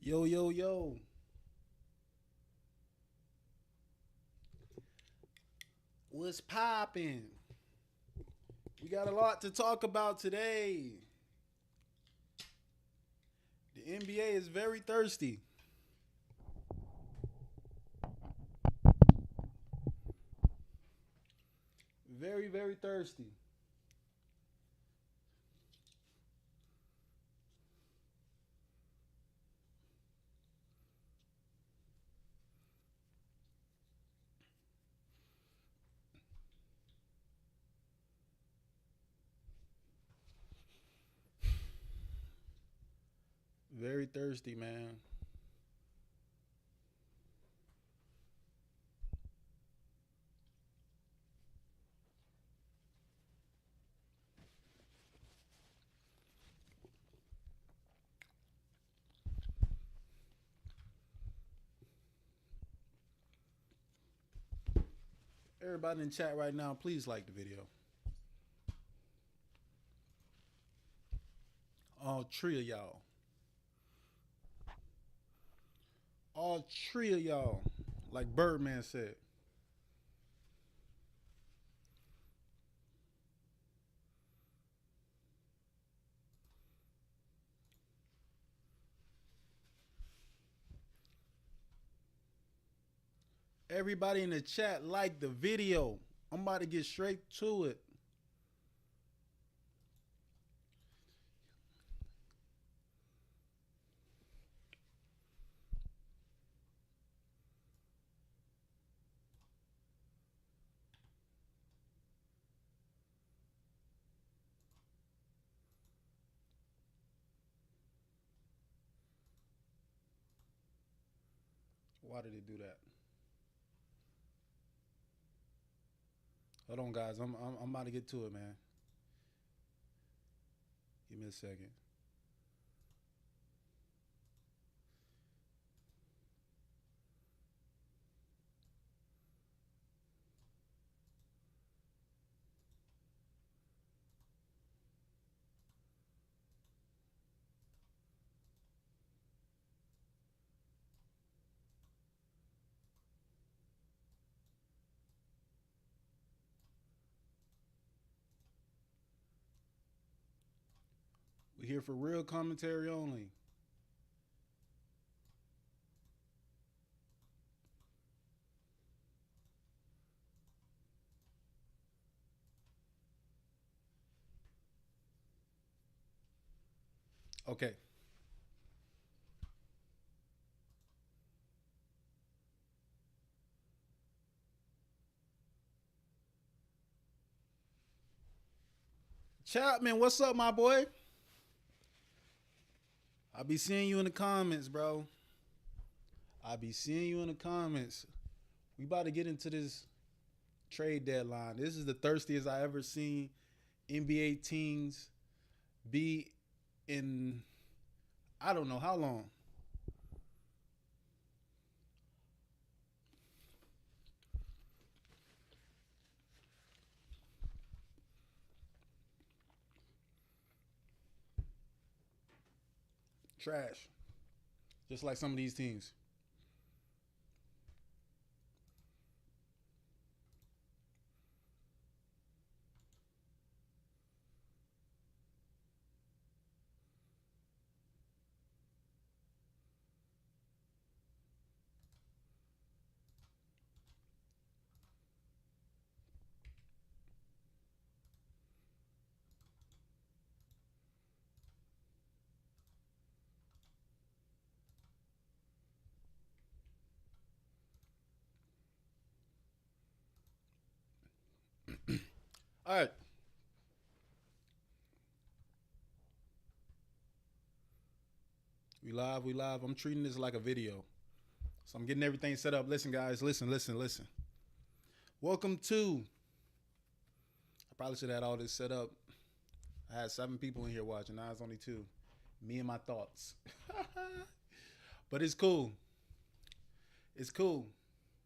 Yo, yo, yo. What's poppin'? We got a lot to talk about today. The NBA is very thirsty. Very, very thirsty. Very thirsty, man. Everybody in chat right now, please like the video. All three of y'all. All three of y'all. Like Birdman said. Everybody in the chat, like the video. I'm about to get straight to it. Why did it do that? Hold on, guys. I'm about to get to it, man. Give me a second. We're here for real commentary only. Okay. Chapman, what's up, my boy? I'll be seeing you in the comments, bro. I'll be seeing you in the comments. We about to get into this trade deadline. This is the thirstiest I ever seen NBA teams be in I don't know how long. Trash. Just like some of these teams. All right. We live, we live. I'm treating this like a video. So I'm getting everything set up. Listen, guys, listen. Welcome to. I probably should have had all this set up. I had 7 people in here watching. Now it's only 2. Me and my thoughts. But it's cool. It's cool.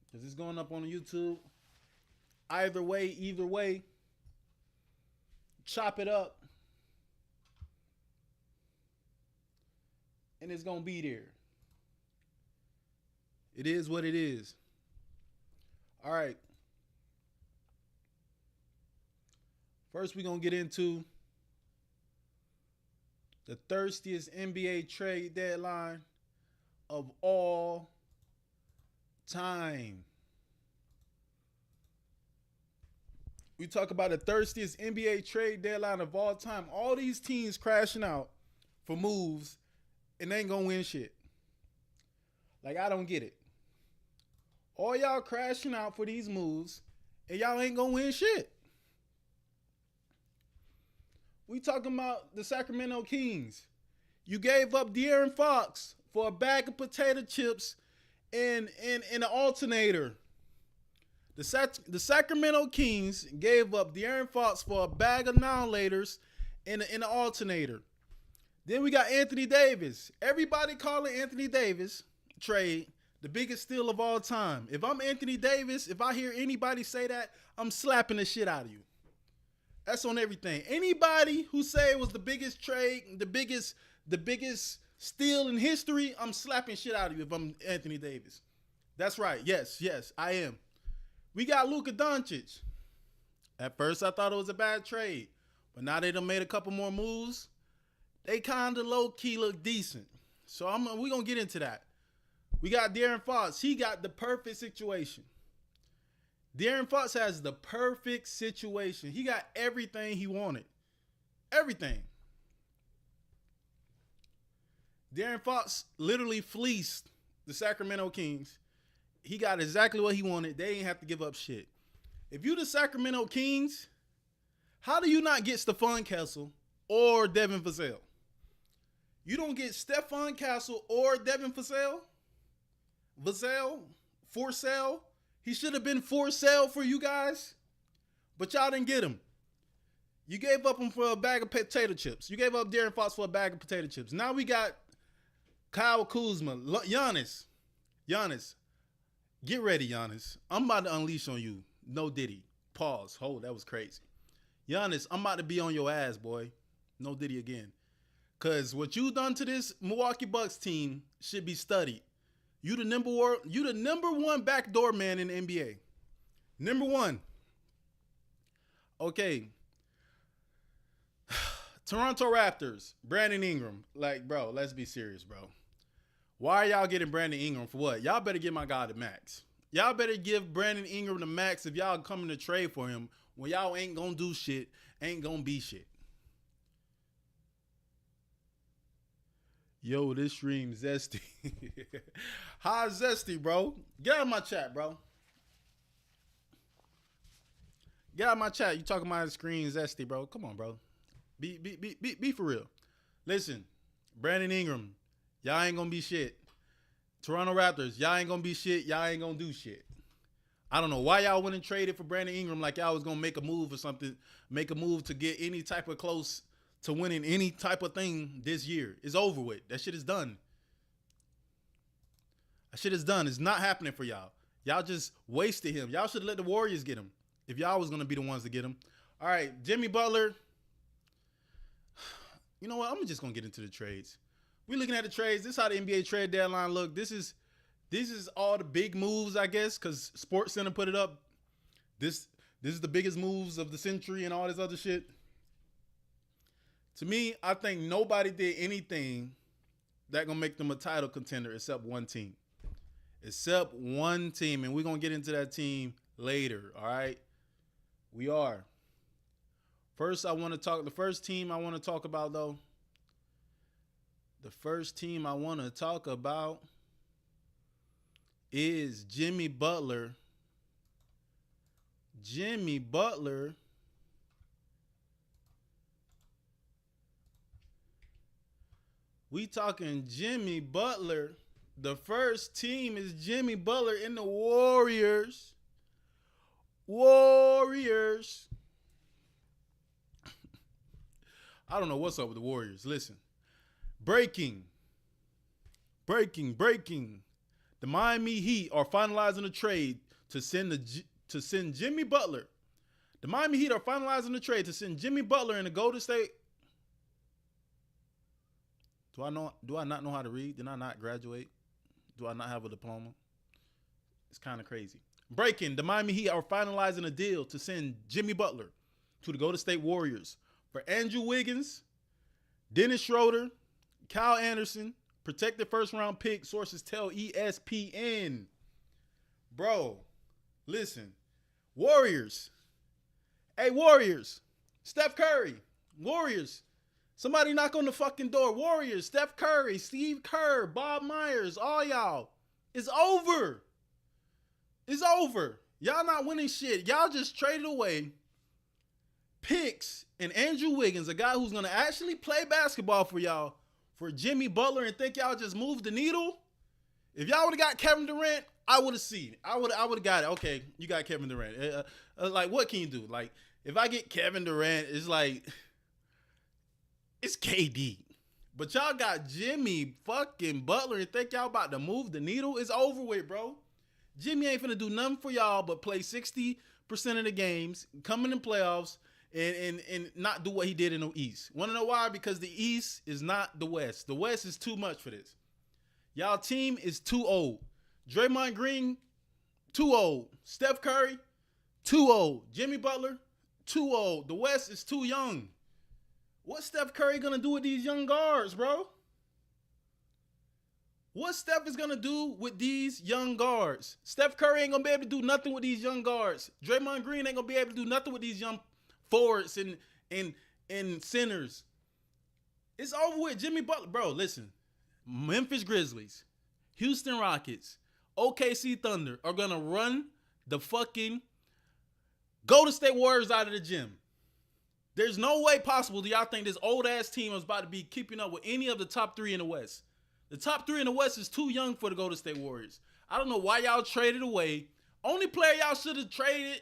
Because it's going up on YouTube. Either way, chop it up. And it's going to be there. It is what it is. All right. First, we're going to get into the thirstiest NBA trade deadline of all time. We talk about the thirstiest NBA trade deadline of all time. All these teams crashing out for moves and they ain't going to win shit. Like, I don't get it. All y'all crashing out for these moves and y'all ain't going to win shit. We talking about the Sacramento Kings. You gave up De'Aaron Fox for a bag of potato chips and an alternator. The Sacramento Kings gave up De'Aaron Fox for a bag of non-laters and an alternator. Then we got Anthony Davis. Everybody calling Anthony Davis trade the biggest steal of all time. If I'm Anthony Davis, if I hear anybody say that, I'm slapping the shit out of you. That's on everything. Anybody who say it was the biggest trade, the biggest steal in history, I'm slapping shit out of you if I'm Anthony Davis. That's right. Yes, I am. We got Luka Doncic. At first, I thought it was a bad trade. But now they done made a couple more moves. They kind of low-key look decent. So we're going to get into that. We got De'Aaron Fox. He got the perfect situation. De'Aaron Fox has the perfect situation. He got everything he wanted. Everything. De'Aaron Fox literally fleeced the Sacramento Kings. He got exactly what he wanted. They ain't have to give up shit. If you the Sacramento Kings, how do you not get Stephon Castle or Devin Vassell? You don't get Stephon Castle or Devin Vassell? For sale? He should have been for sale for you guys, but y'all didn't get him. You gave up him for a bag of potato chips. You gave up De'Aaron Fox for a bag of potato chips. Now we got Kyle Kuzma, Giannis. Get ready, Giannis. I'm about to unleash on you. No Diddy. Pause. Hold, that was crazy. Giannis, I'm about to be on your ass, boy. No Diddy again. Because what you done to this Milwaukee Bucks team should be studied. You the number one backdoor man in the NBA. Number one. Okay. Toronto Raptors, Brandon Ingram. Like, bro, let's be serious, bro. Why are y'all getting Brandon Ingram for what? Y'all better give my guy the max. Y'all better give Brandon Ingram the max if y'all coming to trade for him when y'all ain't gonna do shit, ain't gonna be shit. Yo, this stream zesty. Hi, zesty, bro. Get out of my chat, bro. Get out of my chat. You talking about the screen zesty, bro. Come on, bro. Be for real. Listen, Brandon Ingram, y'all ain't gonna be shit. Toronto Raptors, y'all ain't gonna be shit. Y'all ain't gonna do shit. I don't know why y'all went and traded for Brandon Ingram like y'all was gonna make a move or something. Make a move to get any type of close to winning any type of thing this year. It's over with. That shit is done. That shit is done. It's not happening for y'all. Y'all just wasted him. Y'all should let the Warriors get him if y'all was gonna be the ones to get him. All right, Jimmy Butler. You know what? I'm just gonna get into the trades. We looking at the trades. This is how the NBA trade deadline look. This is all the big moves, I guess, because Sports Center put it up. This is the biggest moves of the century and all this other shit. To me, I think nobody did anything that gonna make them a title contender except one team. Except one team, and we're gonna get into that team later. All right, we are. First, the first team I want to talk about, though. The first team I want to talk about is Jimmy Butler. Jimmy Butler we talking Jimmy Butler. The first team is Jimmy Butler in the Warriors. I don't know what's up with the Warriors. Listen. Breaking. The Miami Heat are finalizing a trade to send Jimmy Butler. The Miami Heat are finalizing a trade to send Jimmy Butler in the Golden State. Do I not know how to read? Did I not graduate? Do I not have a diploma? It's kind of crazy. Breaking, the Miami Heat are finalizing a deal to send Jimmy Butler to the Golden State Warriors for Andrew Wiggins, Dennis Schroeder, Kyle Anderson, protected first-round pick, sources tell ESPN. Bro, listen. Warriors. Hey, Warriors. Steph Curry. Warriors. Somebody knock on the fucking door. Warriors. Steph Curry. Steve Kerr. Bob Myers. All y'all. It's over. It's over. Y'all not winning shit. Y'all just traded away picks and Andrew Wiggins, a guy who's going to actually play basketball for y'all, for Jimmy Butler, and think y'all just moved the needle. If y'all would have got Kevin Durant, I would have seen it. I would have got it. Okay, you got Kevin Durant. Like, what can you do? Like, if I get Kevin Durant, it's like, it's KD. But y'all got Jimmy fucking Butler and think y'all about to move the needle? It's over with, bro. Jimmy ain't finna do nothing for y'all but play 60% of the games, come in the playoffs, and not do what he did in the East. Want to know why? Because the East is not the West. The West is too much for this. Y'all team is too old. Draymond Green, too old. Steph Curry, too old. Jimmy Butler, too old. The West is too young. What's Steph Curry going to do with these young guards, bro? What Steph is going to do with these young guards? Steph Curry ain't going to be able to do nothing with these young guards. Draymond Green ain't going to be able to do nothing with these young forwards and centers. It's over with. Jimmy Butler. Bro, listen. Memphis Grizzlies, Houston Rockets, OKC Thunder are going to run the fucking Golden State Warriors out of the gym. There's no way possible do y'all think this old-ass team is about to be keeping up with any of the top three in the West. The top three in the West is too young for the Golden State Warriors. I don't know why y'all traded away. Only player y'all should have traded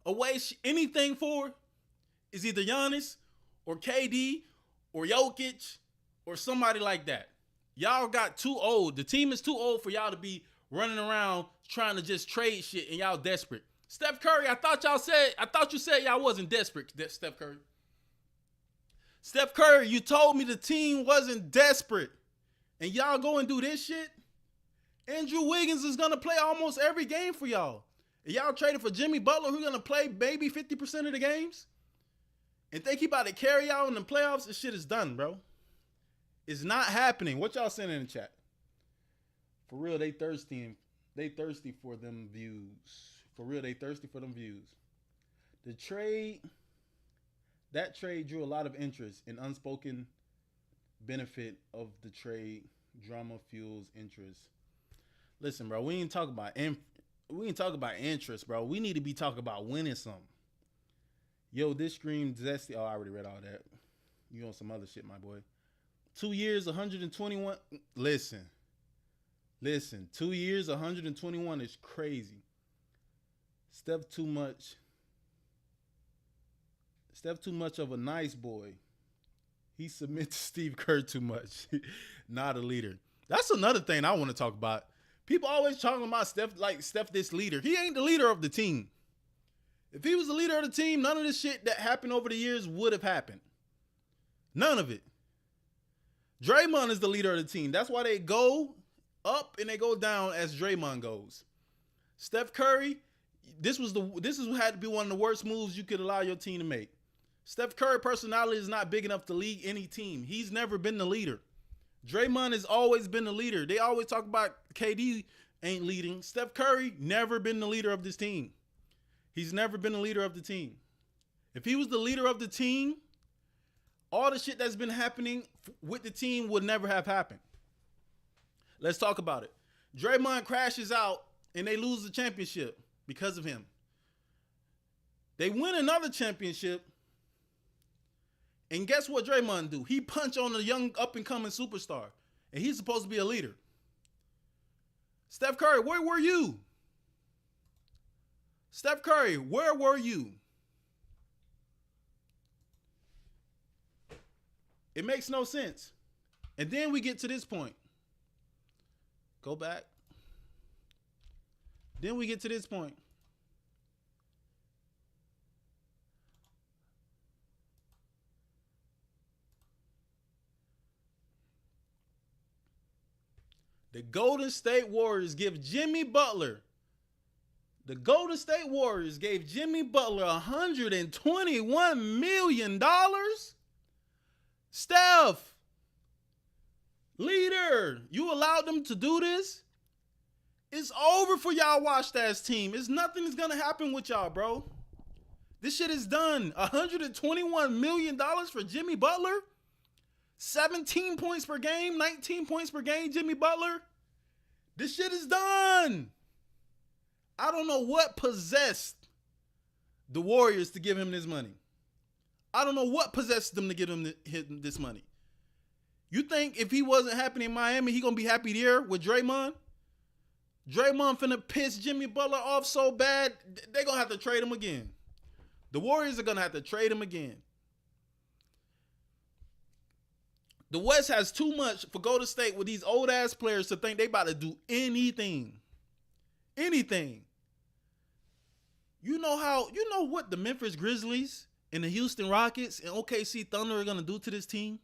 away anything for is either Giannis or KD or Jokic or somebody like that. Y'all got too old. The team is too old for y'all to be running around trying to just trade shit and y'all desperate. Steph Curry, I thought you said y'all wasn't desperate, Steph Curry. Steph Curry, you told me the team wasn't desperate. And y'all go and do this shit? Andrew Wiggins is going to play almost every game for y'all. And y'all traded for Jimmy Butler, who's going to play maybe 50% of the games? And think he about to carry y'all in the playoffs? This shit is done, bro. It's not happening. What y'all saying in the chat? For real, they thirsty for them views. For real, they thirsty for them views. That trade drew a lot of interest, and unspoken benefit of the trade drama fuels interest. Listen, bro, we ain't talk about interest, bro. We need to be talking about winning something. Yo, this scream Dellski. Oh, I already read all that. You on some other shit, my boy. 2 years, 121. Listen. 2 years, 121 is crazy. Steph too much of a nice boy. He submits to Steve Kerr too much. Not a leader. That's another thing I want to talk about. People always talking about Steph like Steph this leader. He ain't the leader of the team. If he was the leader of the team, none of this shit that happened over the years would have happened. None of it. Draymond is the leader of the team. That's why they go up and they go down as Draymond goes. Steph Curry, this is what had to be one of the worst moves you could allow your team to make. Steph Curry personality is not big enough to lead any team. He's never been the leader. Draymond has always been the leader. They always talk about KD ain't leading. Steph Curry never been the leader of this team. He's never been the leader of the team. If he was the leader of the team, all the shit that's been happening with the team would never have happened. Let's talk about it. Draymond crashes out and they lose the championship because of him. They win another championship. And guess what Draymond do? He punch on a young up-and-coming superstar. And he's supposed to be a leader. Steph Curry, where were you? Steph Curry, where were you? It makes no sense. And then we get to this point. Go back. Then we get to this point. The Golden State Warriors give Jimmy Butler The Golden State Warriors gave Jimmy Butler $121 million. Steph, leader, you allowed them to do this? It's over for y'all watch-ass team. Nothing is going to happen with y'all, bro. This shit is done. $121 million for Jimmy Butler? 17 points per game, 19 points per game, Jimmy Butler? This shit is done. I don't know what possessed the Warriors to give him this money. I don't know what possessed them to give him this money. You think if he wasn't happy in Miami, he going to be happy here with Draymond? Draymond finna piss Jimmy Butler off so bad, they're going to have to trade him again. The Warriors are going to have to trade him again. The West has too much for Golden State with these old-ass players to think they about to do anything. Anything. You know what the Memphis Grizzlies and the Houston Rockets and OKC Thunder are going to do to this team?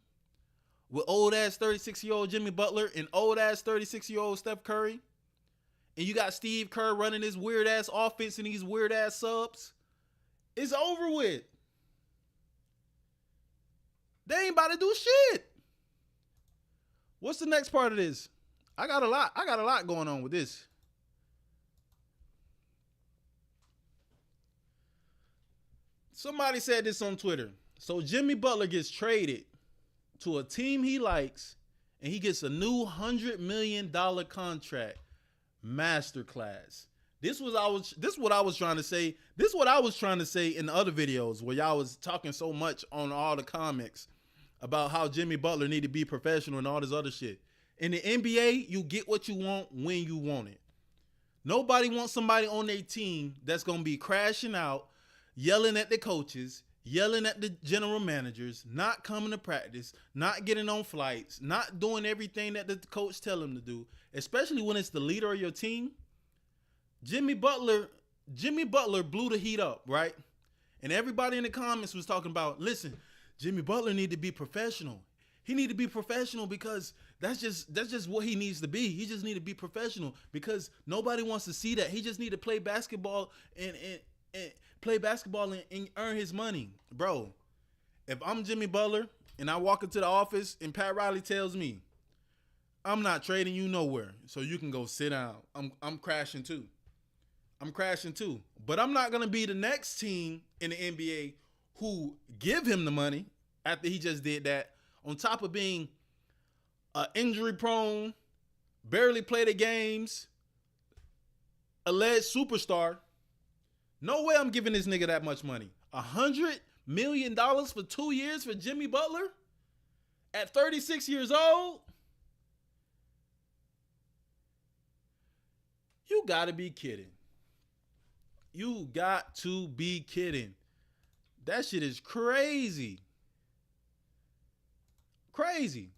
With old-ass 36-year-old Jimmy Butler and old-ass 36-year-old Steph Curry? And you got Steve Kerr running this weird-ass offense and these weird-ass subs? It's over with. They ain't about to do shit. What's the next part of this? I got a lot going on with this. Somebody said this on Twitter. So Jimmy Butler gets traded to a team he likes, and he gets a new $100 million contract. Masterclass. This what I was trying to say. This is what I was trying to say in the other videos where y'all was talking so much on all the comics about how Jimmy Butler need to be professional and all this other shit. In the NBA, you get what you want when you want it. Nobody wants somebody on their team that's going to be crashing out, yelling at the coaches, yelling at the general managers, not coming to practice, not getting on flights, not doing everything that the coach tell him to do, especially when it's the leader of your team. Jimmy Butler blew the Heat up, right? And everybody in the comments was talking about, listen, Jimmy Butler need to be professional. He need to be professional because that's just what he needs to be. He just need to be professional because nobody wants to see that. He just need to play basketball and earn his money. Bro, if I'm Jimmy Butler and I walk into the office and Pat Riley tells me, I'm not trading you nowhere, so you can go sit down. I'm crashing too. But I'm not going to be the next team in the NBA who give him the money after he just did that, on top of being injury prone, barely play the games, alleged superstar. No way I'm giving this nigga that much money. $100 million for 2 years for Jimmy Butler at 36 years old? You got to be kidding. You got to be kidding. That shit is crazy. Crazy.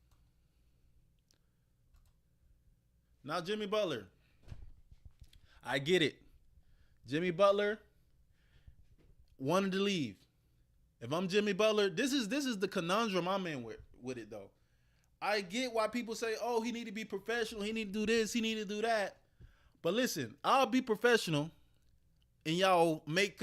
Now, Jimmy Butler. I get it. Jimmy Butler wanted to leave. If I'm Jimmy Butler, this is the conundrum I'm in with it, though. I get why people say, oh, he need to be professional. He need to do this. He need to do that. But listen, I'll be professional. And y'all make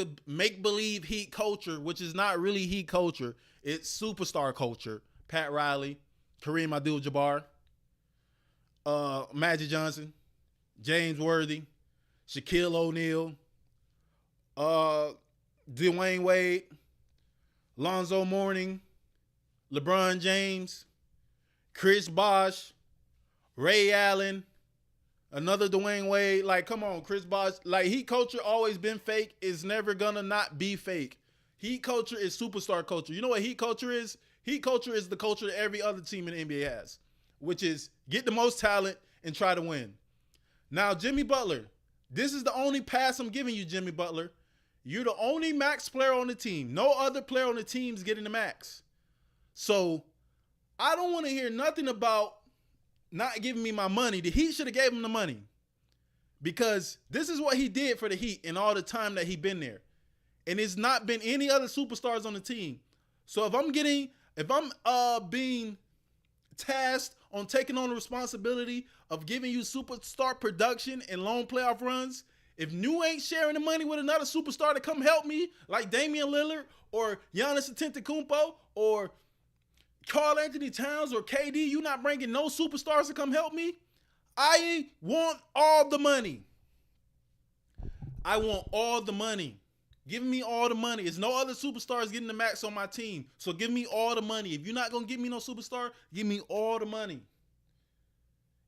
believe Heat culture, which is not really Heat culture. It's superstar culture. Pat Riley, Kareem Abdul-Jabbar, Magic Johnson, James Worthy, Shaquille O'Neal, Dwayne Wade, Lonzo Mourning, LeBron James, Chris Bosh, Ray Allen, another Dwayne Wade. Like, come on, Chris Bosh. Like, Heat culture always been fake. It's never gonna not be fake. Heat culture is superstar culture. You know what Heat culture is? Heat culture is the culture that every other team in the NBA has, which is get the most talent and try to win. Now, Jimmy Butler, this is the only pass I'm giving you, Jimmy Butler. You're the only max player on the team. No other player on the team is getting the max. So I don't want to hear nothing about not giving me my money. The Heat should have gave him the money because this is what he did for the Heat in all the time that he been there. And it's not been any other superstars on the team. So if I'm being tasked on taking on the responsibility of giving you superstar production and long playoff runs, If you ain't sharing the money with another superstar to come help me, like Damian Lillard or Giannis Antetokounmpo or Karl Anthony Towns or KD, you not bringing no superstars to come help me? I want all the money. I want all the money. Give me all the money. There's no other superstars getting the max on my team. So give me all the money. If you're not going to give me no superstar, give me all the money.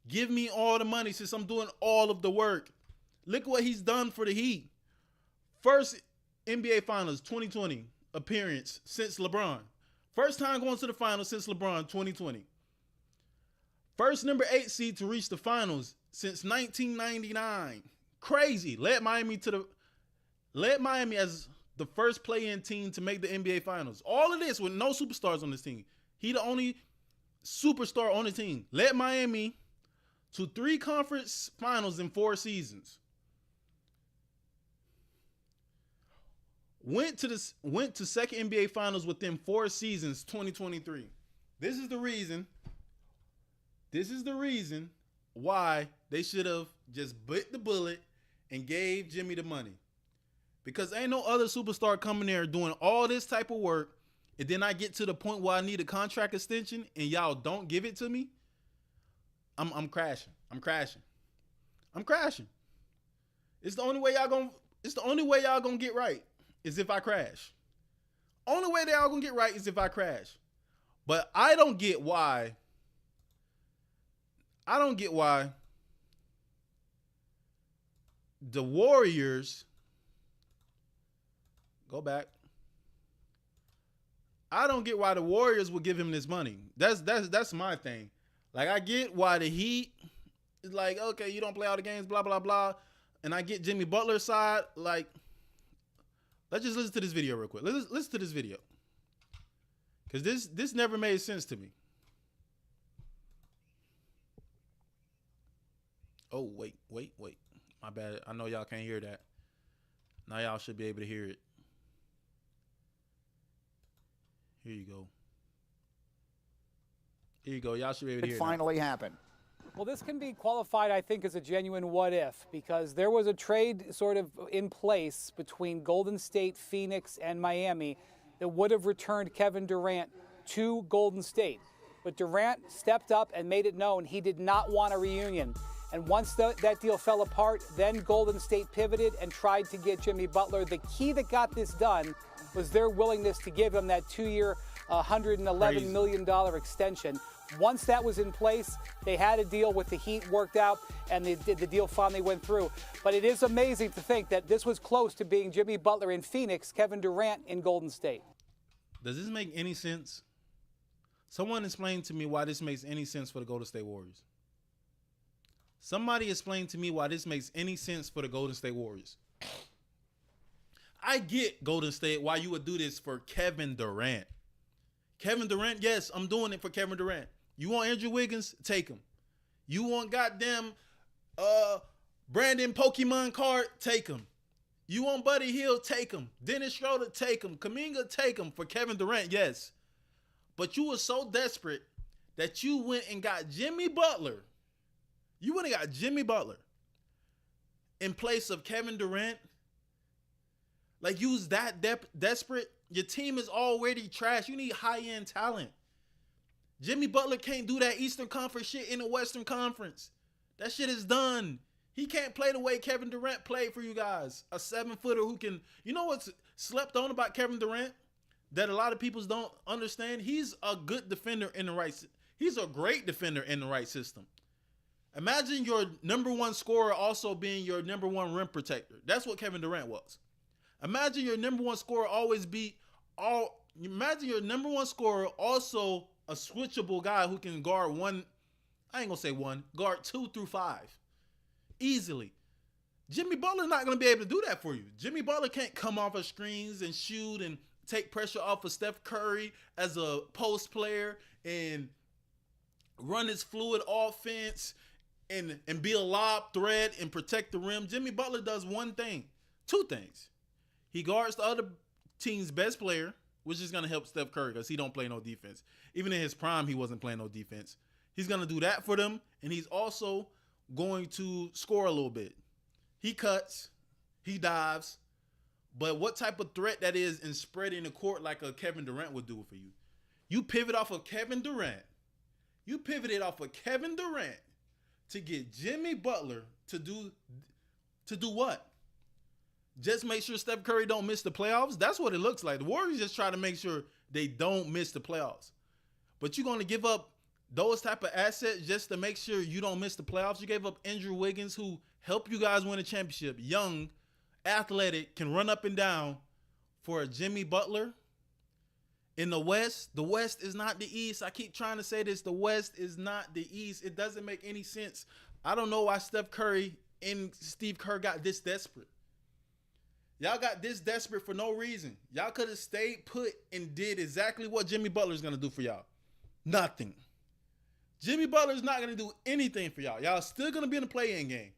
Give me all the money since I'm doing all of the work. Look what he's done for the Heat. First NBA Finals 2020 appearance since LeBron. First time going to the finals since LeBron 2020. First number 8 seed to reach the finals since 1999. Crazy. Led Miami as the first play-in team to make the NBA Finals. All of this with no superstars on this team. He the only superstar on the team. Led Miami to 3 conference finals in 4 seasons. Went to second NBA Finals within 4 seasons, 2023. This is the reason why they should have just bit the bullet and gave Jimmy the money. Because ain't no other superstar coming there doing all this type of work, and then I get to the point where I need a contract extension and y'all don't give it to me. I'm crashing. It's the only way y'all gonna get right is if I crash. Only way y'all gonna get right is if I crash. But I don't get why the Warriors go back. I don't get why the Warriors would give him this money. That's my thing. Like, I get why the Heat is like, okay, you don't play all the games, blah, blah, blah. And I get Jimmy Butler's side. Like, let's just listen to this video real quick. Let's listen to this video. Because this never made sense to me. Oh, wait. My bad. I know y'all can't hear that. Now y'all should be able to hear it. Here you go. Y'all should be able to hear it. It finally happened. Well, this can be qualified, I think, as a genuine what if, because there was a trade sort of in place between Golden State, Phoenix, and Miami that would have returned Kevin Durant to Golden State. But Durant stepped up and made it known he did not want a reunion. And once that deal fell apart, then Golden State pivoted and tried to get Jimmy Butler. The key that got this done was their willingness to give him that 2-year, $111 million extension. Once that was in place, they had a deal with the Heat worked out, and the deal finally went through. But it is amazing to think that this was close to being Jimmy Butler in Phoenix, Kevin Durant in Golden State. Does this make any sense? Someone explain to me why this makes any sense for the Golden State Warriors. Somebody explain to me why this makes any sense for the Golden State Warriors. I get, Golden State, why you would do this for Kevin Durant. Kevin Durant, yes, I'm doing it for Kevin Durant. You want Andrew Wiggins? Take him. You want goddamn Brandon Pokemon card? Take him. You want Buddy Hield? Take him. Dennis Schroeder? Take him. Kuminga? Take him. For Kevin Durant, yes. But you were so desperate that you went and got Jimmy Butler. You went and got Jimmy Butler in place of Kevin Durant. Like, you was that desperate. Your team is already trash. You need high-end talent. Jimmy Butler can't do that Eastern Conference shit in the Western Conference. That shit is done. He can't play the way Kevin Durant played for you guys. A 7-footer who can... You know what's slept on about Kevin Durant that a lot of people don't understand? He's a good defender in the right... He's a great defender in the right system. Imagine your number one scorer also being your number one rim protector. That's what Kevin Durant was. Imagine your number one scorer Imagine your number one scorer also a switchable guy who can guard guard 2 through 5 easily. Jimmy Butler's not going to be able to do that for you. Jimmy Butler can't come off of screens and shoot and take pressure off of Steph Curry as a post player and run his fluid offense and be a lob threat and protect the rim. Jimmy Butler does two things. He guards the other team's best player, which is going to help Steph Curry because he don't play no defense. Even in his prime, he wasn't playing no defense. He's going to do that for them, and he's also going to score a little bit. He cuts. He dives. But what type of threat that is in spreading the court like a Kevin Durant would do for you? You pivot off of Kevin Durant. You pivoted off of Kevin Durant to get Jimmy Butler to do what? Just make sure Steph Curry don't miss the playoffs? That's what it looks like. The Warriors just try to make sure they don't miss the playoffs. But you're going to give up those type of assets just to make sure you don't miss the playoffs? You gave up Andrew Wiggins, who helped you guys win a championship. Young, athletic, can run up and down, for a Jimmy Butler. In the West is not the East. I keep trying to say this. The West is not the East. It doesn't make any sense. I don't know why Steph Curry and Steve Kerr got this desperate. Y'all got this desperate for no reason. Y'all could have stayed put and did exactly what Jimmy Butler's going to do for y'all. Nothing. Jimmy Butler's not going to do anything for y'all. Y'all still going to be in the play-in game.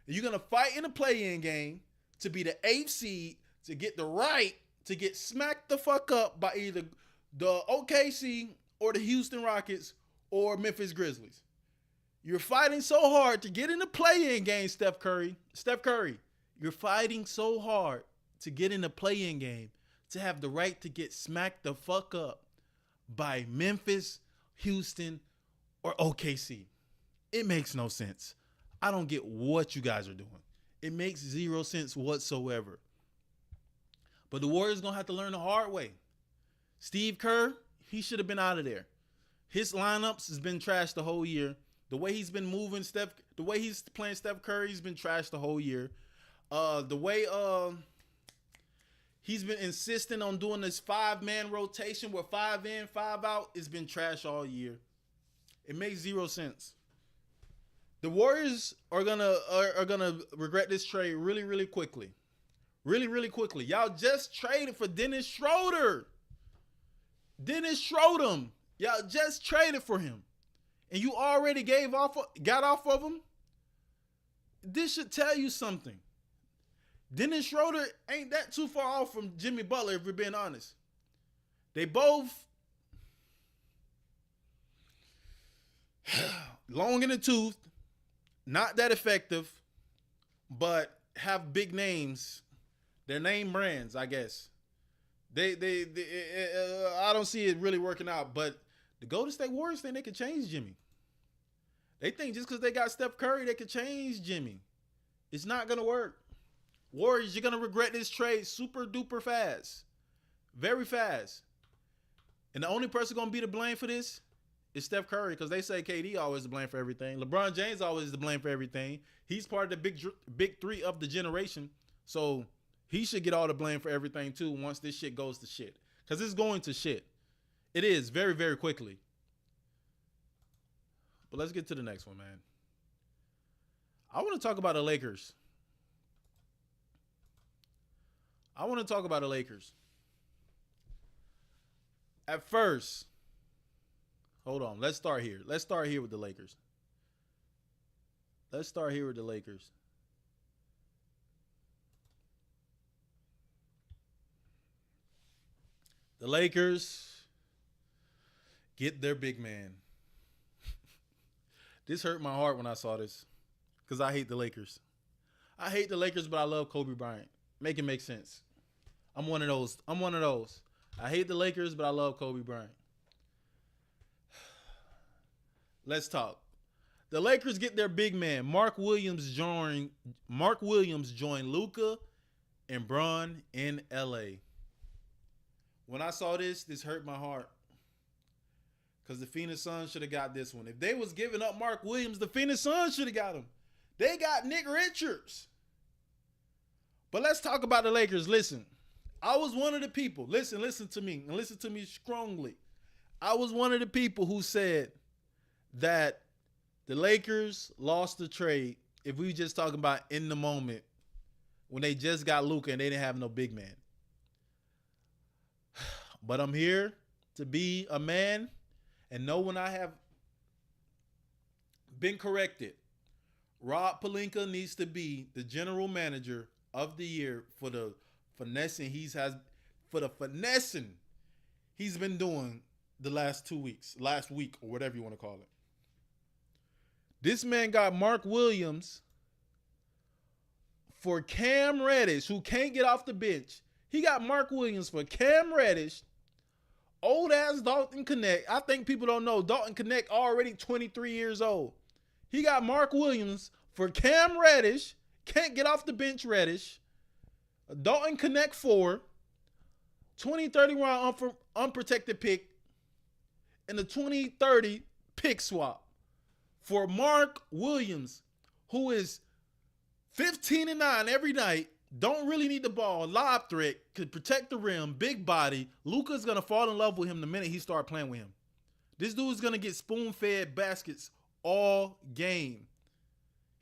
And you're going to fight in the play-in game to be the 8th seed, to get the right to get smacked the fuck up by either the OKC or the Houston Rockets or Memphis Grizzlies. You're fighting so hard to get in the play-in game, Steph Curry. Steph Curry, you're fighting so hard to get in the play-in game to have the right to get smacked the fuck up by Memphis, Houston, or OKC. It makes no sense. I don't get what you guys are doing. It makes zero sense whatsoever. But the Warriors going to have to learn the hard way. Steve Kerr, he should have been out of there. His lineups has been trashed the whole year. The way he's been moving the way he's playing Steph Curry, he's been trashed the whole year. The way he's been insisting on doing this 5-man rotation with 5 in, 5 out, it's been trash all year. It makes zero sense. The Warriors are gonna regret this trade really, really quickly. Really, really quickly. Y'all just traded for Dennis Schroeder. Dennis Schroeder. Y'all just traded for him. And you already got off of him? This should tell you something. Dennis Schroeder ain't that too far off from Jimmy Butler, if we're being honest. They both long in the tooth, not that effective, but have big names. They're name brands, I guess. I don't see it really working out, but the Golden State Warriors think they can change Jimmy. They think just because they got Steph Curry, they can change Jimmy. It's not going to work. Warriors, you're going to regret this trade super duper fast. Very fast. And the only person going to be to blame for this is Steph Curry, because they say KD always to blame for everything. LeBron James always to blame for everything. He's part of the big three of the generation. So he should get all the blame for everything too once this shit goes to shit. Because it's going to shit. It is very, very quickly. But let's get to the next one, man. I want to talk about the Lakers. At first, hold on. Let's start here. Let's start here with the Lakers. The Lakers get their big man. This hurt my heart when I saw this, because I hate the Lakers. I hate the Lakers, but I love Kobe Bryant. Make it make sense. I'm one of those. I hate the Lakers, but I love Kobe Bryant. Let's talk. The Lakers get their big man. Mark Williams joined Luka and Bron in LA. When I saw this hurt my heart. Because the Phoenix Suns should have got this one. If they was giving up Mark Williams, the Phoenix Suns should have got him. They got Nick Richards. But let's talk about the Lakers. Listen, I was one of the people. Listen to me, and listen to me strongly. I was one of the people who said that the Lakers lost the trade, if we just talking about in the moment, when they just got Luka and they didn't have no big man. But I'm here to be a man and know when I have been corrected. Rob Pelinka needs to be the general manager of the year for the finessing he's been doing the last week, or whatever you want to call it. This man got Mark Williams for Cam Reddish, who can't get off the bench. He got Mark Williams for Cam Reddish, old-ass Dalton Knecht. I think people don't know Dalton Knecht already 23 years old. He got Mark Williams for Cam Reddish, can't get off the bench Reddish, Dalton Knecht 4, 2030 round unprotected pick, and the 2030 pick swap for Mark Williams, who is 15-9 every night, don't really need the ball, lob threat, could protect the rim, big body. Luka's going to fall in love with him the minute he start playing with him. This dude is going to get spoon-fed baskets all game.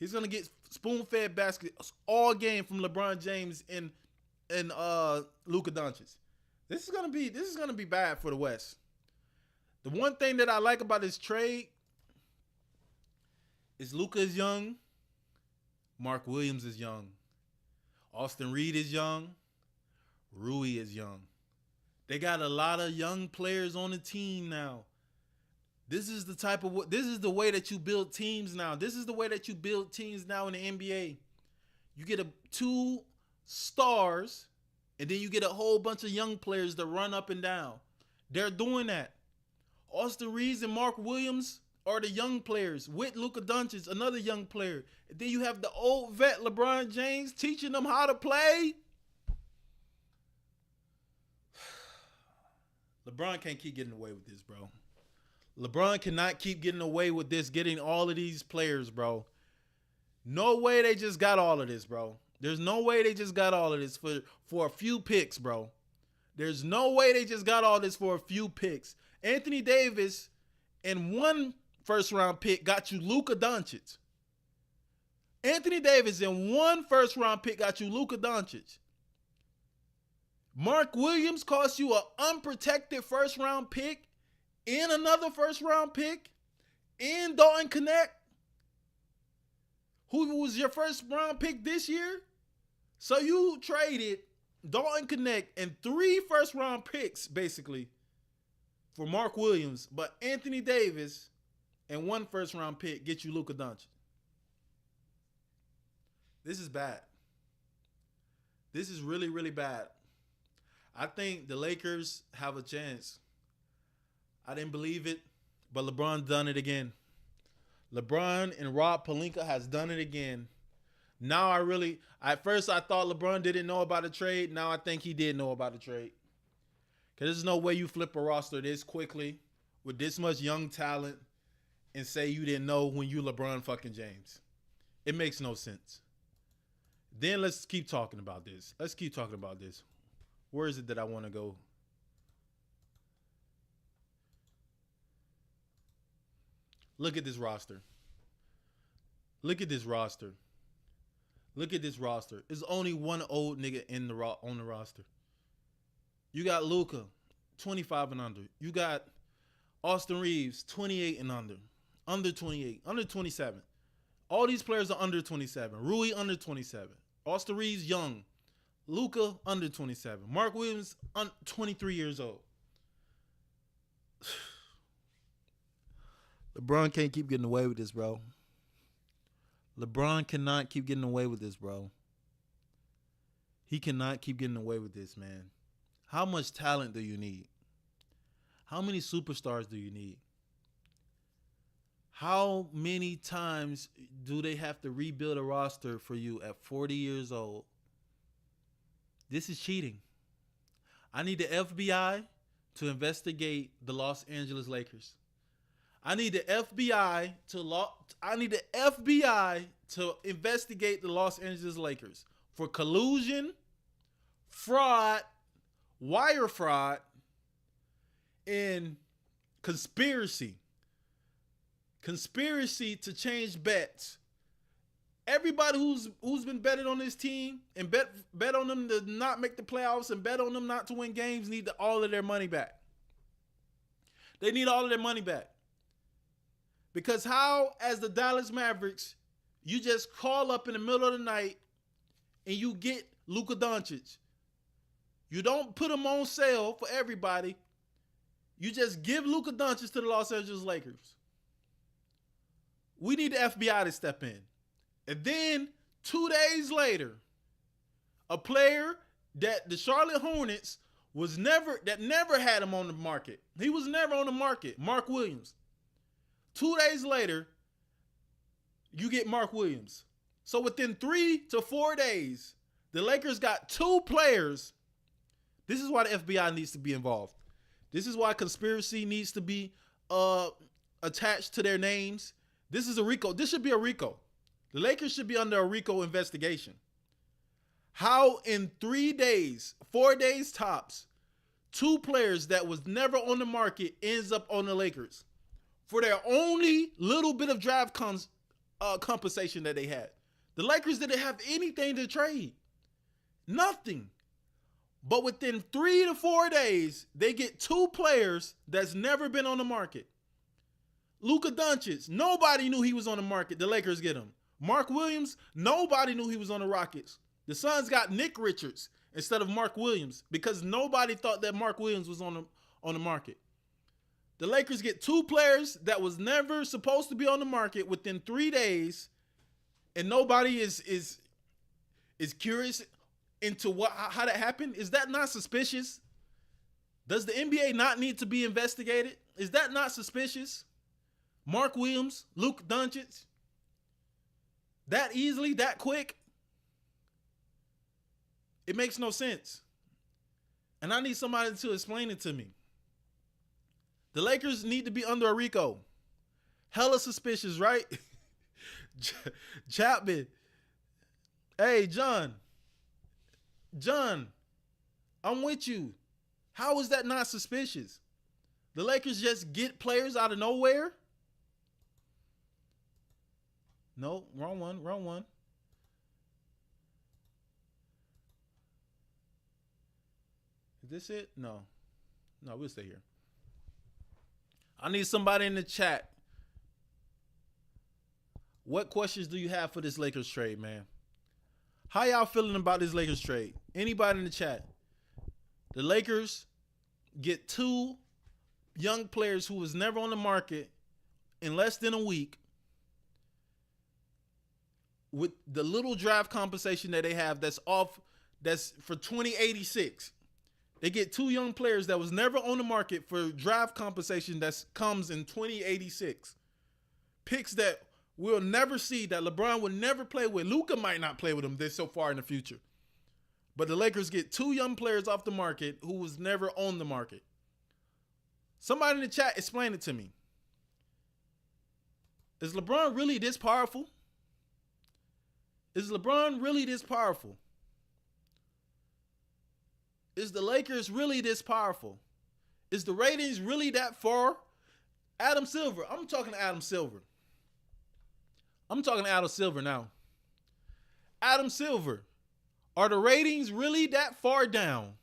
He's going to get spoon-fed baskets all game from LeBron James and Luka Doncic. This is going to be bad for the West. The one thing that I like about this trade is Luka is young, Mark Williams is young, Austin Reed is young, Rui is young. They got a lot of young players on the team now. This is the way that you build teams now. This is the way that you build teams now in the NBA. You get 2 stars, and then you get a whole bunch of young players that run up and down. They're doing that. Austin Reeves and Mark Williams are the young players with Luka Doncic, another young player. And then you have the old vet LeBron James teaching them how to play. LeBron can't keep getting away with this, bro. LeBron cannot keep getting away with this, getting all of these players, bro. No way they just got all of this, bro. There's no way they just got all of this for a few picks, bro. There's no way they just got all this for a few picks. Anthony Davis and 1 first-round pick got you Luka Doncic. Anthony Davis and 1 first-round pick got you Luka Doncic. Mark Williams cost you an unprotected first-round pick and another first-round pick and Dalton Knecht, who was your first-round pick this year. So you traded Dalton Knecht and 3 first-round picks, basically, for Mark Williams, but Anthony Davis and 1 first-round pick get you Luka Doncic. This is bad. This is really, really bad. I think the Lakers have a chance. I didn't believe it, but LeBron done it again. LeBron and Rob Pelinka has done it again. Now at first I thought LeBron didn't know about the trade. Now I think he did know about the trade. Because there's no way you flip a roster this quickly with this much young talent and say you didn't know when you LeBron fucking James. It makes no sense. Then let's keep talking about this. Where is it that I want to go? Look at this roster. There's only 1 old nigga on the roster. You got Luka, 25 and under. You got Austin Reeves, 28 and under. Under 28, under 27. All these players are under 27. Rui under 27. Austin Reeves young. Luka under 27. Mark Williams 23 years old. LeBron can't keep getting away with this, bro. LeBron cannot keep getting away with this, bro. He cannot keep getting away with this, man. How much talent do you need? How many superstars do you need? How many times do they have to rebuild a roster for you at 40 years old? This is cheating. I need the FBI to investigate the Los Angeles Lakers. I need the FBI to investigate the Los Angeles Lakers for collusion, fraud, wire fraud, and conspiracy. Conspiracy to change bets. Everybody who's been betting on this team and bet on them to not make the playoffs and bet on them not to win games need all of their money back. They need all of their money back. Because how, as the Dallas Mavericks, you just call up in the middle of the night and you get Luka Doncic. You don't put him on sale for everybody. You just give Luka Doncic to the Los Angeles Lakers. We need the FBI to step in. And then 2 days later, a player that the Charlotte Hornets never had him on the market. He was never on the market. Mark Williams. 2 days later, you get Mark Williams. So within 3 to 4 days, the Lakers got 2 players. This is why the FBI needs to be involved. This is why conspiracy needs to be attached to their names. This is a RICO. This should be a RICO. The Lakers should be under a RICO investigation. How in 3 days, 4 days tops, 2 players that was never on the market ends up on the Lakers for their only little bit of draft compensation that they had. The Lakers didn't have anything to trade. Nothing. But within 3 to 4 days, they get 2 players that's never been on the market. Luka Doncic, nobody knew he was on the market. The Lakers get him. Mark Williams, nobody knew he was on the Rockets. The Suns got Nick Richards instead of Mark Williams because nobody thought that Mark Williams was on the market. The Lakers get 2 players that was never supposed to be on the market within 3 days, and nobody is curious into how that happened. Is that not suspicious? Does the NBA not need to be investigated? Is that not suspicious? Mark Williams, Luka Doncic, that easily, that quick? It makes no sense. And I need somebody to explain it to me. The Lakers need to be under a RICO. Hella suspicious, right? Chapman. Hey, John, I'm with you. How is that not suspicious? The Lakers just get players out of nowhere? No, wrong one. Is this it? No, we'll stay here. I need somebody in the chat. What questions do you have for this Lakers trade, man? How y'all feeling about this Lakers trade? Anybody in the chat? The Lakers get 2 young players who was never on the market in less than a week with the little draft compensation that they have that's for 2086. They get 2 young players that was never on the market for draft compensation that comes in 2086. Picks that we'll never see, that LeBron will never play with. Luka might not play with them this so far in the future. But the Lakers get 2 young players off the market who was never on the market. Somebody in the chat explain it to me. Is LeBron really this powerful? Is LeBron really this powerful? Is the Lakers really this powerful? Is the ratings really that far? Adam Silver. I'm talking to Adam Silver. Now. Adam Silver. Are the ratings really that far down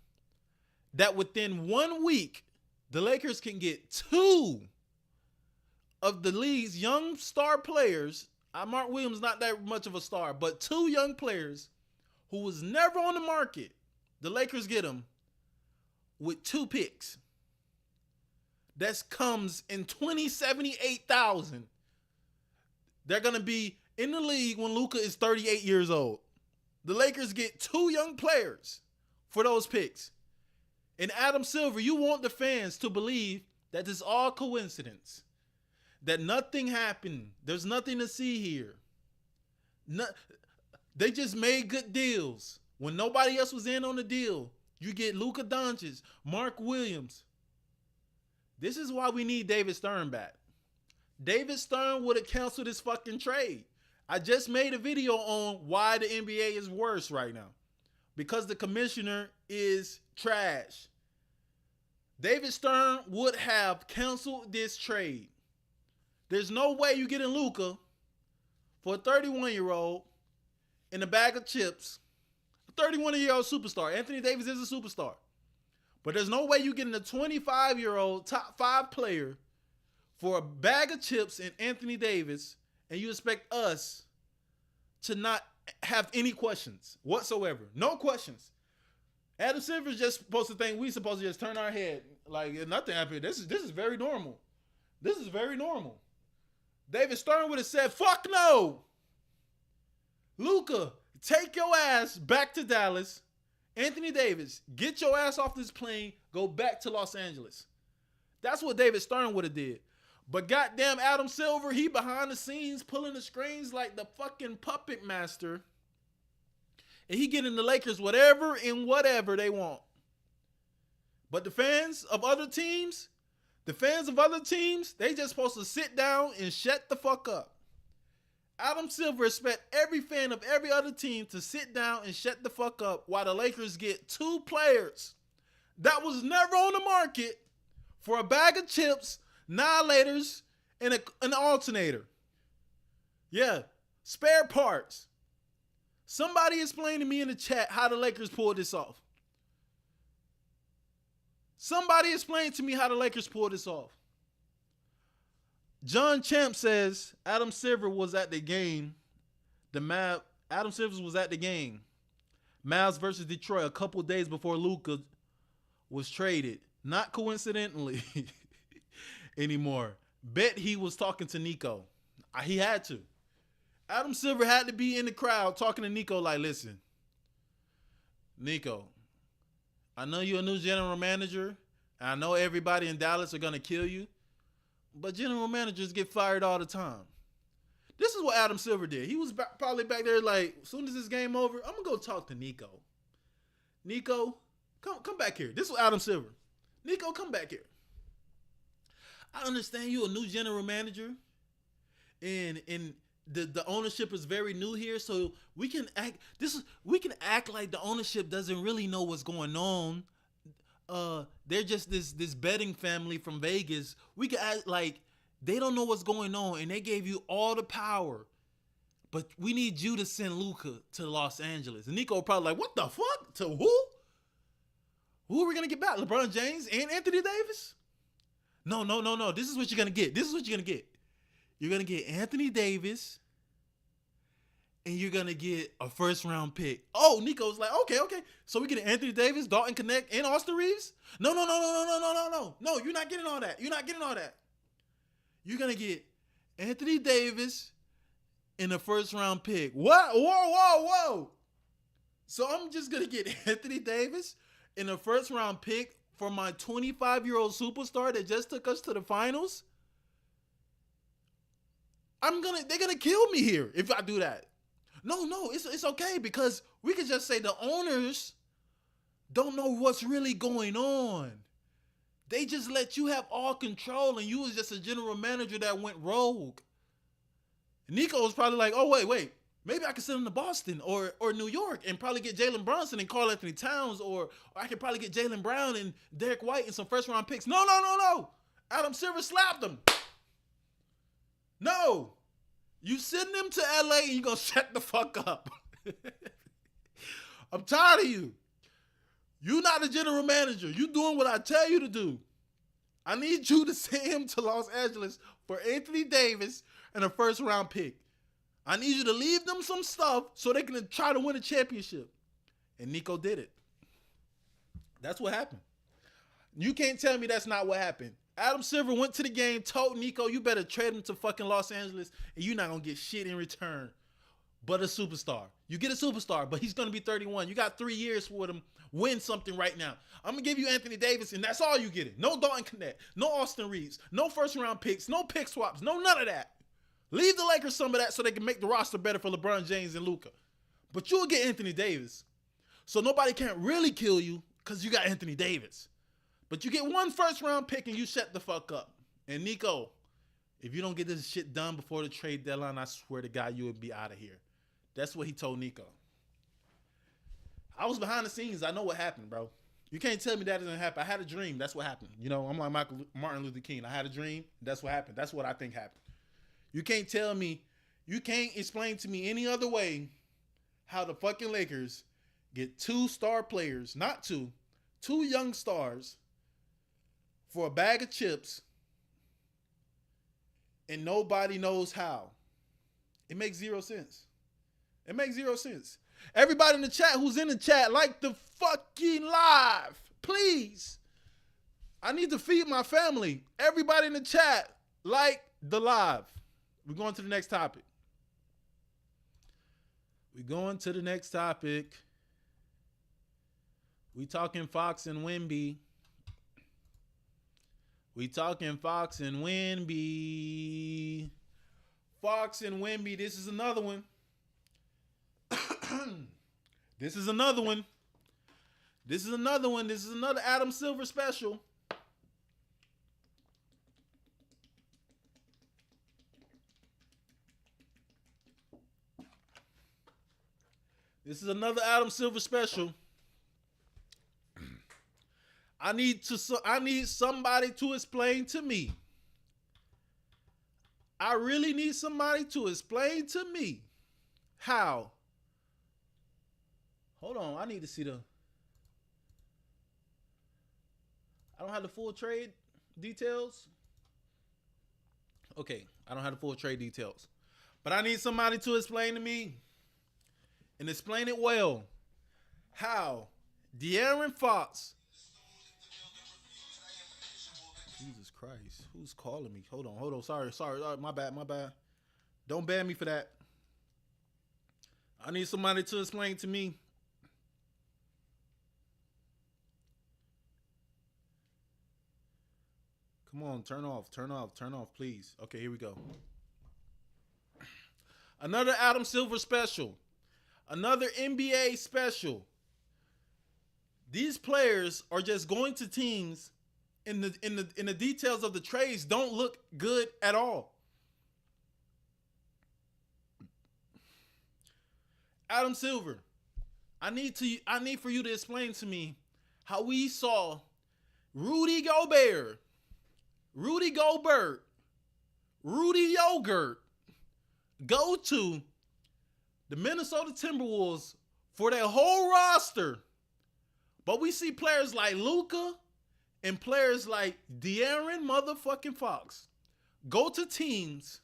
that within 1 week, the Lakers can get 2 of the league's young star players? Mark Williams not that much of a star, but 2 young players who was never on the market. The Lakers get them with 2 picks. That comes in 2078,000. They're going to be in the league when Luka is 38 years old. The Lakers get 2 young players for those picks. And Adam Silver, you want the fans to believe that this is all coincidence. That nothing happened. There's nothing to see here. They just made good deals. When nobody else was in on the deal, you get Luka Doncic, Mark Williams. This is why we need David Stern back. David Stern would have canceled this fucking trade. I just made a video on why the NBA is worse right now. Because the commissioner is trash. David Stern would have canceled this trade. There's no way you getting Luka for a 31-year-old in a bag of chips. A 31-year-old superstar. Anthony Davis is a superstar. But there's no way you getting a 25-year-old top 5 player for a bag of chips and Anthony Davis, and you expect us to not have any questions whatsoever. No questions. Adam Silver is just supposed to think we supposed to just turn our head like nothing happened. This is very normal. This is very normal. David Stern would have said, fuck no. Luka, take your ass back to Dallas. Anthony Davis, get your ass off this plane, go back to Los Angeles. That's what David Stern would have did. But goddamn Adam Silver, he behind the scenes pulling the strings like the fucking puppet master. And he getting the Lakers whatever and whatever they want. But the fans of other teams, they just supposed to sit down and shut the fuck up. Adam Silver expect every fan of every other team to sit down and shut the fuck up while the Lakers get 2 players that was never on the market for a bag of chips, annihilators, and an alternator. Yeah, spare parts. Somebody explain to me in the chat how the Lakers pulled this off. Somebody explain to me how the Lakers pulled this off. John Champ says Adam Silver was at the game. Adam Silver was at the game. Mavs versus Detroit a couple days before Luka was traded. Not coincidentally anymore. Bet he was talking to Nico. He had to. Adam Silver had to be in the crowd talking to Nico like, listen, Nico, I know you're a new general manager. And I know everybody in Dallas are going to kill you. But general managers get fired all the time. This is what Adam Silver did. He was probably back there like, as soon as this game over, I'm going to go talk to Nico. Nico, come back here. This is Adam Silver. Nico, come back here. I understand you're a new general manager. And the ownership is very new here. So we can act like the ownership doesn't really know what's going on. They're just this betting family from Vegas. We can act like they don't know what's going on, and they gave you all the power. But we need you to send Luka to Los Angeles. And Nico probably like, what the fuck? To who? Who are we gonna get back? LeBron James and Anthony Davis? No. This is what you're gonna get. You're gonna get Anthony Davis, and you're going to get a first-round pick. Oh, Nico's like, okay. So we get Anthony Davis, Dalton Connect, and Austin Reeves? No. No, you're not getting all that. You're going to get Anthony Davis and a first-round pick. What? Whoa. So I'm just going to get Anthony Davis and a first-round pick for my 25-year-old superstar that just took us to the finals? They're going to kill me here if I do that. No, it's okay because we can just say the owners don't know what's really going on. They just let you have all control and you was just a general manager that went rogue. Nico was probably like, oh, wait. Maybe I can send him to Boston or New York and probably get Jalen Brunson and Karl Anthony Towns or I could probably get Jaylen Brown and Derek White and some first-round picks. No. Adam Silver slapped him. No. You send them to LA and you're going to shut the fuck up. I'm tired of you. You're not a general manager. You doing what I tell you to do. I need you to send him to Los Angeles for Anthony Davis and a first-round pick. I need you to leave them some stuff so they can try to win a championship. And Nico did it. That's what happened. You can't tell me that's not what happened. Adam Silver went to the game, told Nico, you better trade him to fucking Los Angeles, and you're not going to get shit in return but a superstar. You get a superstar, but he's going to be 31. You got 3 years for him. Win something right now. I'm going to give you Anthony Davis, and that's all you get it. No Dalton Connect, no Austin Reeves, no first-round picks, no pick swaps, no none of that. Leave the Lakers some of that so they can make the roster better for LeBron James and Luka. But you'll get Anthony Davis. So nobody can't really kill you because you got Anthony Davis. But you get one first-round pick and you shut the fuck up. And Nico, if you don't get this shit done before the trade deadline, I swear to God, you would be out of here. That's what he told Nico. I was behind the scenes. I know what happened, bro. You can't tell me that didn't happen. I had a dream. That's what happened. You know, I'm like Martin Luther King. I had a dream. That's what happened. That's what I think happened. You can't tell me, you can't explain to me any other way how the fucking Lakers get 2 star players, not 2 young stars for a bag of chips and nobody knows how. It makes 0 sense. It makes 0 sense. Everybody in the chat who's in the chat, like the fucking live, please. I need to feed my family. Everybody in the chat, like the live. We're going to the next topic. We going to the next topic. We talking Fox and Wemby. We talking Fox and Wemby. Fox and Wemby. This is another one. This is another one. This is another one. This is another Adam Silver special. This is another Adam Silver special. I need somebody to explain to me. I really need somebody to explain to me how. Hold on, I need to see the. I don't have the full trade details. Okay, I don't have the full trade details. But I need somebody to explain to me and explain it well how De'Aaron Fox. Jesus Christ, who's calling me? Hold on. Sorry, my bad. Don't ban me for that. I need somebody to explain to me. Come on, turn off, please. Okay, here we go. Another Adam Silver special. Another NBA special. These players are just going to teams in the details of the trades don't look good at all. Adam Silver, I need for you to explain to me how we saw Rudy Gobert, Rudy Yogurt go to the Minnesota Timberwolves for their whole roster. But we see players like Luka and players like De'Aaron motherfucking Fox go to teams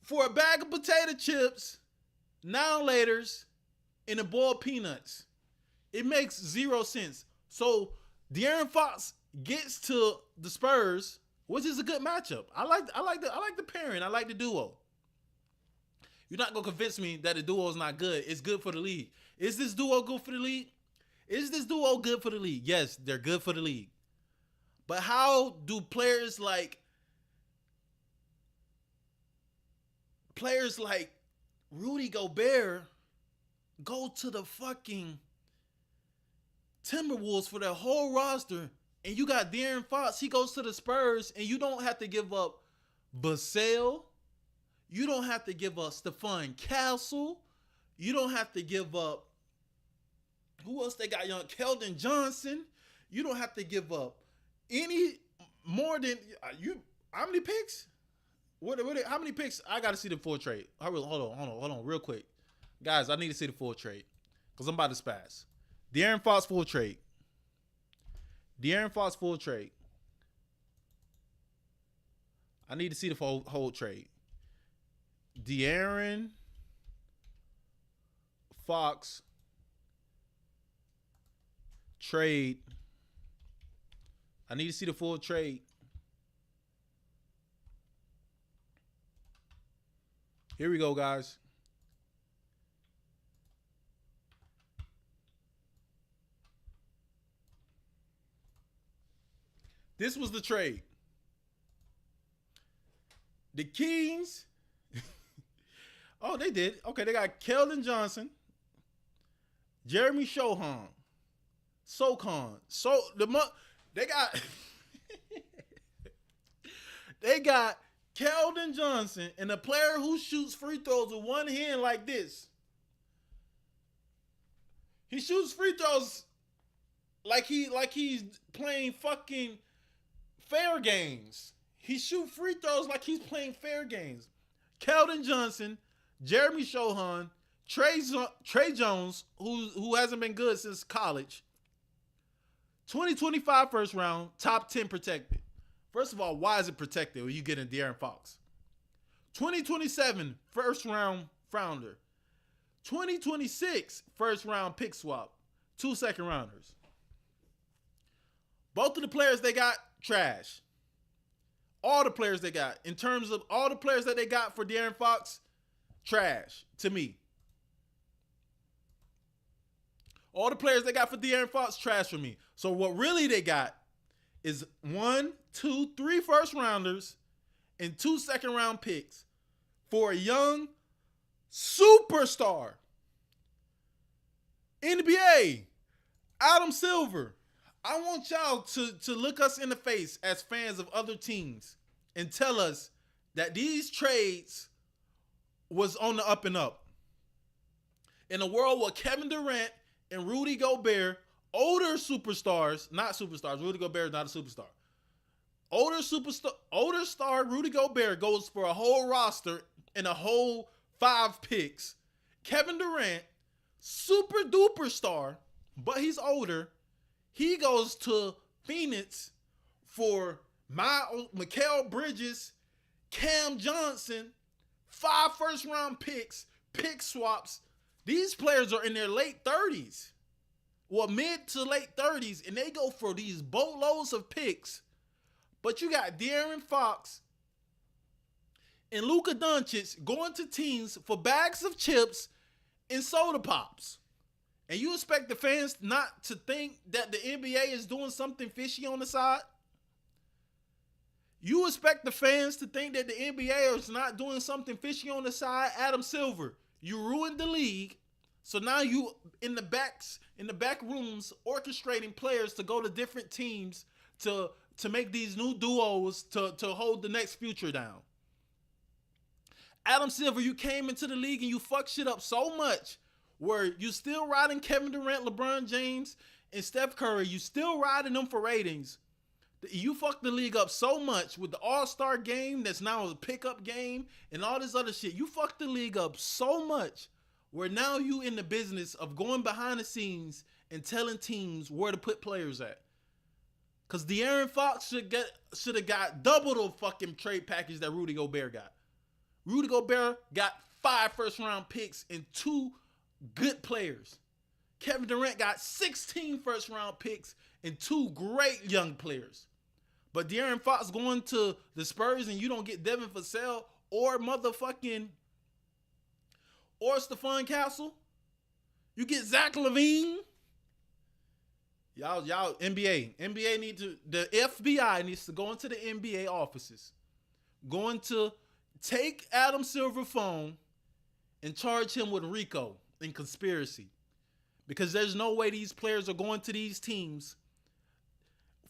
for a bag of potato chips, now laters, and a bowl of peanuts. It makes zero sense. So De'Aaron Fox gets to the Spurs, which is a good matchup. I like the pairing. I like the duo. You're not gonna convince me that the duo is not good. It's good for the league. Is this duo good for the league? Is this duo good for the league? Yes, they're good for the league. But how do players like Rudy Gobert go to the fucking Timberwolves for their whole roster, and you got De'Aaron Fox, he goes to the Spurs, and you don't have to give up Basile, you don't have to give up Stephon Castle, you don't have to give up, who else they got young? Keldon Johnson. You don't have to give up any more than you. How many picks? How many picks? I got to see the full trade. Hold on, real quick. Guys, I need to see the full trade because I'm about to spaz. De'Aaron Fox full trade. I need to see the whole trade. De'Aaron Fox trade. I need to see the full trade. Here we go, guys. This was the trade. The Kings. Oh, they did. Okay, they got Keldon Johnson, Jeremy Sochan. They got Keldon Johnson and a player who shoots free throws with one hand like this. He shoots free throws like he's playing fucking fair games. He shoots free throws like he's playing fair games. Keldon Johnson, Jeremy Sochan, Trey Jones, who hasn't been good since college. 2025 first round, top 10 protected. First of all, why is it protected when you get in De'Aaron Fox? 2027 first round founder. 2026 first round pick swap. 2 second rounders. Both of the players they got, trash. All the players they got. In terms of all the players that they got for De'Aaron Fox, trash to me. All the players they got for De'Aaron Fox, trash for me. So what really they got is 1, 2, 3 first rounders and 2 second round picks for a young superstar. NBA, Adam Silver. I want y'all to look us in the face as fans of other teams and tell us that these trades was on the up and up. In a world where Kevin Durant and Rudy Gobert, older superstars, not superstars, Rudy Gobert is not a superstar. Older star Rudy Gobert goes for a whole roster and a whole 5 picks. Kevin Durant, super duper star, but he's older. He goes to Phoenix for Mikal Bridges, Cam Johnson, 5 first round picks, pick swaps. These players are in their late 30s. Well, mid to late 30s, and they go for these boatloads of picks. But you got De'Aaron Fox and Luka Doncic going to teams for bags of chips and soda pops. And you expect the fans not to think that the NBA is doing something fishy on the side? You expect the fans to think that the NBA is not doing something fishy on the side? Adam Silver, you ruined the league. So now you in the back rooms orchestrating players to go to different teams to make these new duos to hold the next future down. Adam Silver, you came into the league and you fucked shit up so much where you still riding Kevin Durant, LeBron James, and Steph Curry. You still riding them for ratings. You fucked the league up so much with the All-Star game that's now a pickup game and all this other shit. You fucked the league up so much where now you in the business of going behind the scenes and telling teams where to put players at. Because De'Aaron Fox should have got double the fucking trade package that Rudy Gobert got. Rudy Gobert got 5 first-round picks and 2 good players. Kevin Durant got 16 first-round picks and 2 great young players. But De'Aaron Fox going to the Spurs and you don't get Devin Vassell or Stephon Castle. You get Zach LaVine. Y'all, the FBI needs to go into the NBA offices. Going to take Adam Silver's phone and charge him with RICO and conspiracy. Because there's no way these players are going to these teams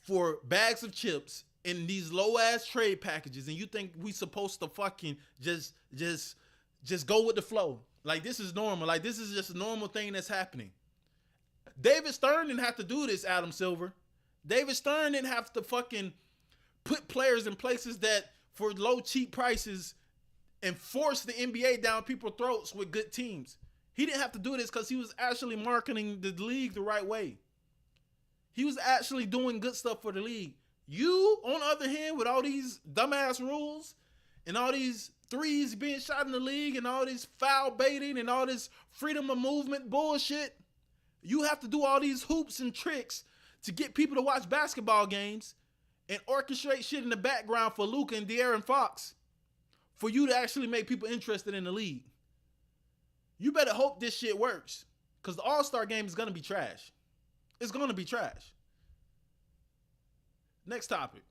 for bags of chips in these low-ass trade packages, and you think we supposed to fucking just go with the flow. Like, this is normal. Like, this is just a normal thing that's happening. David Stern didn't have to do this, Adam Silver. David Stern didn't have to fucking put players in places that for low, cheap prices and force the NBA down people's throats with good teams. He didn't have to do this because he was actually marketing the league the right way. He was actually doing good stuff for the league. You, on the other hand, with all these dumbass rules and all these threes being shot in the league and all this foul baiting and all this freedom of movement bullshit, you have to do all these hoops and tricks to get people to watch basketball games and orchestrate shit in the background for Luka and De'Aaron Fox for you to actually make people interested in the league. You better hope this shit works because the All-Star game is going to be trash. It's going to be trash. Next topic.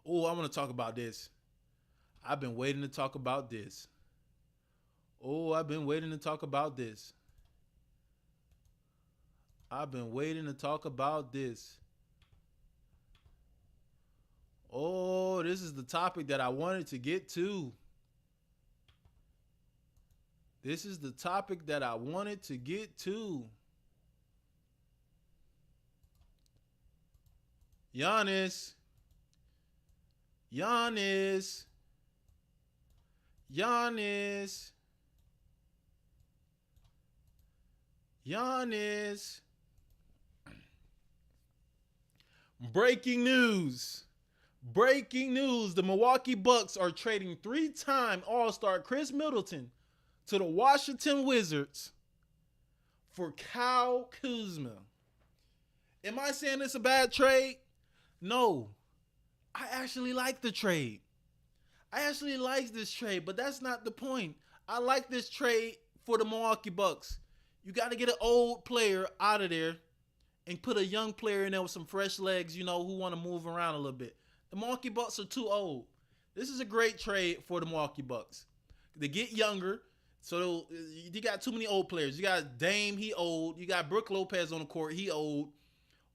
Oh, I want to talk about this. I've been waiting to talk about this. I've been waiting to talk about this. Oh, this is the topic that I wanted to get to. Giannis. Breaking news. The Milwaukee Bucks are trading 3-time All-Star Chris Middleton to the Washington Wizards for Kyle Kuzma. Am I saying it's a bad trade? No. I actually like the trade. I actually like this trade, but that's not the point. I like this trade for the Milwaukee Bucks. You got to get an old player out of there and put a young player in there with some fresh legs, who want to move around a little bit. The Milwaukee Bucks are too old. This is a great trade for the Milwaukee Bucks. They get younger, so you got too many old players. You got Dame, he old. You got Brook Lopez on the court, he old.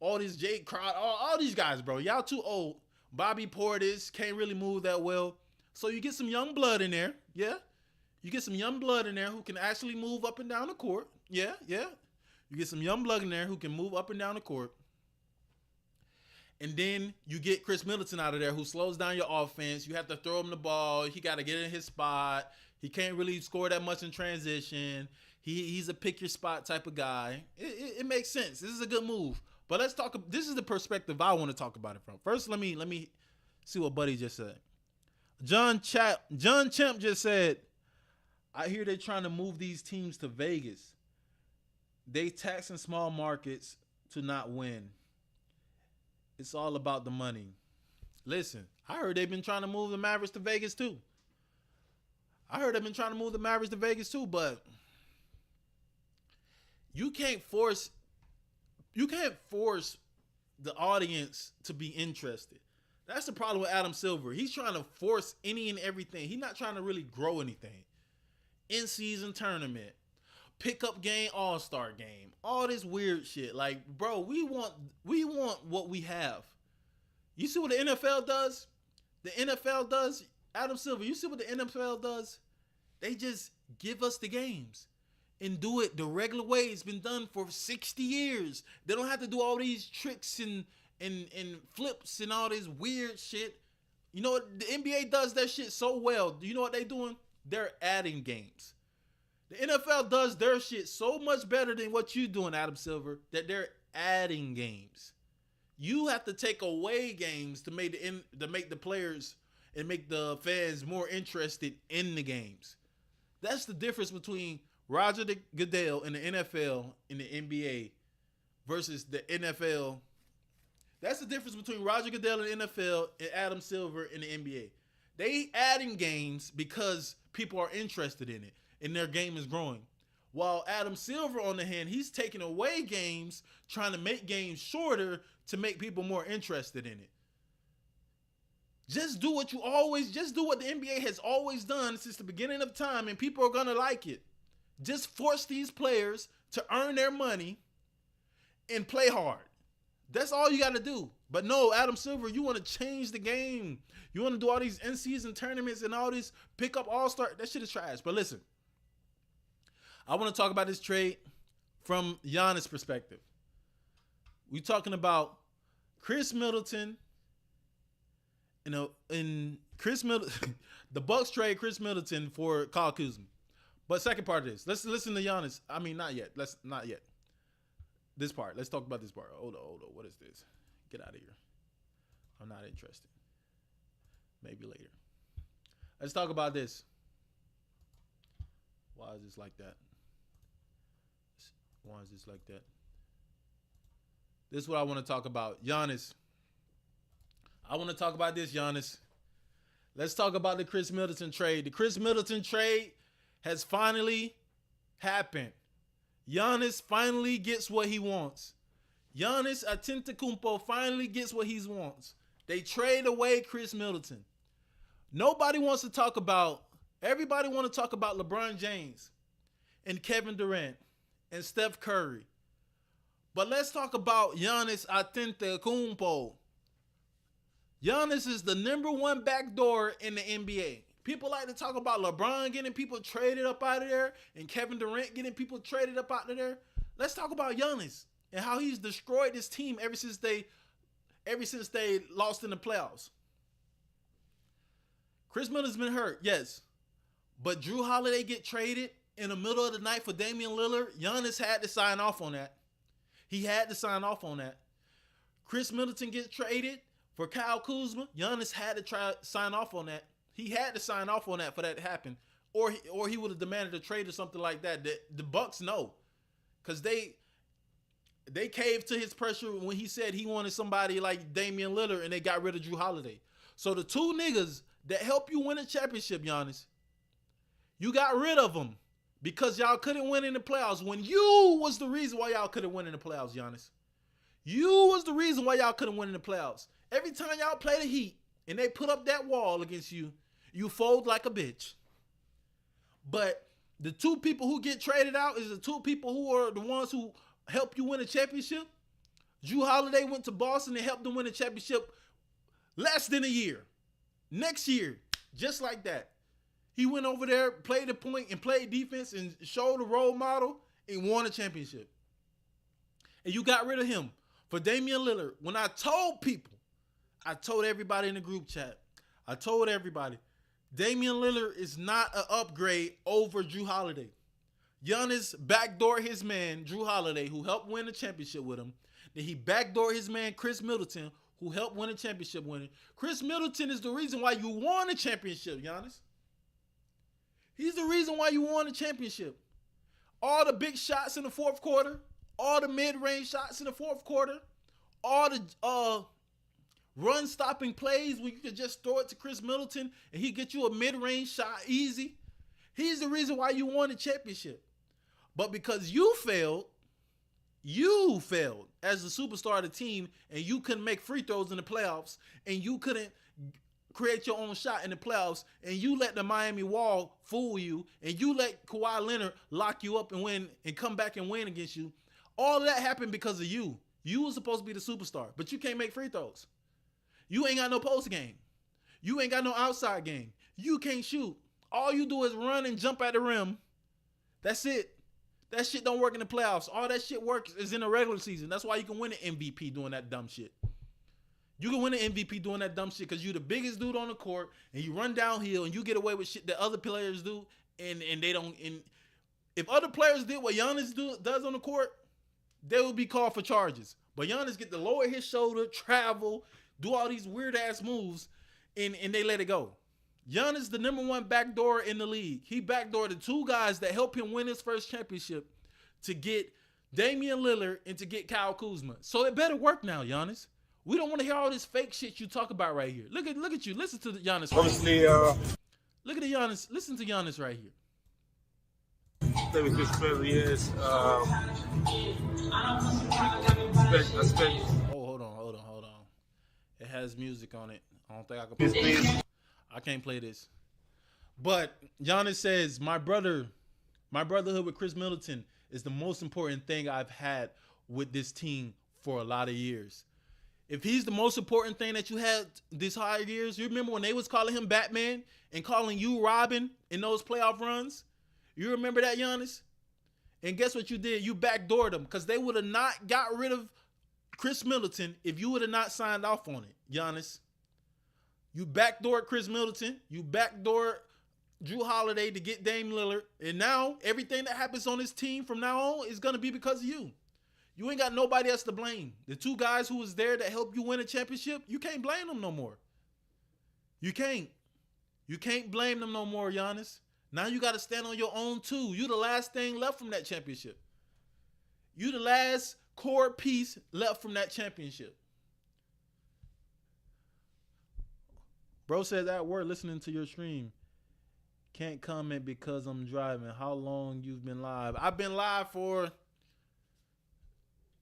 All these Jake Crowder, all these guys, bro. Y'all too old. Bobby Portis can't really move that well. So you get some young blood in there, yeah? You get some young blood in there who can actually move up and down the court. Yeah. You get some young blood in there who can move up and down the court. And then you get Chris Middleton out of there who slows down your offense. You have to throw him the ball. He got to get in his spot. He can't really score that much in transition. He's a pick your spot type of guy. It makes sense. This is a good move. But let's talk. This is the perspective I want to talk about it from. First, let me see what Buddy just said. John Champ just said, I hear they're trying to move these teams to Vegas. They taxing small markets to not win. It's all about the money. Listen, I heard they've been trying to move the Mavericks to Vegas too. But you can't force the audience to be interested. That's the problem with Adam Silver. He's trying to force any and everything. He's not trying to really grow anything. In-season tournament, pickup game, all-star game, all this weird shit. Like, bro, we want what we have. You see what the NFL does? Adam Silver, you see what the NFL does? They just give us the games and do it the regular way. It's been done for 60 years. They don't have to do all these tricks and flips and all this weird shit. You know what? The NBA does that shit so well. Do you know what they're doing? They're adding games. The NFL does their shit so much better than what you're doing, Adam Silver, that they're adding games. You have to take away games to make the players and make the fans more interested in the games. That's the difference between Roger Goodell in the NFL and the NBA versus the NFL. That's the difference between Roger Goodell in the NFL and Adam Silver in the NBA. They adding games because people are interested in it and their game is growing. While Adam Silver, on the hand, he's taking away games, trying to make games shorter to make people more interested in it. Just do what the NBA has always done since the beginning of time, and people are going to like it. Just force these players to earn their money and play hard. That's all you got to do. But no, Adam Silver, you want to change the game. You want to do all these in-season tournaments and all this pick-up all-star. That shit is trash. But listen, I want to talk about this trade from Giannis' perspective. We're talking about Chris Middleton. Chris Middleton, the Bucks trade Chris Middleton for Kyle Kuzma. But second part of this, let's listen to Giannis. I mean, not yet. Not yet. This part. Let's talk about this part. Hold on. What is this? Get out of here. I'm not interested. Maybe later. Let's talk about this. Why is this like that? This is what I want to talk about. Giannis. I want to talk about this, Giannis. Let's talk about the Chris Middleton trade. The Chris Middleton trade has finally happened. Giannis finally gets what he wants. Giannis Antetokounmpo finally gets what he wants. They trade away Chris Middleton. Everybody wants to talk about LeBron James and Kevin Durant and Steph Curry. But let's talk about Giannis Antetokounmpo. Giannis is the number one backdoor in the NBA. People like to talk about LeBron getting people traded up out of there and Kevin Durant getting people traded up out of there. Let's talk about Giannis and how he's destroyed this team ever since they lost in the playoffs. Chris Middleton's been hurt, yes. But Drew Holiday get traded in the middle of the night for Damian Lillard. Giannis had to sign off on that. He had to sign off on that. Chris Middleton gets traded for Kyle Kuzma. Giannis had to sign off on that. He had to sign off on that for that to happen. Or he would have demanded a trade or something like that. The Bucks know. Because they caved to his pressure when he said he wanted somebody like Damian Lillard and they got rid of Drew Holiday. So the two niggas that help you win a championship, Giannis, You got rid of him because y'all couldn't win in the playoffs when you was the reason why y'all couldn't win in the playoffs, Giannis. You was the reason why y'all couldn't win in the playoffs. Every time y'all play the Heat and they put up that wall against you, you fold like a bitch. But the two people who get traded out is the two people who are the ones who help you win a championship. Jrue Holiday went to Boston and helped them win a championship less than a year. Next year, just like that. He went over there, played the point, and played defense and showed a role model and won a championship. And you got rid of him for Damian Lillard. When I told people, I told everybody in the group chat, I told everybody, Damian Lillard is not an upgrade over Jrue Holiday. Giannis backdoored his man, Jrue Holiday, who helped win the championship with him. Then he backdoored his man, Chris Middleton, who helped win a championship with him. Chris Middleton is the reason why you won a championship, Giannis. He's the reason why you won the championship. All the big shots in the fourth quarter, all the mid-range shots in the fourth quarter, all the run-stopping plays where you could just throw it to Chris Middleton and he get you a mid-range shot easy. He's the reason why you won the championship. But because you failed as the superstar of the team and you couldn't make free throws in the playoffs and you couldn't create your own shot in the playoffs and you let the Miami Wall fool you and you let Kawhi Leonard lock you up and win and come back and win against you. All of that happened because of you. You were supposed to be the superstar, but you can't make free throws. You ain't got no post game. You ain't got no outside game. You can't shoot. All you do is run and jump at the rim. That's it. That shit don't work in the playoffs. All that shit works is in the regular season. That's why you can win an MVP doing that dumb shit. You can win an MVP doing that dumb shit because you're the biggest dude on the court and you run downhill and you get away with shit that other players do and they don't. And if other players did what Giannis does on the court, they would be called for charges. But Giannis get to lower his shoulder, travel, do all these weird ass moves, and they let it go. Giannis, the number one backdoor in the league. He backdoored the two guys that helped him win his first championship to get Damian Lillard and to get Kyle Kuzma. So it better work now, Giannis. We don't want to hear all this fake shit you talk about right here. Look at you. Listen to Giannis. Obviously, look at the Giannis. Listen to Giannis right here. played with Chris for years. I spent. Oh, hold on. It has music on it. I don't think I can play this. I can't play this. But Giannis says, my brotherhood with Chris Middleton is the most important thing I've had with this team for a lot of years. If he's the most important thing that you had these higher years, you remember when they was calling him Batman and calling you Robin in those playoff runs? You remember that, Giannis? And guess what you did? You backdoored them because they would have not got rid of Chris Middleton if you would have not signed off on it, Giannis. You backdoored Chris Middleton. You backdoored Jrue Holiday to get Dame Lillard. And now everything that happens on this team from now on is going to be because of you. You ain't got nobody else to blame. The two guys who was there that helped you win a championship, you can't blame them no more. You can't. You can't blame them no more, Giannis. Now you got to stand on your own too. You the last thing left from that championship. You the last core piece left from that championship. Bro says at work listening to your stream. Can't comment because I'm driving. How long you've been live? I've been live for an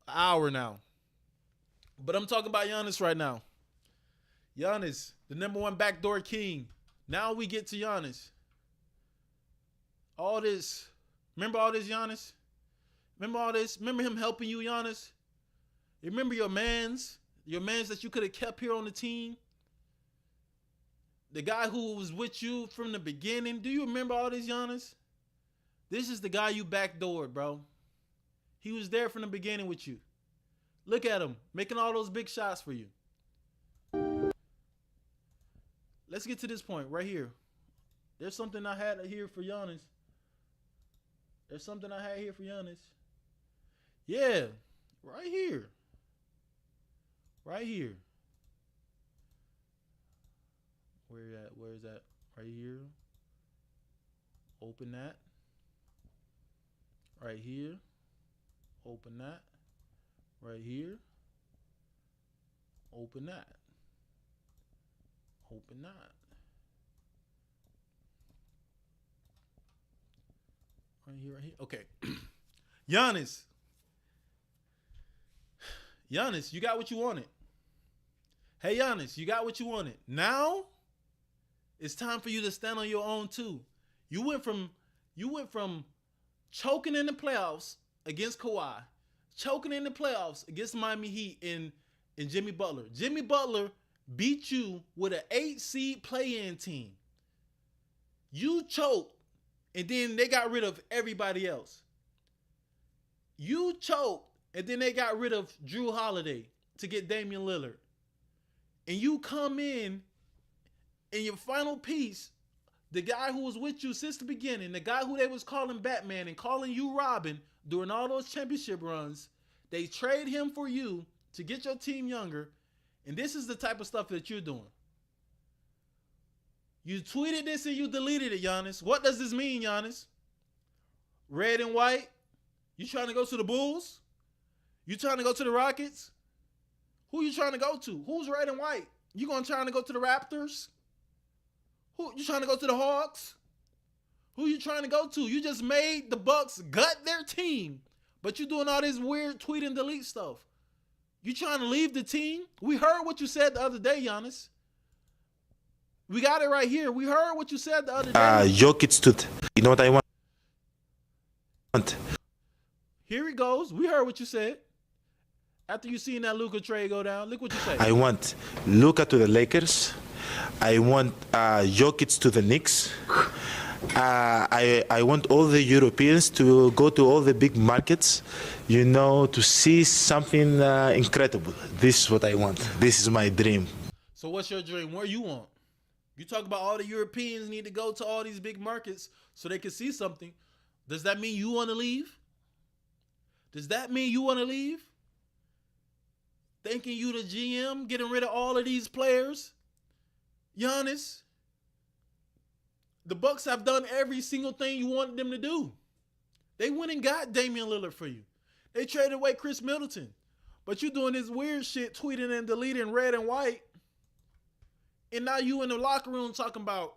hour now. But I'm talking about Giannis right now. Giannis, the number one backdoor king. Now we get to Giannis. All this. Remember all this, Giannis? Remember all this? Remember him helping you, Giannis? Remember your mans that you could have kept here on the team? The guy who was with you from the beginning. Do you remember all this, Giannis? This is the guy you backdoored, bro. He was there from the beginning with you. Look at him, making all those big shots for you. Let's get to this point right here. There's something I had here for Giannis. Yeah, right here. Right here. Where is that? Right here. Open that. Right here. Open that. Right here. Open that. Open that. Right here. Okay. Giannis. Giannis, you got what you wanted. Hey, Giannis, you got what you wanted. Now, it's time for you to stand on your own too. You went from choking in the playoffs against Kawhi, choking in the playoffs against Miami Heat and Jimmy Butler. Jimmy Butler beat you with an 8-seed play-in team. You choked, and then they got rid of everybody else. You choked, and then they got rid of Drew Holiday to get Damian Lillard. And you come in your final piece, the guy who was with you since the beginning, the guy who they was calling Batman and calling you Robin during all those championship runs, they trade him for you to get your team younger, and this is the type of stuff that you're doing. You tweeted this and you deleted it, Giannis. What does this mean, Giannis? Red and white? You trying to go to the Bulls? You trying to go to the Rockets? Who you trying to go to? Who's red and white? You trying to go to the Raptors? Who you trying to go to the Hawks? Who you trying to go to? You just made the Bucks gut their team, but you doing all this weird tweet and delete stuff. You trying to leave the team? We heard what you said the other day, Giannis. We got it right here. We heard what you said the other day. Jokic stood. You know what I want? Here he goes. We heard what you said. After you seen that Luka trade go down, look what you say. I want Luka to the Lakers. I want Jokic to the Knicks. I want all the Europeans to go to all the big markets, to see something incredible. This is what I want. This is my dream. So what's your dream? Where you want? You talk about all the Europeans need to go to all these big markets so they can see something. Does that mean you want to leave? Does that mean you want to leave? Thinking you the GM, getting rid of all of these players? Giannis, the Bucks have done every single thing you wanted them to do. They went and got Damian Lillard for you. They traded away Chris Middleton. But you doing this weird shit, tweeting and deleting red and white. And now you in the locker room talking about,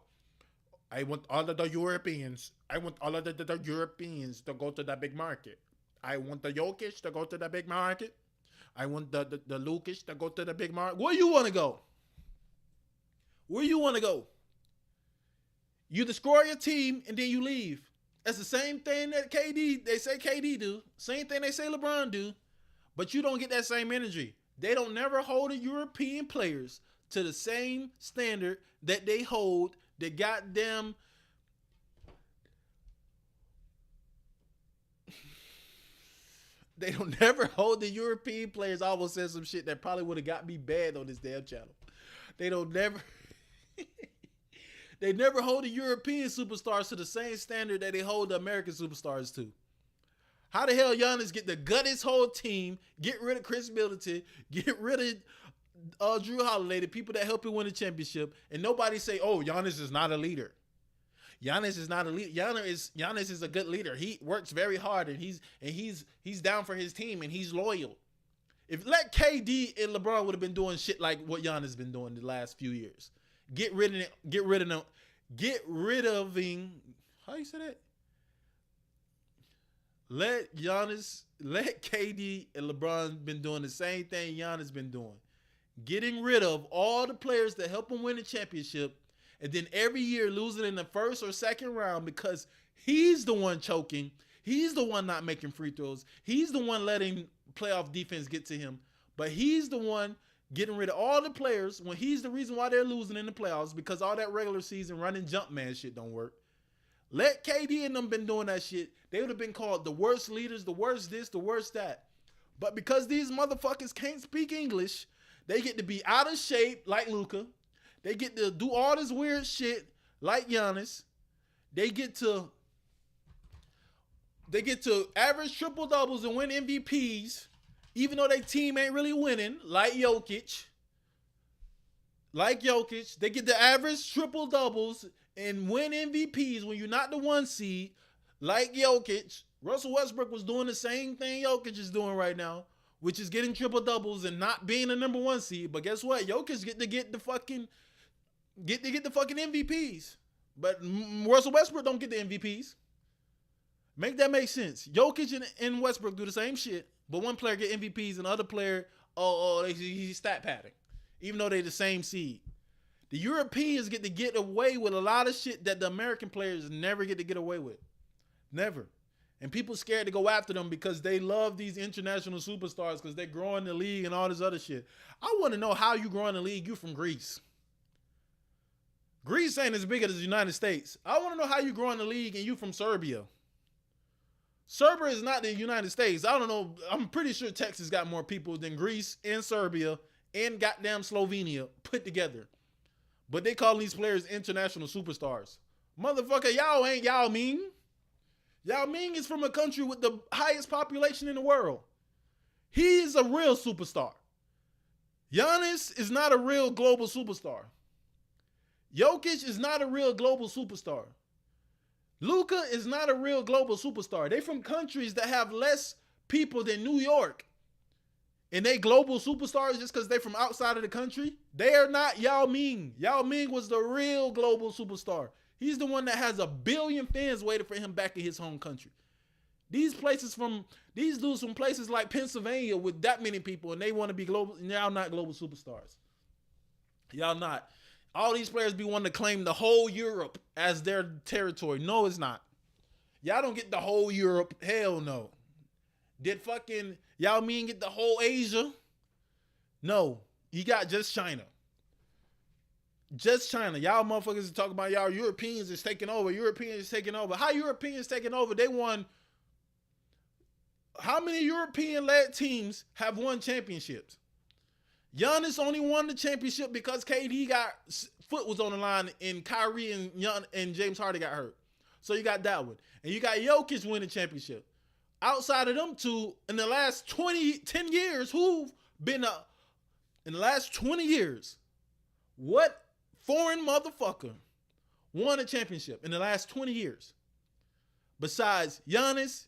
I want all of the Europeans. I want all of the Europeans to go to the big market. I want the Jokic to go to the big market. I want the Lucas to go to the big market. Where you want to go? Where you want to go? You destroy your team and then you leave. That's the same thing that they say KD do. Same thing they say LeBron do. But you don't get that same energy. They don't never hold the European players to the same standard that they hold the goddamn they don't never hold the European players. I almost said some shit that probably would have got me banned on this damn channel. They never hold the European superstars to the same standard that they hold the American superstars to. How the hell Giannis get to gut his whole team, get rid of Chris Middleton, get rid of Drew Holiday, the people that help him win the championship, and nobody say, oh, Giannis is not a leader. Giannis is not a leader. Giannis is a good leader. He works very hard, and he's down for his team, and he's loyal. If let KD and LeBron would have been doing shit like what Giannis been doing the last few years, get rid of him. How you say that? Let KD and LeBron been doing the same thing Giannis been doing. Getting rid of all the players that help him win the championship, and then every year losing in the first or second round because he's the one choking. He's the one not making free throws. He's the one letting playoff defense get to him. But he's the one getting rid of all the players when he's the reason why they're losing in the playoffs, because all that regular season running jump man shit don't work. Let KD and them been doing that shit, they would have been called the worst leaders, the worst this, the worst that. But because these motherfuckers can't speak English, they get to be out of shape like Luka. They get to do all this weird shit like Giannis. They get to average triple doubles and win MVPs, even though their team ain't really winning, like Jokic. They get to average triple doubles and win MVPs when you're not the one seed, like Jokic. Russell Westbrook was doing the same thing Jokic is doing right now, which is getting triple doubles and not being the number one seed. But guess what? Jokic get the fucking MVPs. But Russell Westbrook don't get the MVPs. Make that make sense. Jokic and Westbrook do the same shit, but one player get MVPs and the other player, he's stat padding, even though they the same seed. The Europeans get away with a lot of shit that the American players never get to get away with. Never. And people scared to go after them because they love these international superstars because they grow in the league and all this other shit. I want to know how you grow in the league. You from Greece. Greece ain't as big as the United States. I want to know how you grow in the league and you from Serbia. Serbia is not the United States. I don't know. I'm pretty sure Texas got more people than Greece and Serbia and goddamn Slovenia put together. But they call these players international superstars. Motherfucker, y'all ain't Yao Ming. Yao Ming is from a country with the highest population in the world. He is a real superstar. Giannis is not a real global superstar. Jokic is not a real global superstar. Luka is not a real global superstar. They from countries that have less people than New York. And they global superstars just because they from outside of the country? They are not Yao Ming. Yao Ming was the real global superstar. He's the one that has 1 billion fans waiting for him back in his home country. These dudes from places like Pennsylvania with that many people and they want to be global, and y'all not global superstars. Y'all not. All these players be wanting to claim the whole Europe as their territory. No, it's not. Y'all don't get the whole Europe. Hell no. Did fucking Yao Ming get the whole Asia? No. He got just China. Just China. Y'all motherfuckers are talking about y'all Europeans is taking over. Europeans is taking over. How Europeans taking over? They won. How many European-led teams have won championships? Giannis only won the championship because KD got foot was on the line and Kyrie and James Harden got hurt. So you got that one. And you got Jokic winning the championship. Outside of them two, in the last 10 years, who've been in the last 20 years, what foreign motherfucker won a championship in the last 20 years? Besides Giannis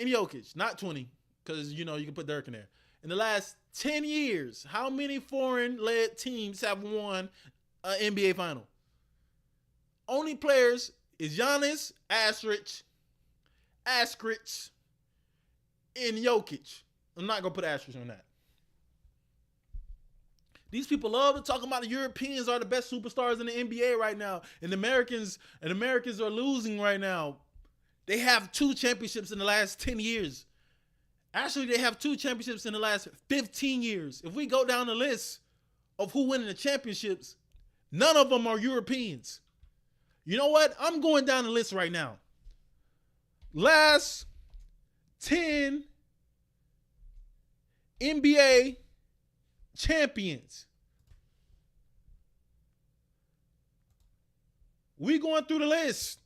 and Jokic, not 20, because you can put Dirk in there. In the last 10 years, how many foreign-led teams have won an NBA final? Only players is Giannis, Asterisk, and Jokic. I'm not going to put asterisk on that. These people love to talk about the Europeans are the best superstars in the NBA right now. And Americans are losing right now. They have 2 championships in the last 10 years. Actually, they have 2 championships in the last 15 years. If we go down the list of who winning the championships, none of them are Europeans. You know what? I'm going down the list right now. Last 10 NBA champions. We going through the list.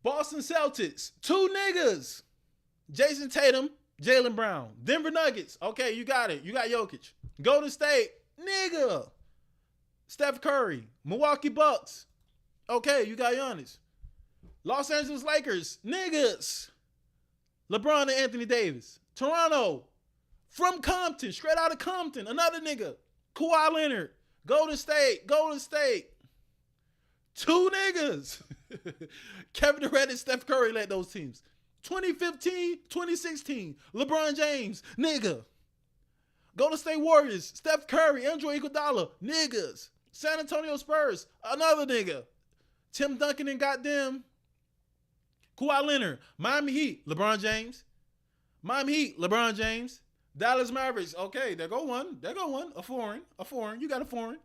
Boston Celtics, 2 niggas. Jason Tatum, Jaylen Brown. Denver Nuggets, okay, you got it. You got Jokic. Golden State, nigga. Steph Curry. Milwaukee Bucks, okay, you got Giannis. Los Angeles Lakers, niggas. LeBron and Anthony Davis. Toronto, from Compton, straight out of Compton, another nigga. Kawhi Leonard. Golden State. 2 niggas. Kevin Durant and Steph Curry led those teams. 2015, 2016, LeBron James, nigga. Golden State Warriors, Steph Curry, Andre Iguodala, niggas. San Antonio Spurs, another nigga. Tim Duncan and goddamn Kawhi Leonard. Miami Heat, LeBron James. Miami Heat, LeBron James. Dallas Mavericks, okay, there go one. A foreign. You got a foreign.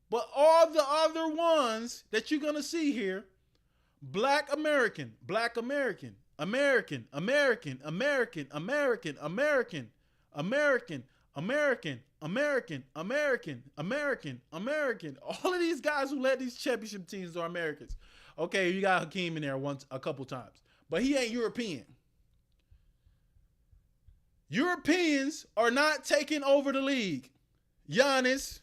But all the other ones that you're going to see here, Black American, American, American. All of these guys who led these championship teams are Americans. Okay, you got Hakeem in there a couple times, but he ain't European. Europeans are not taking over the league. Giannis.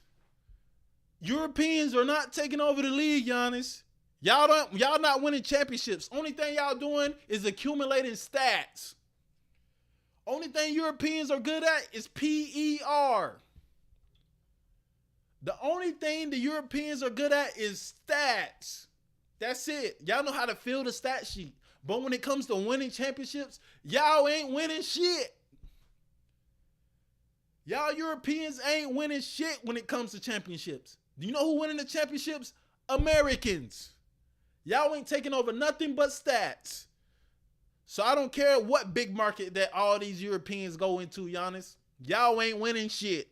Europeans are not taking over the league, Giannis. Y'all not winning championships. Only thing y'all doing is accumulating stats. Only thing Europeans are good at is PER. The only thing the Europeans are good at is stats. That's it. Y'all know how to fill the stat sheet. But when it comes to winning championships, y'all ain't winning shit. Y'all Europeans ain't winning shit when it comes to championships. Do you know who winning the championships? Americans. Y'all ain't taking over nothing but stats. So I don't care what big market that all these Europeans go into, Giannis. Y'all ain't winning shit.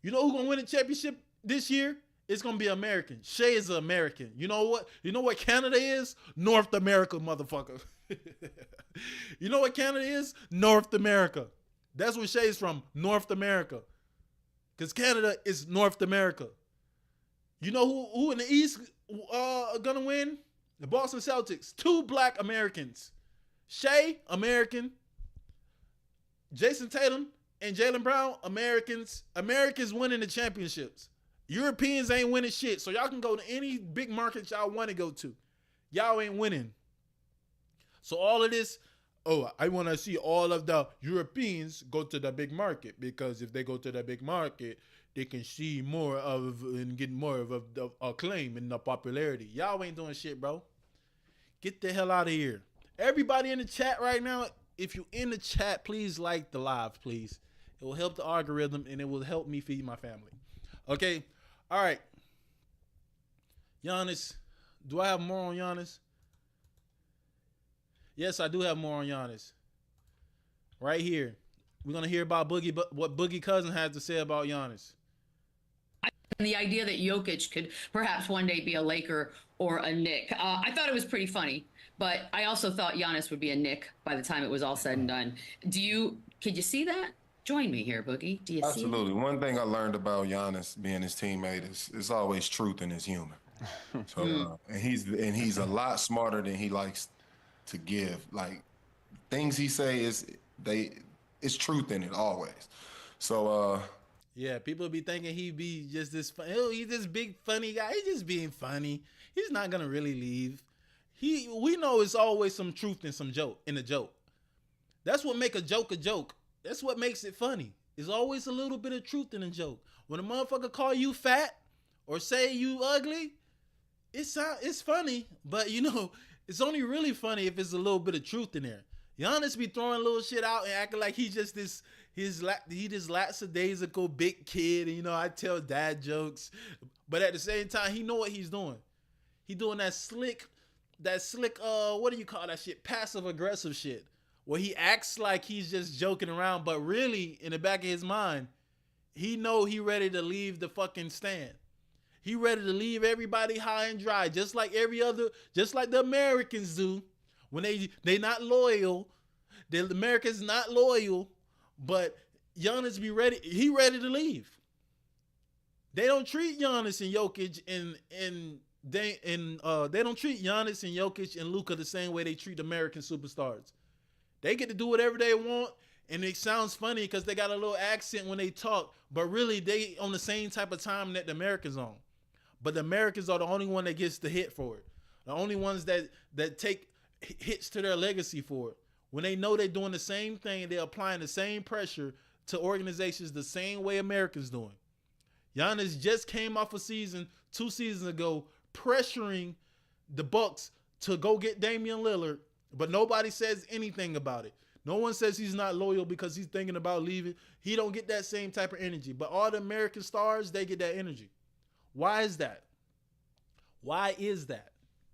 You know who's going to win the championship this year? It's going to be American. Shea is an American. You know what? You know what Canada is? North America, motherfucker. You know what Canada is? North America. That's where Shea's from, North America. Because Canada is North America. You know who in the East gonna win? The Boston Celtics. 2 black Americans. Shea, American. Jason Tatum and Jaylen Brown, Americans. Americans winning the championships. Europeans ain't winning shit. So y'all can go to any big market y'all want to go to. Y'all ain't winning. So all of this, I want to see all of the Europeans go to the big market, because if they go to the big market, they can see more of and get more of the acclaim and the popularity. Y'all ain't doing shit, bro. Get the hell out of here. Everybody in the chat right now, if you in the chat, please like the live, please. It will help the algorithm and it will help me feed my family. Okay. All right. Giannis. Do I have more on Giannis? Yes, I do have more on Giannis. Right here. We're going to hear about what Boogie Cousin has to say about Giannis. And the idea that Jokic could perhaps one day be a Laker or a Knick. I thought it was pretty funny, but I also thought Giannis would be a Knick by the time it was all said and done. Could you see that? Join me here, Boogie. Do you see Absolutely. One thing I learned about Giannis being his teammate is always truth in his humor. So and he's a lot smarter than he likes to give. Like, things he say it's truth in it always. So yeah, people be thinking he be just this he's this big funny guy. He's just being funny. He's not gonna really leave. We know it's always some truth and some joke in a joke. That's what make a joke a joke. That's what makes it funny. There's always a little bit of truth in a joke. When a motherfucker call you fat or say you ugly, it's funny, but you know, it's only really funny if it's a little bit of truth in there. Giannis be throwing little shit out and acting like he's just he this lackadaisical big kid, and you know, I tell dad jokes, but at the same time, he know what he's doing. He doing that slick, what do you call that shit? Passive aggressive shit. Where he acts like he's just joking around, but really, in the back of his mind, he know he ready to leave the fucking stand. He ready to leave everybody high and dry, just like the Americans do. When they not loyal, the Americans not loyal, but Giannis be ready. He ready to leave. They don't treat Giannis and Jokic they don't treat Giannis and Jokic and Luka the same way they treat American superstars. They get to do whatever they want, and it sounds funny because they got a little accent when they talk, but really they on the same type of time that the Americans on. But the Americans are the only one that gets the hit for it. The only ones that take hits to their legacy for it. When they know they're doing the same thing, they're applying the same pressure to organizations the same way Americans doing. Giannis just came off a season 2 seasons ago pressuring the Bucks to go get Damian Lillard, but nobody says anything about it. No one says he's not loyal because he's thinking about leaving. He don't get that same type of energy. But all the American stars, they get that energy. Why is that? Why is that?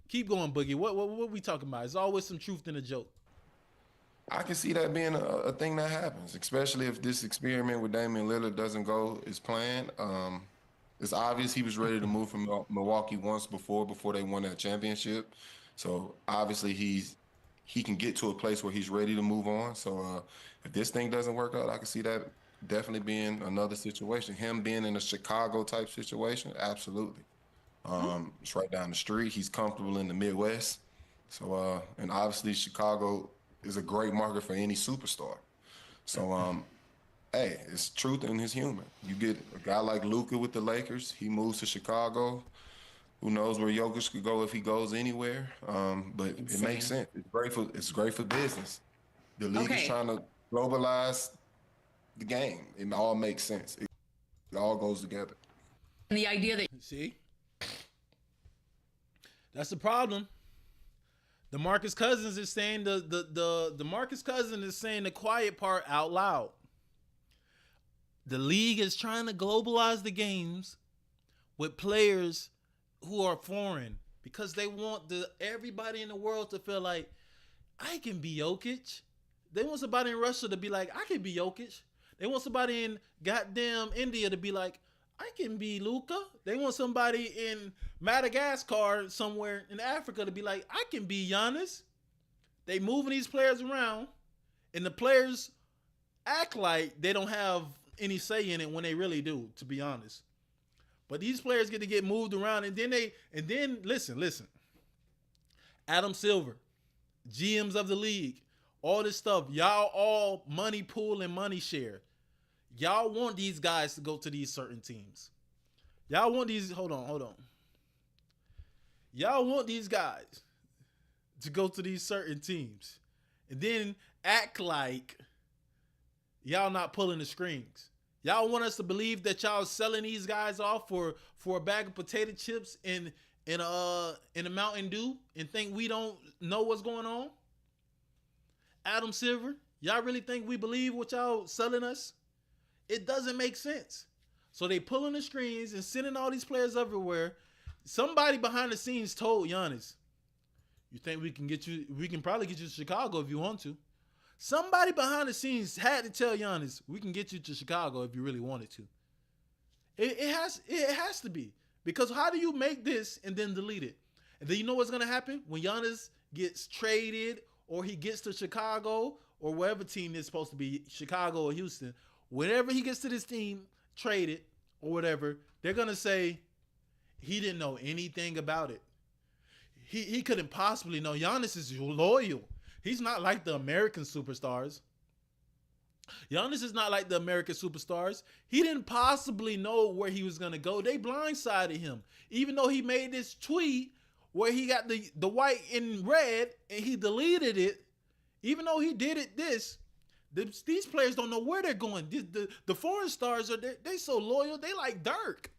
Keep going, Boogie. What we talking about? There's always some truth in a joke. I can see that being a thing that happens, especially if this experiment with Damian Lillard doesn't go as planned. It's obvious he was ready to move from Milwaukee once before they won that championship. So obviously he can get to a place where he's ready to move on. So if this thing doesn't work out, I can see that definitely being another situation. Him being in a Chicago type situation, absolutely. It's right down the street. He's comfortable in the Midwest. So and obviously Chicago is a great market for any superstar. So hey, it's truth in his humor. You get a guy like Luka with the Lakers. He moves to Chicago. Who knows where Jokic could go if he goes anywhere? But it makes sense. It's great for business. The league is trying to globalize the game. It all makes sense. It all goes together. And the idea that See? That's the problem. DeMarcus Cousins is saying the DeMarcus Cousins is saying the quiet part out loud. The league is trying to globalize the games with players who are foreign because they want everybody in the world to feel like I can be Jokic. They want somebody in Russia to be like, I can be Jokic. They want somebody in goddamn India to be like, I can be Luka. They want somebody in Madagascar somewhere in Africa to be like, I can be Giannis. They moving these players around, and the players act like they don't have any say in it when they really do, to be honest. But these players get to get moved around, and then listen. Adam Silver, GMs of the league, all this stuff, y'all all money pool and money share. Y'all want these guys to go to these certain teams. Y'all want these, hold on. Y'all want these guys to go to these certain teams and then act like y'all not pulling the strings. Y'all want us to believe that y'all selling these guys off for a bag of potato chips in a Mountain Dew and think we don't know what's going on? Adam Silver, y'all really think we believe what y'all selling us? It doesn't make sense. So they pulling the strings and sending all these players everywhere. Somebody behind the scenes told Giannis, you think we can probably get you to Chicago if you want to. Somebody behind the scenes had to tell Giannis, we can get you to Chicago if you really wanted to. It has to be. Because how do you make this and then delete it? And then you know what's going to happen? When Giannis gets traded or he gets to Chicago or wherever team is supposed to be, Chicago or Houston, whenever he gets to this team, traded or whatever, they're going to say he didn't know anything about it. He couldn't possibly know. Giannis is loyal. He's not like the American superstars. Giannis is not like the American superstars. He didn't possibly know where he was going to go. They blindsided him. Even though he made this tweet where he got the white and red and he deleted it, even though he did it these players don't know where they're going. The foreign stars, they so loyal. They like Dirk.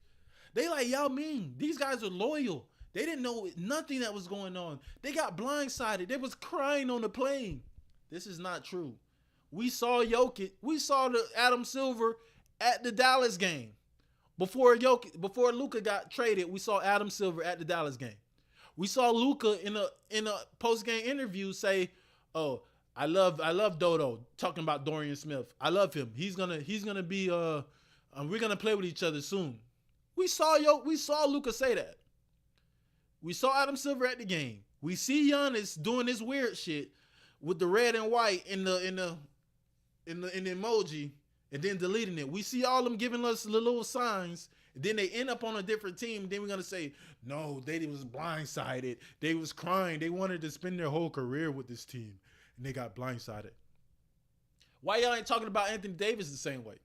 They like Yao Ming. These guys are loyal. They didn't know nothing that was going on. They got blindsided. They was crying on the plane. This is not true. We saw Jokic. We saw the Adam Silver at the Dallas game. Before Luka got traded, we saw Adam Silver at the Dallas game. We saw Luka in a post-game interview say, "Oh, I love Dodo," talking about Dorian Smith. I love him. He's gonna be we're gonna play with each other soon. We saw Luka say that. We saw Adam Silver at the game. We see Giannis doing this weird shit with the red and white in the emoji and then deleting it. We see all them giving us the little signs, and then they end up on a different team. Then we're gonna say, no, they was blindsided. They was crying. They wanted to spend their whole career with this team, and they got blindsided. Why y'all ain't talking about Anthony Davis the same way?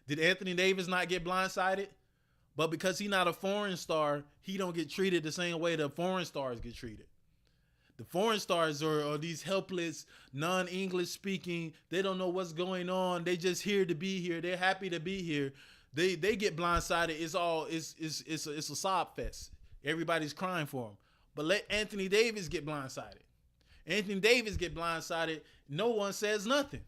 Did Anthony Davis not get blindsided? But because he's not a foreign star, he don't get treated the same way the foreign stars get treated. The foreign stars are these helpless, non-English speaking. They don't know what's going on. They just here to be here. They're happy to be here. They get blindsided. It's a sob fest. Everybody's crying for him. But let Anthony Davis get blindsided. Anthony Davis get blindsided. No one says nothing.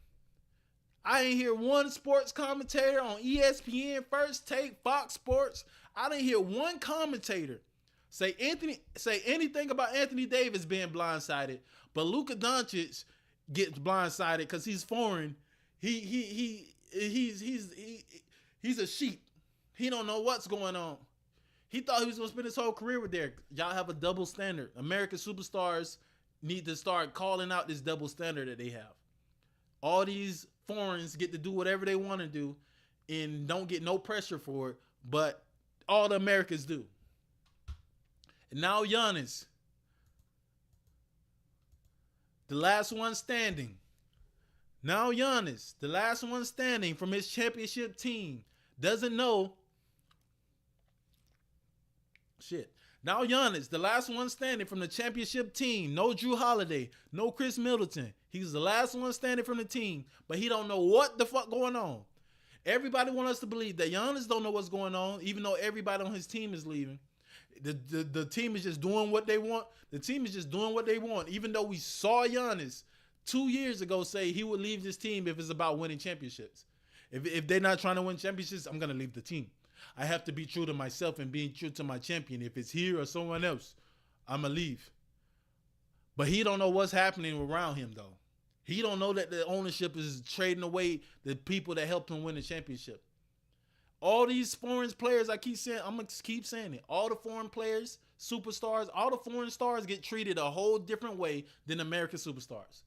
I ain't hear one sports commentator on ESPN, First Take, Fox Sports. I didn't hear one commentator say anything about Anthony Davis being blindsided. But Luka Doncic gets blindsided because he's foreign. He's a sheep. He don't know what's going on. He thought he was gonna spend his whole career with there. Y'all have a double standard. American superstars need to start calling out this double standard that they have. All these foreigners get to do whatever they want to do and don't get no pressure for it, but all the Americans do. And now Giannis, the last one standing. Now Giannis, the last one standing from his championship team, doesn't know. Now Giannis, the last one standing from the championship team. No Drew Holiday, no Chris Middleton. He's the last one standing from the team, but he don't know what the fuck going on. Everybody wants us to believe that Giannis don't know what's going on, even though everybody on his team is leaving. The team is just doing what they want. The team is just doing what they want. Even though we saw Giannis 2 years ago say he would leave this team if it's about winning championships. If they're not trying to win championships, I'm going to leave the team. I have to be true to myself and being true to my champion. If it's here or someone else, I'm going to leave. But he don't know what's happening around him, though. He don't know that the ownership is trading away the people that helped him win the championship. All these foreign players, I'm going to keep saying it. All the foreign players, superstars, all the foreign stars get treated a whole different way than American superstars.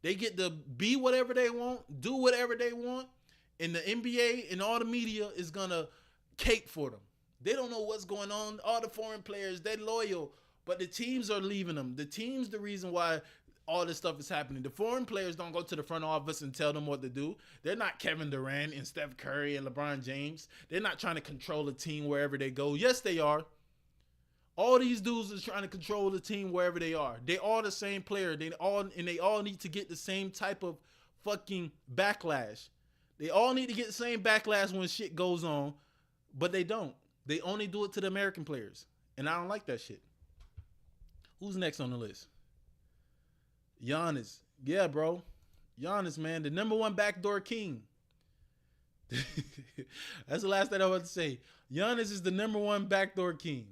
They get to be whatever they want, do whatever they want, and the NBA and all the media is going to cape for them. They don't know what's going on. All the foreign players, they're loyal, but the teams are leaving them. The team's the reason why all this stuff is happening. The foreign players don't go to the front office and tell them what to do. They're not Kevin Durant and Steph Curry and LeBron James. They're not trying to control the team wherever they go. Yes, they are. All these dudes are trying to control the team wherever they are. They all the same player. They all need to get the same type of fucking backlash. They all need to get the same backlash when shit goes on, but they don't. They only do it to the American players, and I don't like that shit. Who's next on the list? Giannis. Yeah, bro. Giannis, man, the number one backdoor king. That's the last thing I want to say. Giannis is the number one backdoor king.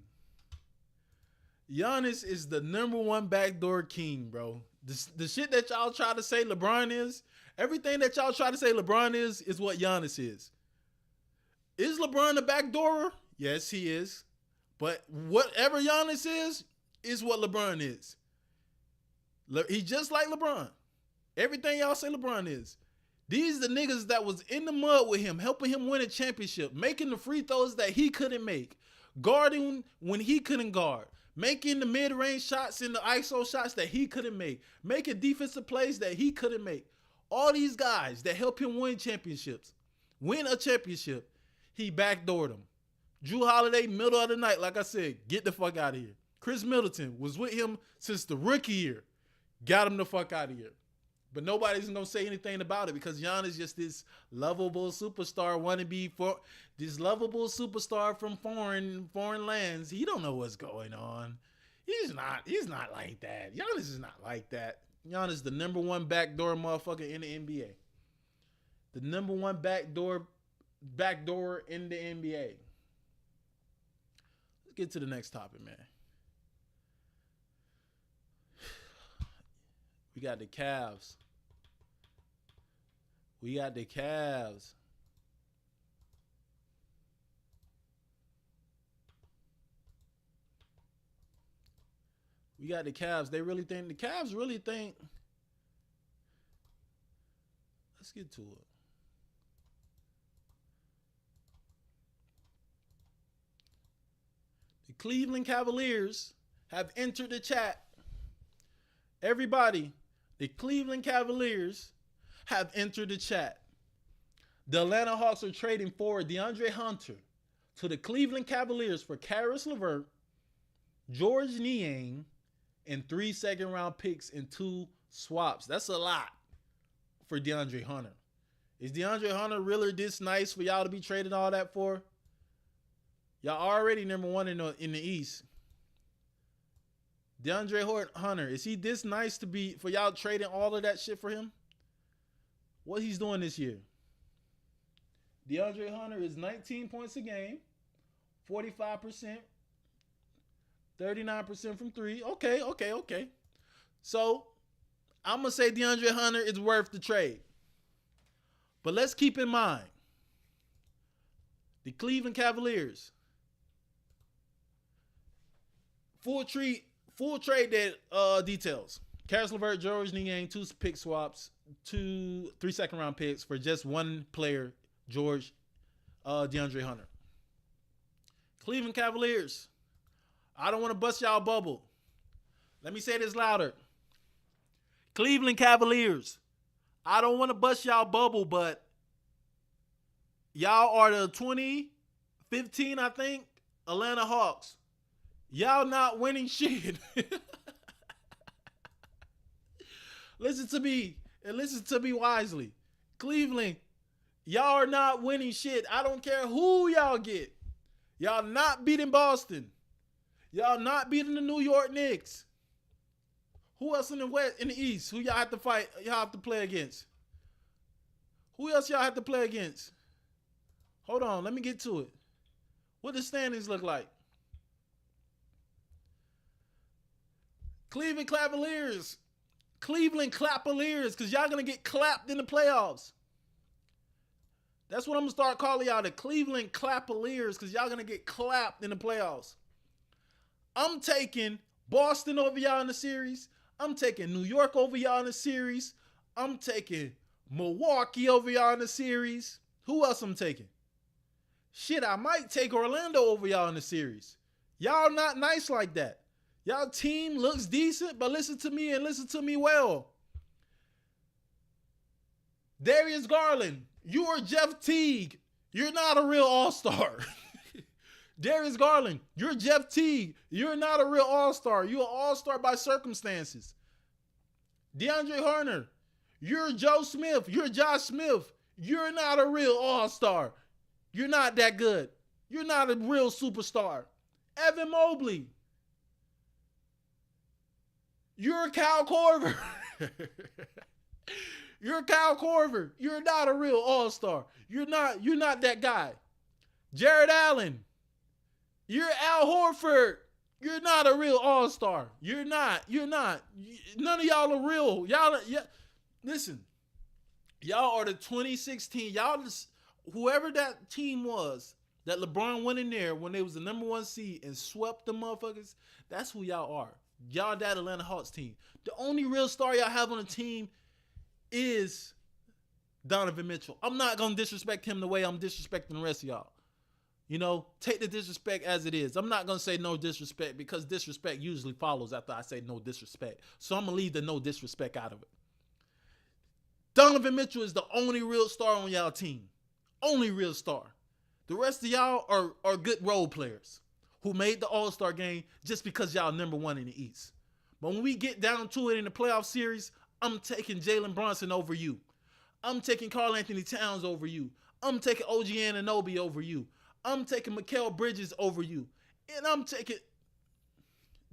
Giannis is the number one backdoor king, bro. The shit that y'all try to say LeBron is, everything that y'all try to say LeBron is what Giannis is. Is LeBron a backdoorer? Yes, he is. But whatever Giannis is what LeBron is. He's just like LeBron. Everything y'all say LeBron is. These are the niggas that was in the mud with him, helping him win a championship, making the free throws that he couldn't make, guarding when he couldn't guard, making the mid-range shots and the ISO shots that he couldn't make, making defensive plays that he couldn't make. All these guys that help him win championships, win a championship, he backdoored them. Drew Holiday, middle of the night, like I said, get the fuck out of here. Chris Middleton was with him since the rookie year. Got him the fuck out of here. But nobody's going to say anything about it because Giannis just this lovable superstar wannabe for this lovable superstar from foreign lands. He don't know what's going on. He's not like that. Giannis is not like that. Giannis the number one backdoor motherfucker in the NBA. The number one backdoor in the NBA. Let's get to the next topic, man. We got the Cavs. We got the Cavs. We got the Cavs. The Cavs really think. Let's get to it. The Cleveland Cavaliers have entered the chat. Everybody, the Cleveland Cavaliers have entered the chat. The Atlanta Hawks are trading forward DeAndre Hunter to the Cleveland Cavaliers for Karis LeVert, George Niang, and 3 second-round picks and 2 swaps. That's a lot for DeAndre Hunter. Is DeAndre Hunter really this nice for y'all to be trading all that for? Y'all already number one in the East. DeAndre Hunter, is he this nice to be for y'all trading all of that shit for him? What he's doing this year? DeAndre Hunter is 19 points a game, 45%, 39% from three. Okay. So I'm going to say DeAndre Hunter is worth the trade. But let's keep in mind, the Cleveland Cavaliers, full trade details. Karis LeVert, George Niang, 2 pick swaps, 3 second round picks for just 1 player, DeAndre Hunter. Cleveland Cavaliers, I don't want to bust y'all bubble. Let me say this louder. Cleveland Cavaliers, I don't want to bust y'all bubble, but y'all are the 2015, I think, Atlanta Hawks. Y'all not winning shit. Listen to me, and listen to me wisely. Cleveland, y'all are not winning shit. I don't care who y'all get. Y'all not beating Boston. Y'all not beating the New York Knicks. Who else in the East? Who y'all have to fight? Y'all have to play against? Who else y'all have to play against? Hold on, let me get to it. What the standings look like? Cleveland Cavaliers, because y'all gonna get clapped in the playoffs. That's what I'm gonna start calling y'all, the Cleveland Cavaliers, because y'all gonna get clapped in the playoffs. I'm taking Boston over y'all in the series. I'm taking New York over y'all in the series. I'm taking Milwaukee over y'all in the series. Who else I'm taking? Shit, I might take Orlando over y'all in the series. Y'all not nice like that. Y'all team looks decent, but listen to me and listen to me well. Darius Garland, you are Jeff Teague. You're not a real all-star. Darius Garland, you're Jeff Teague. You're not a real all-star. You're an all-star by circumstances. DeAndre Harner, you're Joe Smith. You're Josh Smith. You're not a real all-star. You're not that good. You're not a real superstar. Evan Mobley, you're Kyle Korver. You're Kyle Korver. You're not a real all-star. You're not that guy. Jared Allen, you're Al Horford. You're not a real all-star. You're not. None of y'all are real. Listen. Y'all are the 2016. Y'all just, whoever that team was that LeBron went in there when they was the number 1 seed and swept the motherfuckers, that's who y'all are. Y'all that Atlanta Hawks team. The only real star y'all have on the team is Donovan Mitchell. I'm not going to disrespect him the way I'm disrespecting the rest of y'all. You know, take the disrespect as it is. I'm not going to say no disrespect because disrespect usually follows after I say no disrespect. So I'm going to leave the no disrespect out of it. Donovan Mitchell is the only real star on y'all team. Only real star. The rest of y'all are good role players who made the All-Star game just because y'all number 1 in the East. But when we get down to it in the playoff series, I'm taking Jalen Brunson over you. I'm taking Karl Anthony Towns over you. I'm taking OG Anunoby over you. I'm taking Mikal Bridges over you. And I'm taking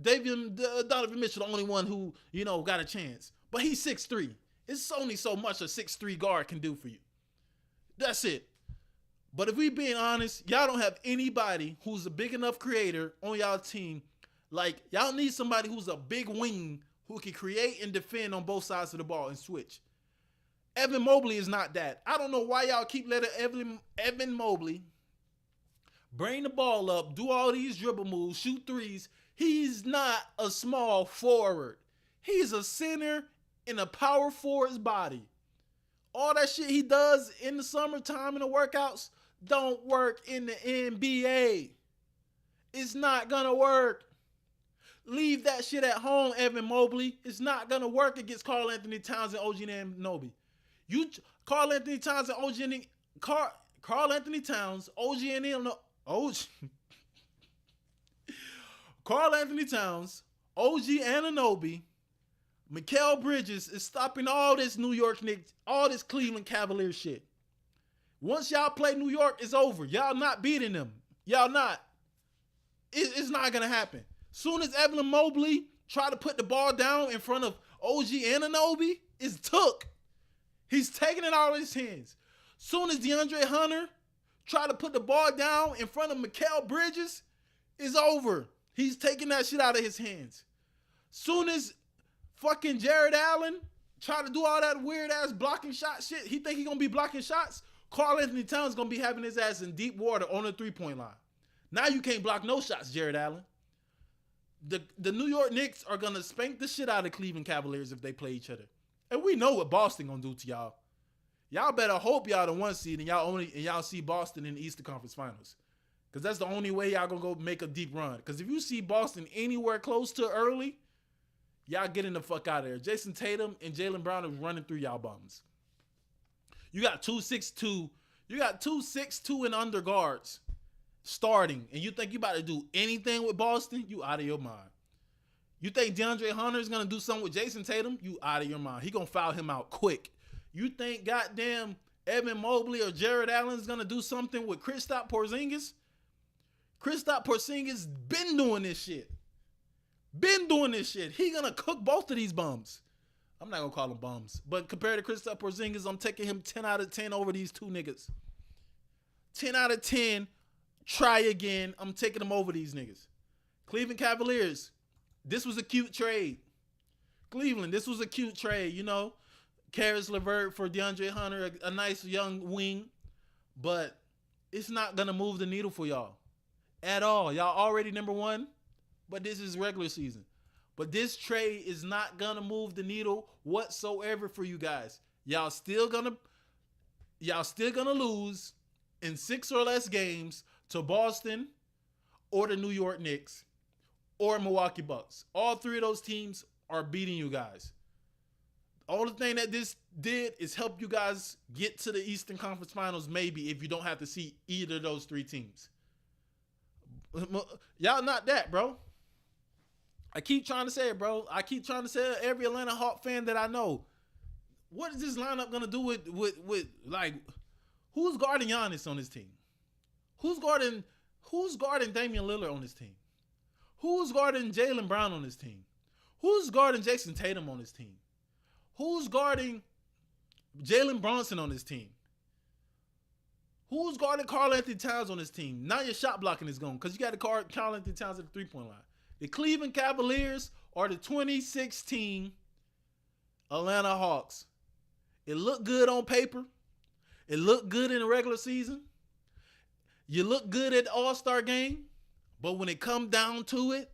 Donovan Mitchell, the only one who, got a chance. But he's 6'3". It's only so much a 6'3" guard can do for you. That's it. But if we being honest, y'all don't have anybody who's a big enough creator on y'all team. Like, y'all need somebody who's a big wing who can create and defend on both sides of the ball and switch. Evan Mobley is not that. I don't know why y'all keep letting Evan Mobley bring the ball up, do all these dribble moves, shoot threes. He's not a small forward. He's a center in a power forward's body. All that shit he does in the summertime in the workouts don't work in the NBA. It's not gonna work. Leave that shit at home, Evan Mobley. It's not gonna work against Karl Anthony Towns and OG Anunoby. Karl Anthony Towns, OG Anunoby, Mikal Bridges is stopping all this New York Knicks, all this Cleveland Cavaliers shit. Once y'all play New York, it's over. Y'all not beating them. Y'all not. It's not going to happen. Soon as Evan Mobley try to put the ball down in front of OG Anunoby, it's took. He's taking it out of his hands. Soon as DeAndre Hunter try to put the ball down in front of Mikal Bridges, it's over. He's taking that shit out of his hands. Soon as fucking Jared Allen try to do all that weird ass blocking shot shit, he think he gonna be blocking shots. Karl Anthony Towns gonna be having his ass in deep water on the 3-point line. Now you can't block no shots, Jared Allen. The New York Knicks are gonna spank the shit out of Cleveland Cavaliers if they play each other. And we know what Boston gonna do to y'all. Y'all better hope y'all the 1 seed and y'all see Boston in the Eastern Conference Finals. Because that's the only way y'all gonna go make a deep run. Because if you see Boston anywhere close to early, y'all getting the fuck out of there. Jason Tatum and Jaylen Brown are running through y'all bums. You got 2-6-2. You got 2-6-2 and under guards starting. And you think you about to do anything with Boston? You out of your mind. You think DeAndre Hunter is going to do something with Jason Tatum? You out of your mind. He going to foul him out quick. You think goddamn Evan Mobley or Jared Allen is going to do something with Kristaps Porzingis? Kristaps Porzingis been doing this shit. He gonna cook both of these bums. I'm not gonna call them bums, but compared to Kristaps Porzingis, I'm taking him 10 out of 10 over these two niggas. 10 out of 10. Try again. I'm taking them over these niggas. Cleveland Cavaliers. This was a cute trade. Cleveland, this was a cute trade, you know. Karis LeVert for DeAndre Hunter, a nice young wing. But it's not going to move the needle for y'all at all. Y'all already number one, but this is regular season. But this trade is not going to move the needle whatsoever for you guys. Y'all still going to lose in 6 or less games to Boston or the New York Knicks or Milwaukee Bucks. All three of those teams are beating you guys. The only thing that this did is help you guys get to the Eastern Conference Finals, maybe, if you don't have to see either of those three teams. Y'all not that, bro. I keep trying to say it, bro. I keep trying to say it. Every Atlanta Hawk fan that I know. What is this lineup going to do with like, who's guarding Giannis on this team? Who's guarding Damian Lillard on this team? Who's guarding Jaylen Brown on this team? Who's guarding Jason Tatum on this team? Who's guarding Jalen Brunson on this team? Who's guarding Karl Anthony Towns on this team? Now your shot blocking is gone because you got to guard Karl Anthony Towns at the three-point line. The Cleveland Cavaliers are the 2016 Atlanta Hawks. It looked good on paper. It looked good in the regular season. You look good at the All-Star game. But when it come down to it,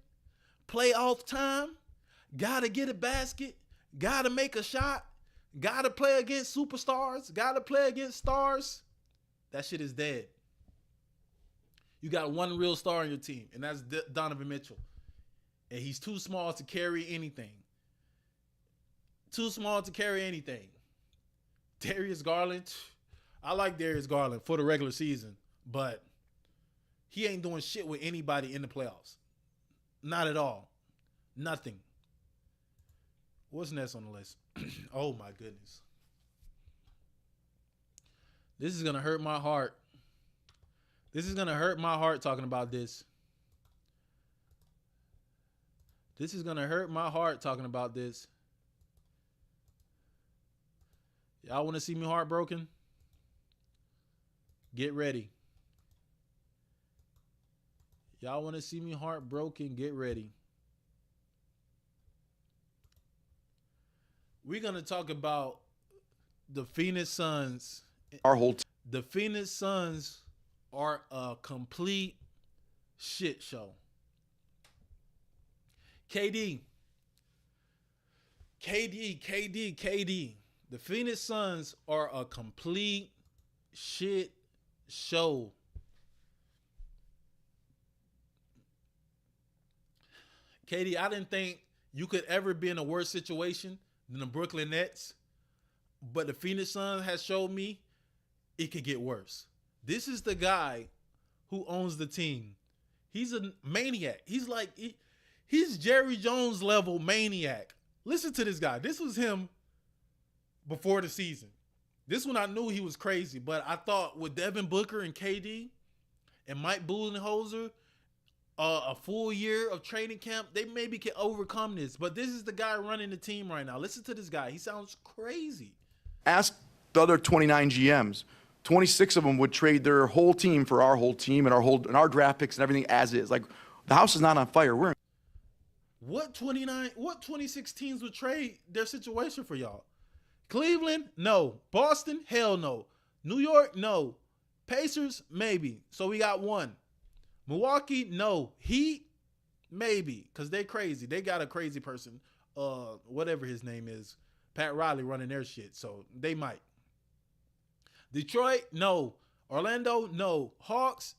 playoff time, gotta get a basket, gotta make a shot, gotta play against superstars, gotta play against stars, that shit is dead. You got one real star on your team, and that's Donovan Mitchell. And he's too small to carry anything. Darius Garland, I like Darius Garland for the regular season, but he ain't doing shit with anybody in the playoffs. Not at all. Nothing. What's next on the list? Oh, my goodness. This is going to hurt my heart. This is going to hurt my heart talking about this. This is going to hurt my heart talking about this. Y'all want to see me heartbroken? Get ready. Y'all want to see me heartbroken? Get ready. We're going to talk about the Phoenix Suns. The Phoenix Suns are a complete shit show. KD. The Phoenix Suns are a complete shit show. KD, I didn't think you could ever be in a worse situation than the Brooklyn Nets, but the Phoenix Suns has showed me it could get worse. This is the guy who owns the team. He's a maniac. He's Jerry Jones level maniac. Listen to this guy. This was him before the season. This one I knew he was crazy, but I thought with Devin Booker and KD and Mike Budenholzer, a full year of training camp, they maybe can overcome this. But this is the guy running the team right now. Listen to this guy. He sounds crazy. Ask the other 29 GMs. 26 of them would trade their whole team for our whole team and our draft picks and everything as is. Like, the house is not on fire. What 26 teams would trade their situation for y'all? Cleveland? No. Boston? Hell no. New York? No. Pacers? Maybe. So we got one. Milwaukee? No. Heat? Maybe. Because they crazy. They got a crazy person. Whatever his name is. Pat Riley running their shit. So they might. Detroit? No. Orlando? No. Hawks?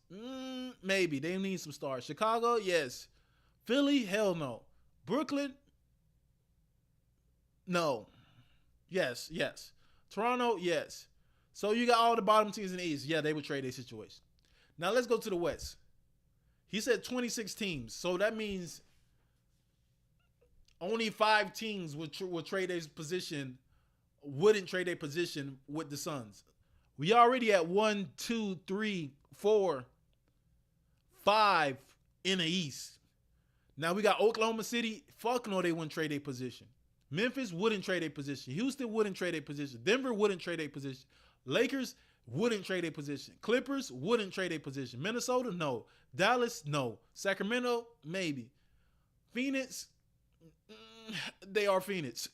Maybe. They need some stars. Chicago? Yes. Philly? Hell no. Brooklyn? No. Yes. Toronto? Yes. So you got all the bottom teams in the East. Yeah, they would trade their situation. Now let's go to the West. He said 26 teams. So that means only 5 teams would trade their position, wouldn't trade their position with the Suns. We already at 1, 2, 3, 4, 5 in the East. Now we got Oklahoma City. Fuck no, they wouldn't trade their position. Memphis wouldn't trade their position. Houston wouldn't trade their position. Denver wouldn't trade their position. Lakers wouldn't trade their position. Clippers wouldn't trade their position. Minnesota, no. Dallas, no. Sacramento, maybe. Phoenix, they are Phoenix.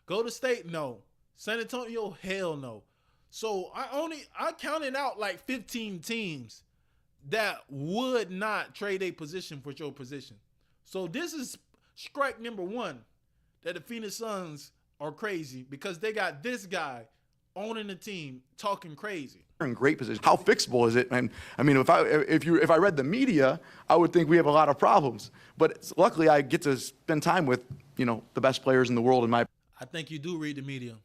Golden State, no. San Antonio, hell no. So I counted out like 15 teams that would not trade a position for your position. So this is strike number 1 that the Phoenix Suns are crazy because they got this guy owning the team talking crazy. In great position. How fixable is it? And I mean, if I read the media, I would think we have a lot of problems. But luckily, I get to spend time with the best players in the world. I think you do read the media.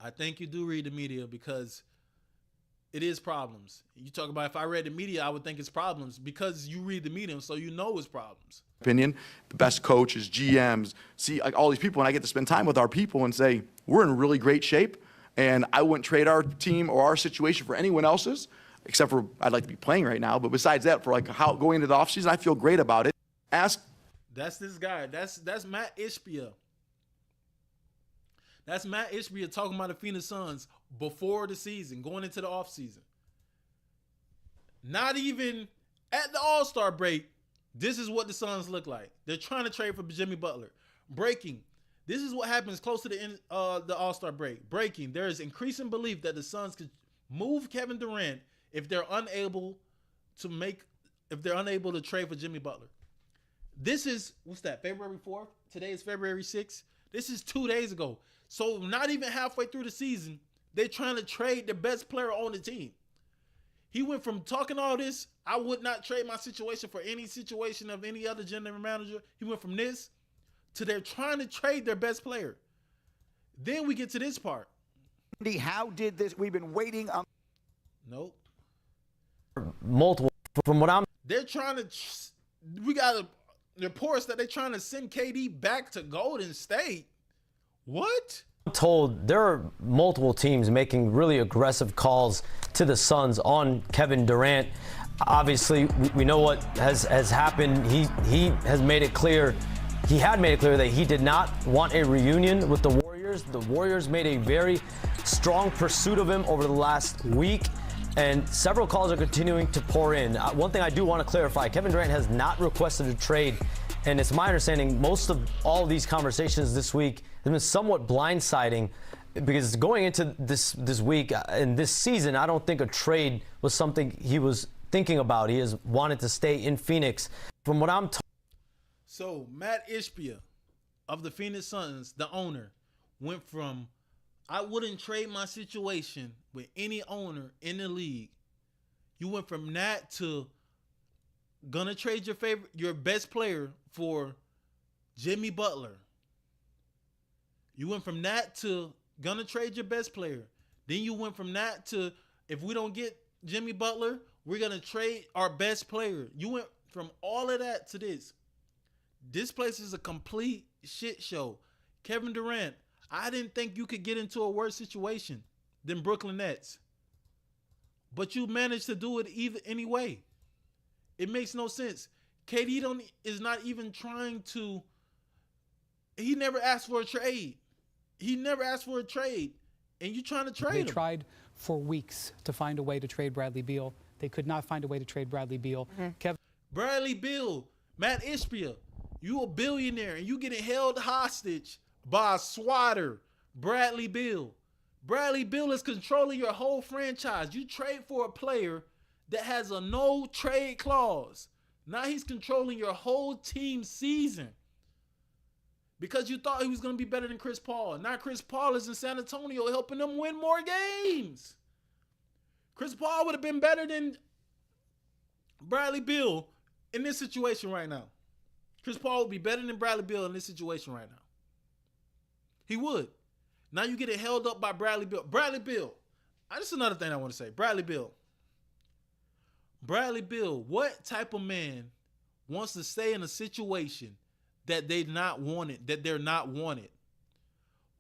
I think you do read the media because it is problems. You talk about if I read the media, I would think it's problems because you read the media, so you know it's problems. Opinion, the best coaches, GMs, see like all these people, and I get to spend time with our people and say we're in really great shape. And I wouldn't trade our team or our situation for anyone else's, except for I'd like to be playing right now. But besides that, for like how going into the offseason, I feel great about it. That's this guy. That's Matt Ishbia. That's Matt Ishbia talking about the Phoenix Suns before the season, going into the offseason. Not even at the All-Star break, this is what the Suns look like. They're trying to trade for Jimmy Butler. Breaking. This is what happens close to the All-Star break. Breaking. There is increasing belief that the Suns could move Kevin Durant if they're unable to trade for Jimmy Butler. This is, what's that, February 4th? Today is February 6th. This is 2 days ago. So not even halfway through the season, they're trying to trade the best player on the team. He went from talking all this, I would not trade my situation for any situation of any other general manager. He went from this to they're trying to trade their best player. Then we get to this part. How did this? We've been waiting on. Nope. Multiple. From what I'm. They're trying to. We got reports that they're trying to send KD back to Golden State. What? I'm told there are multiple teams making really aggressive calls to the Suns on Kevin Durant. Obviously, we know what has happened. He has made it clear. He had made it clear that he did not want a reunion with the Warriors. The Warriors made a very strong pursuit of him over the last week, and several calls are continuing to pour in. One thing I do want to clarify, Kevin Durant has not requested a trade, and it's my understanding most of all of these conversations this week have been somewhat blindsiding because going into this week and this season, I don't think a trade was something he was thinking about. He has wanted to stay in Phoenix. From what I'm told. So Matt Ishbia of the Phoenix Suns, the owner, went from I wouldn't trade my situation with any owner in the league. You went from that to gonna trade your best player for Jimmy Butler. You went from that to gonna trade your best player. Then you went from that to if we don't get Jimmy Butler, we're gonna trade our best player. You went from all of that to this. This place is a complete shit show. Kevin Durant, I didn't think you could get into a worse situation than Brooklyn Nets. But you managed to do it anyway. It makes no sense. KD is not even trying to. He never asked for a trade. And you trying to trade him. They tried for weeks to find a way to trade Bradley Beal. They could not find a way to trade Bradley Beal. Bradley Beal, Matt Ishbia, you a billionaire and you getting held hostage by a swatter, Bradley Beal. Bradley Beal is controlling your whole franchise. You trade for a player that has a no trade clause. Now he's controlling your whole team season because you thought he was going to be better than Chris Paul. Now Chris Paul is in San Antonio helping them win more games. Chris Paul would have been better than Bradley Beal in this situation right now. Chris Paul would be better than Bradley Beal in this situation right now. He would. Now you get it held up by Bradley Beal. Bradley Beal. Just another thing I want to say. Bradley Beal. Bradley Beal, what type of man wants to stay in a situation that they're not wanted?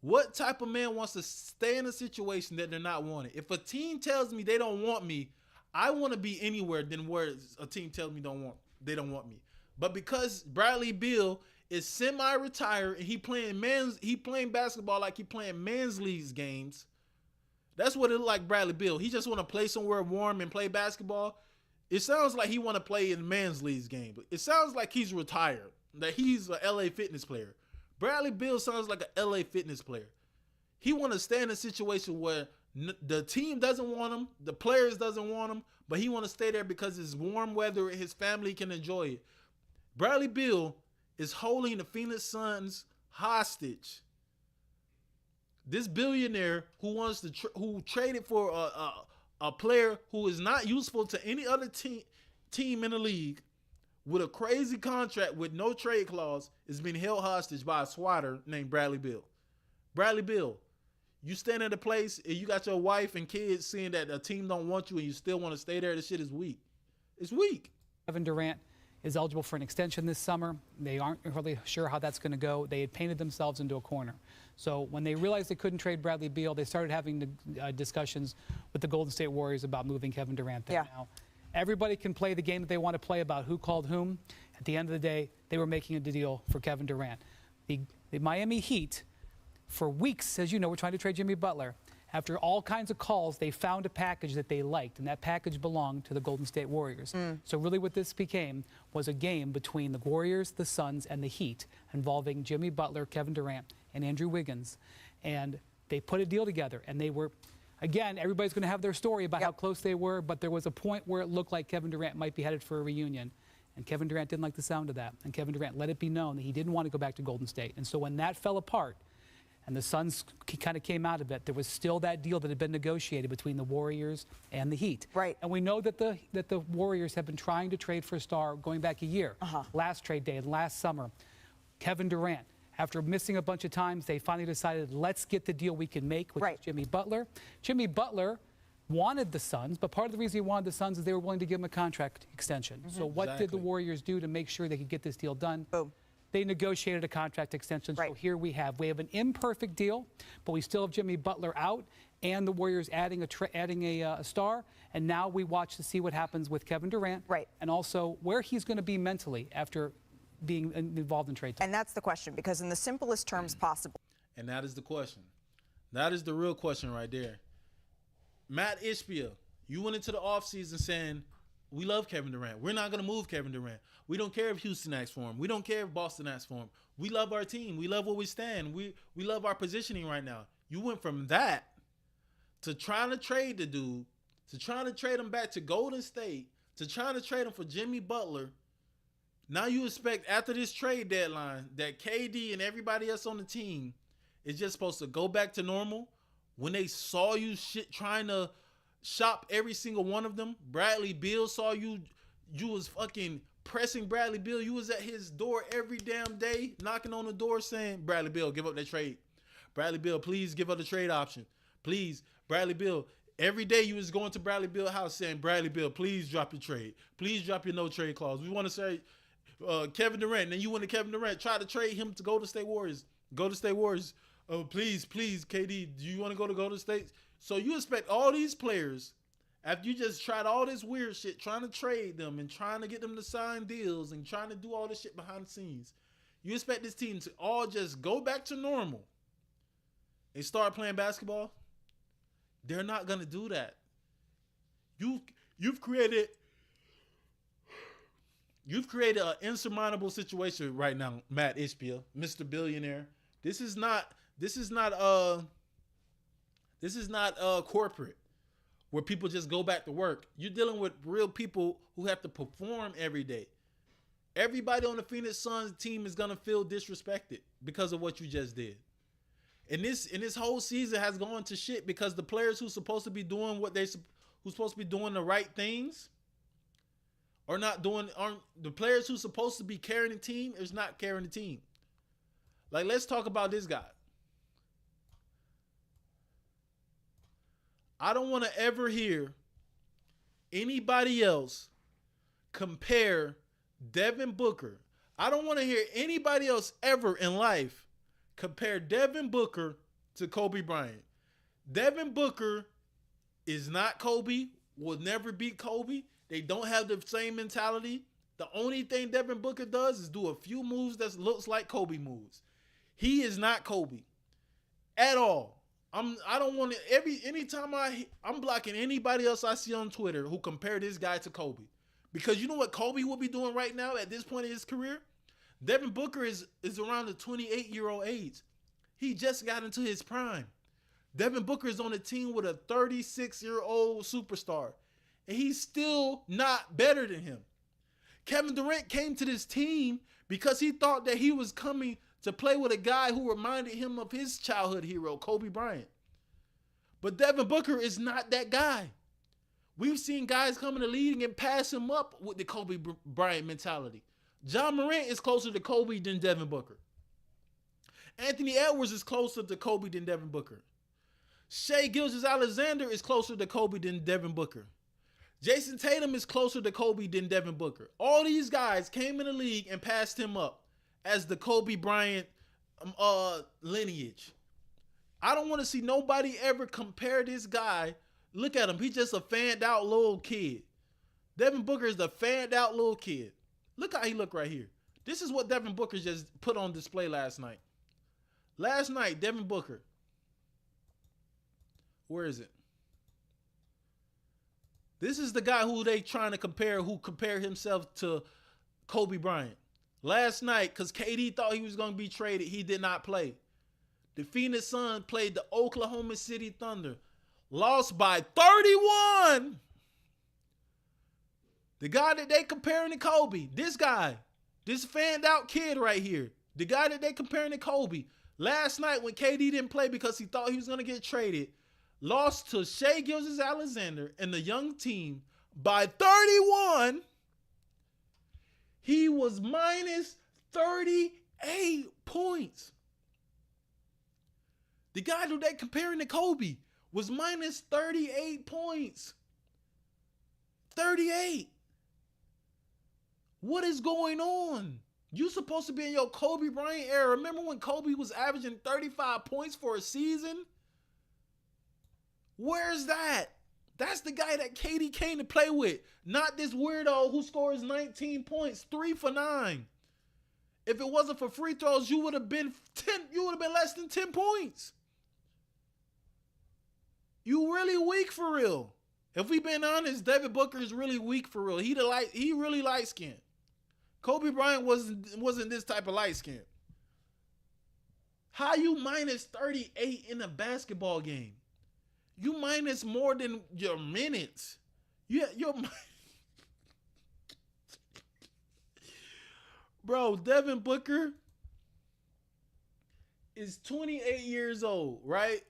What type of man wants to stay in a situation that they're not wanted? If a team tells me they don't want me, I want to be anywhere than where a team tells me they don't want me. But because Bradley Beal is semi-retired and he playing basketball like he playing men's leagues games. That's what it look like, Bradley Beal. He just want to play somewhere warm and play basketball. It sounds like he want to play in men's leagues game. But it sounds like he's retired, that he's a LA Fitness player. Bradley Beal sounds like a LA Fitness player. He want to stay in a situation where the team doesn't want him, the players doesn't want him, but he want to stay there because it's warm weather and his family can enjoy it. Bradley Beal is holding the Phoenix Suns hostage. This billionaire who traded for a player who is not useful to any other team in the league with a crazy contract with no trade clause is being held hostage by a swatter named Bradley Beal. Bradley Beal, you stand at a place and you got your wife and kids seeing that a team don't want you and you still want to stay there. This shit is weak. It's weak. Kevin Durant is eligible for an extension this summer. They aren't really sure how that's going to go. They had painted themselves into a corner. So when they realized they couldn't trade Bradley Beal, they started having discussions with the Golden State Warriors about moving Kevin Durant there. Now, everybody can play the game that they want to play about who called whom. At the end of the day, they were making a deal for Kevin Durant. The Miami Heat, for weeks, as you know, were trying to trade Jimmy Butler. After all kinds of calls, they found a package that they liked, and that package belonged to the Golden State Warriors. So really what this became was a game between the Warriors, the Suns, and the Heat involving Jimmy Butler, Kevin Durant, and Andrew Wiggins. And they put a deal together, and they were, again, everybody's going to have their story about how close they were, but there was a point where it looked like Kevin Durant might be headed for a reunion. And Kevin Durant didn't like the sound of that. And Kevin Durant let it be known that he didn't want to go back to Golden State. And so when that fell apart, and the Suns kind of came out of it, there was still that deal that had been negotiated between the Warriors and the Heat. Right. And we know that the Warriors have been trying to trade for a star going back a year. Last trade day, last summer, Kevin Durant, after missing a bunch of times, they finally decided, let's get the deal we can make with Jimmy Butler. Jimmy Butler wanted the Suns, but part of the reason he wanted the Suns is they were willing to give him a contract extension. So what did the Warriors do to make sure they could get this deal done? Boom. They negotiated a contract extension, so here we have an imperfect deal, but we still have Jimmy Butler out and the Warriors adding a star, and now we watch to see what happens with Kevin Durant, and also where he's going to be mentally after being involved in trade talks. And that's the question, because in the simplest terms possible. And that is the question. That is the real question right there. Matt Ishbia, you went into the offseason saying, we love Kevin Durant. We're not going to move Kevin Durant. We don't care if Houston asks for him. We don't care if Boston asks for him. We love our team. We love where we stand. We love our positioning right now. You went from that to trying to trade the dude, to trying to trade him back to Golden State, to trying to trade him for Jimmy Butler. Now you expect after this trade deadline that KD and everybody else on the team is just supposed to go back to normal when they saw you trying to shop every single one of them. Bradley Beal saw you was fucking pressing Bradley Beal. You was at his door every damn day, knocking on the door saying, Bradley Beal, give up that trade. Bradley Beal, please give up the trade option. Please, Bradley Beal. Every day you was going to Bradley Beal's house saying, Bradley Beal, please drop your trade. Please drop your no trade clause. We want to say Kevin Durant. And then you went to Kevin Durant, try to trade him to Golden State Warriors. Golden State Warriors. Oh, please, KD, do you want to go to Golden State? So you expect all these players, after you just tried all this weird shit, trying to trade them and trying to get them to sign deals and trying to do all this shit behind the scenes, you expect this team to all just go back to normal and start playing basketball? They're not going to do that. You've created an insurmountable situation right now, Matt Ishbia, Mr. Billionaire. This is not corporate where people just go back to work. You're dealing with real people who have to perform every day. Everybody on the Phoenix Suns team is gonna feel disrespected because of what you just did. And this whole season has gone to shit because the players who's supposed to be doing who's supposed to be doing the right things aren't the players who's supposed to be carrying the team is not carrying the team. Like, let's talk about this guy. I don't want to ever hear anybody else compare Devin Booker. I don't want to hear anybody else ever in life compare Devin Booker to Kobe Bryant. Devin Booker is not Kobe will never beat Kobe. They don't have the same mentality. The only thing Devin Booker does is do a few moves that looks like Kobe moves. He is not Kobe at all. I don't want to anytime I'm blocking anybody else I see on Twitter who compare this guy to Kobe. Because you know what Kobe will be doing right now at this point in his career? Devin Booker is around the 28-year-old age. He just got into his prime. Devin Booker is on a team with a 36-year-old superstar. And he's still not better than him. Kevin Durant came to this team because he thought that he was coming to play with a guy who reminded him of his childhood hero, Kobe Bryant. But Devin Booker is not that guy. We've seen guys come in the league and pass him up with the Kobe Bryant mentality. John Morant is closer to Kobe than Devin Booker. Anthony Edwards is closer to Kobe than Devin Booker. Shai Gilgeous-Alexander is closer to Kobe than Devin Booker. Jason Tatum is closer to Kobe than Devin Booker. All these guys came in the league and passed him up as the Kobe Bryant lineage. I don't want to see nobody ever compare this guy. Look at him. He's just a fanned out little kid. Devin Booker is the fanned out little kid. Look how he look right here. This is what Devin Booker just put on display last night. Last night, Devin Booker. Where is it? This is the guy who they trying to compare, who compared himself to Kobe Bryant. Last night, because KD thought he was going to be traded, he did not play. The Phoenix Suns played the Oklahoma City Thunder. Lost by 31. The guy that they comparing to Kobe, this guy, this fanned out kid right here, the guy that they comparing to Kobe, last night when KD didn't play because he thought he was going to get traded, lost to Shai Gilgeous-Alexander and the young team by 31. He was minus 38 points. The guy who they comparing to Kobe was minus 38 points. 38. What is going on? You supposed to be in your Kobe Bryant era. Remember when Kobe was averaging 35 points for a season? Where's that? That's the guy that KD came to play with. Not this weirdo who scores 19 points, 3 for 9. If it wasn't for free throws, you would have been less than 10 points. You really weak for real. If we been honest, Devin Booker is really weak for real. He really light skinned. Kobe Bryant wasn't this type of light skin. How you minus 38 in a basketball game? You minus more than your minutes. Bro, Devin Booker is 28 years old, right?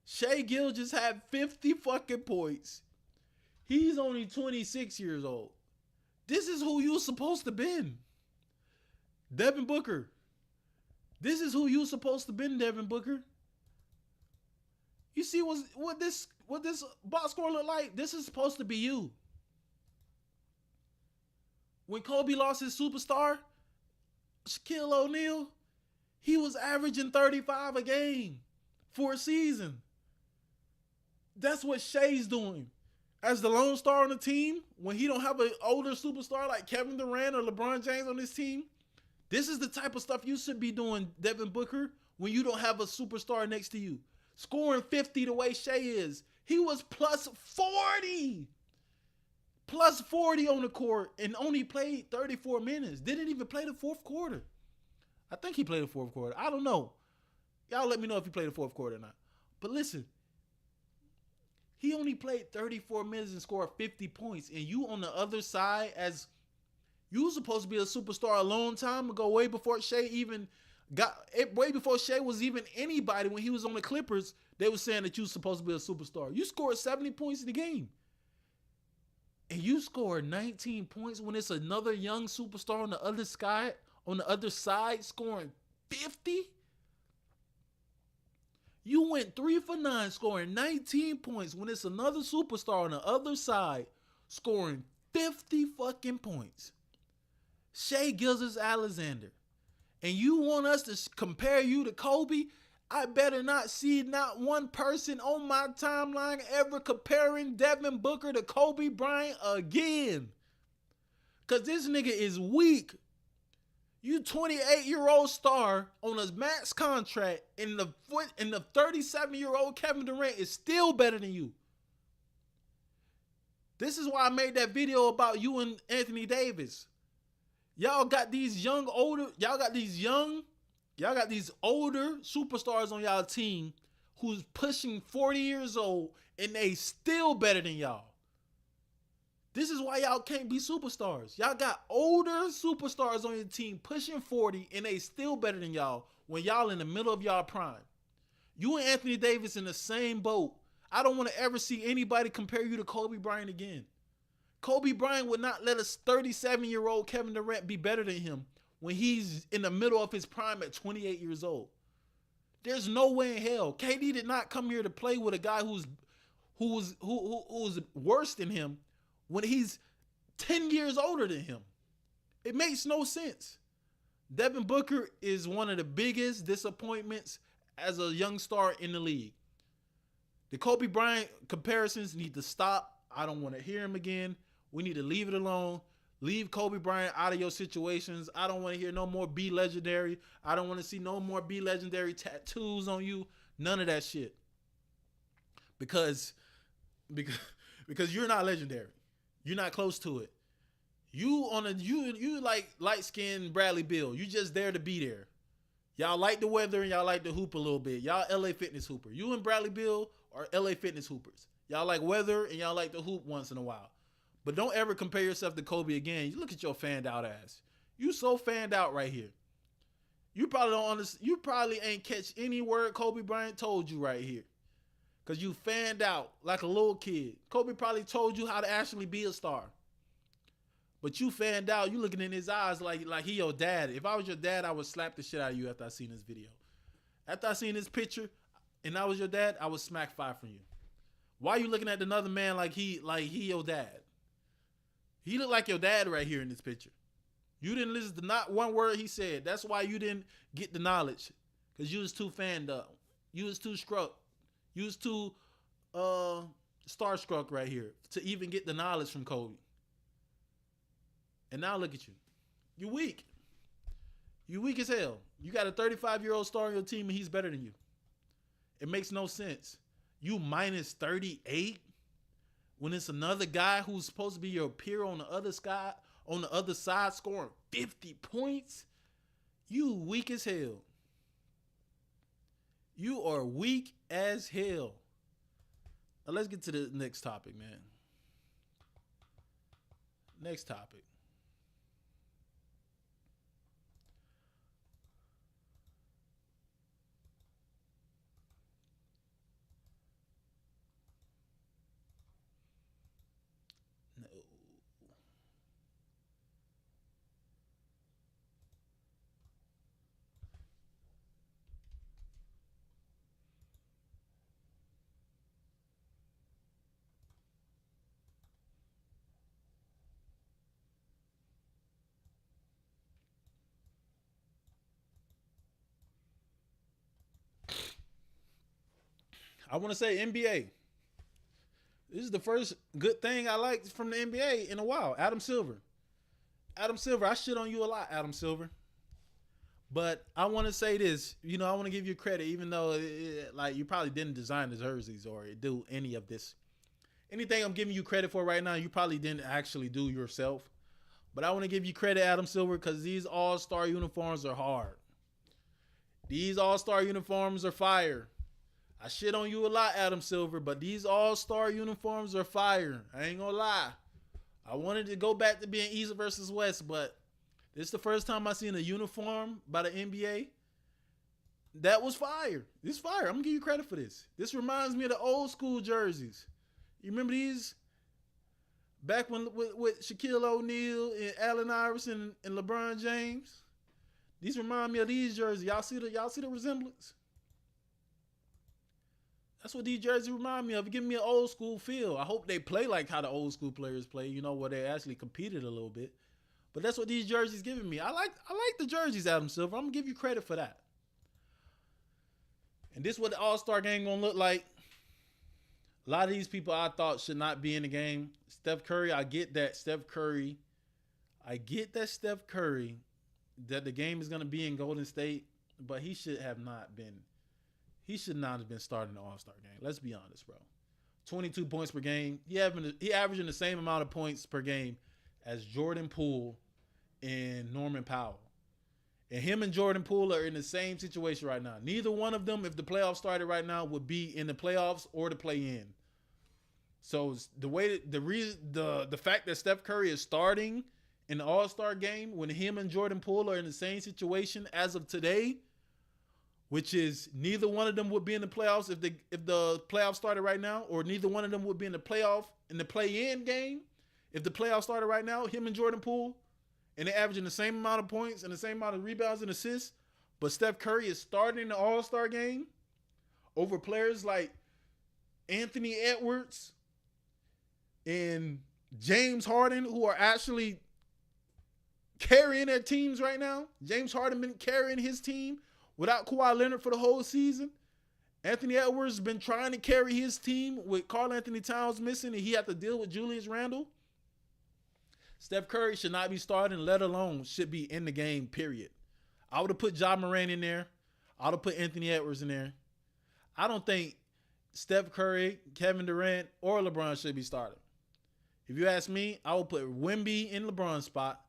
Shai Gilgeous had 50 fucking points. He's only 26 years old. This is who you supposed to been. Devin Booker. This is who you supposed to been, Devin Booker. You see what this box score look like? This is supposed to be you. When Kobe lost his superstar, Shaquille O'Neal, he was averaging 35 a game for a season. That's what Shai's doing. As the lone star on the team, when he don't have an older superstar like Kevin Durant or LeBron James on his team, this is the type of stuff you should be doing, Devin Booker, when you don't have a superstar next to you. Scoring 50 the way Shai is. He was plus 40. Plus 40 on the court and only played 34 minutes. Didn't even play the fourth quarter. I think he played the fourth quarter. I don't know. Y'all let me know if he played the fourth quarter or not. But listen, he only played 34 minutes and scored 50 points. And you on the other side, as you supposed to be a superstar a long time ago, way before Shai was even anybody. When he was on the Clippers, they were saying that you were supposed to be a superstar. You scored 70 points in the game. And you scored 19 points when it's another young superstar on the other side scoring 50? You went 3 for 9 scoring 19 points when it's another superstar on the other side scoring 50 fucking points. Shai Gilgeous-Alexander. And you want us to compare you to Kobe? I better not see not one person on my timeline ever comparing Devin Booker to Kobe Bryant again. Because this nigga is weak. You 28-year-old star on a max contract, and the 37-year-old Kevin Durant is still better than you. This is why I made that video about you and Anthony Davis. Y'all got these older superstars on y'all team who's pushing 40 years old, and they still better than y'all. This is why y'all can't be superstars. Y'all got older superstars on your team pushing 40, and they still better than y'all when y'all in the middle of y'all prime. You and Anthony Davis in the same boat. I don't want to ever see anybody compare you to Kobe Bryant again. Kobe Bryant would not let a 37-year-old Kevin Durant be better than him when he's in the middle of his prime at 28 years old. There's no way in hell. KD did not come here to play with a guy who's worse than him when he's 10 years older than him. It makes no sense. Devin Booker is one of the biggest disappointments as a young star in the league. The Kobe Bryant comparisons need to stop. I don't want to hear him again. We need to leave it alone. Leave Kobe Bryant out of your situations. I don't want to hear no more Be Legendary. I don't want to see no more Be Legendary tattoos on you. None of that shit. Because you're not legendary. You're not close to it. You like light-skinned Bradley Beal. You just there to be there. Y'all like the weather and y'all like to hoop a little bit. Y'all LA Fitness hooper. You and Bradley Beal are LA Fitness hoopers. Y'all like weather and y'all like to hoop once in a while. But don't ever compare yourself to Kobe again. You look at your fanned out ass. You so fanned out right here. You probably don't understand. You probably ain't catch any word Kobe Bryant told you right here. Because you fanned out like a little kid. Kobe probably told you how to actually be a star. But you fanned out. You looking in his eyes like he your dad. If I was your dad, I would slap the shit out of you after I seen this video. After I seen this picture and I was your dad, I would smack 5 from you. Why are you looking at another man like he your dad? He look like your dad right here in this picture. You didn't listen to not one word he said. That's why you didn't get the knowledge. Because you was too fanned up. You was too struck. You was too starstruck right here to even get the knowledge from Kobe. And now look at you. You weak. You weak as hell. You got a 35-year-old star on your team and he's better than you. It makes no sense. You minus 38 when it's another guy who's supposed to be your peer on the other side scoring 50 points. You weak as hell. You are weak as hell. Now let's get to the next topic, man. Next topic. No. I want to say NBA. This is the first good thing I liked from the NBA in a while. Adam Silver. Adam Silver, I shit on you a lot, Adam Silver. But I want to say this. You know, I want to give you credit, even though like you probably didn't design the jerseys or do any of this. Anything I'm giving you credit for right now, you probably didn't actually do yourself. But I want to give you credit, Adam Silver, because these all-star uniforms are hard. These all-star uniforms are fire. I shit on you a lot, Adam Silver, but these all-star uniforms are fire. I ain't gonna lie. I wanted to go back to being East versus West, but this is the first time I seen a uniform by the NBA that was fire. This fire. I'm gonna give you credit for this. This reminds me of the old school jerseys. You remember these? Back when with Shaquille O'Neal and Allen Iverson and LeBron James. These remind me of these jerseys. Y'all see the resemblance? That's what these jerseys remind me of. Give me an old school feel. I hope they play like how the old school players play, you know, where they actually competed a little bit. But that's what these jerseys giving me. I like the jerseys, Adam Silver. I'm gonna give you credit for that. And this is what the All-Star game going to look like. A lot of these people I thought should not be in the game. Steph Curry, I get that Steph Curry, that the game is going to be in Golden State, but he should not have been starting the All-Star game. Let's be honest, bro. 22 points per game. He averaging the same amount of points per game as Jordan Poole and Norman Powell. And him and Jordan Poole are in the same situation right now. Neither one of them, if the playoffs started right now, would be in the playoffs or the play-in. So the fact that Steph Curry is starting in the All-Star game when him and Jordan Poole are in the same situation as of today, which is neither one of them would be in the playoffs if the playoffs started right now, or neither one of them would be in the play-in game if the playoffs started right now, him and Jordan Poole, and they're averaging the same amount of points and the same amount of rebounds and assists, but Steph Curry is starting the All-Star game over players like Anthony Edwards and James Harden, who are actually carrying their teams right now. James Harden been carrying his team without Kawhi Leonard for the whole season. Anthony Edwards has been trying to carry his team with Karl Anthony Towns missing, and he had to deal with Julius Randle. Steph Curry should not be starting, let alone should be in the game, period. I would have put Ja Morant in there. I would have put Anthony Edwards in there. I don't think Steph Curry, Kevin Durant, or LeBron should be starting. If you ask me, I would put Wemby in LeBron's spot.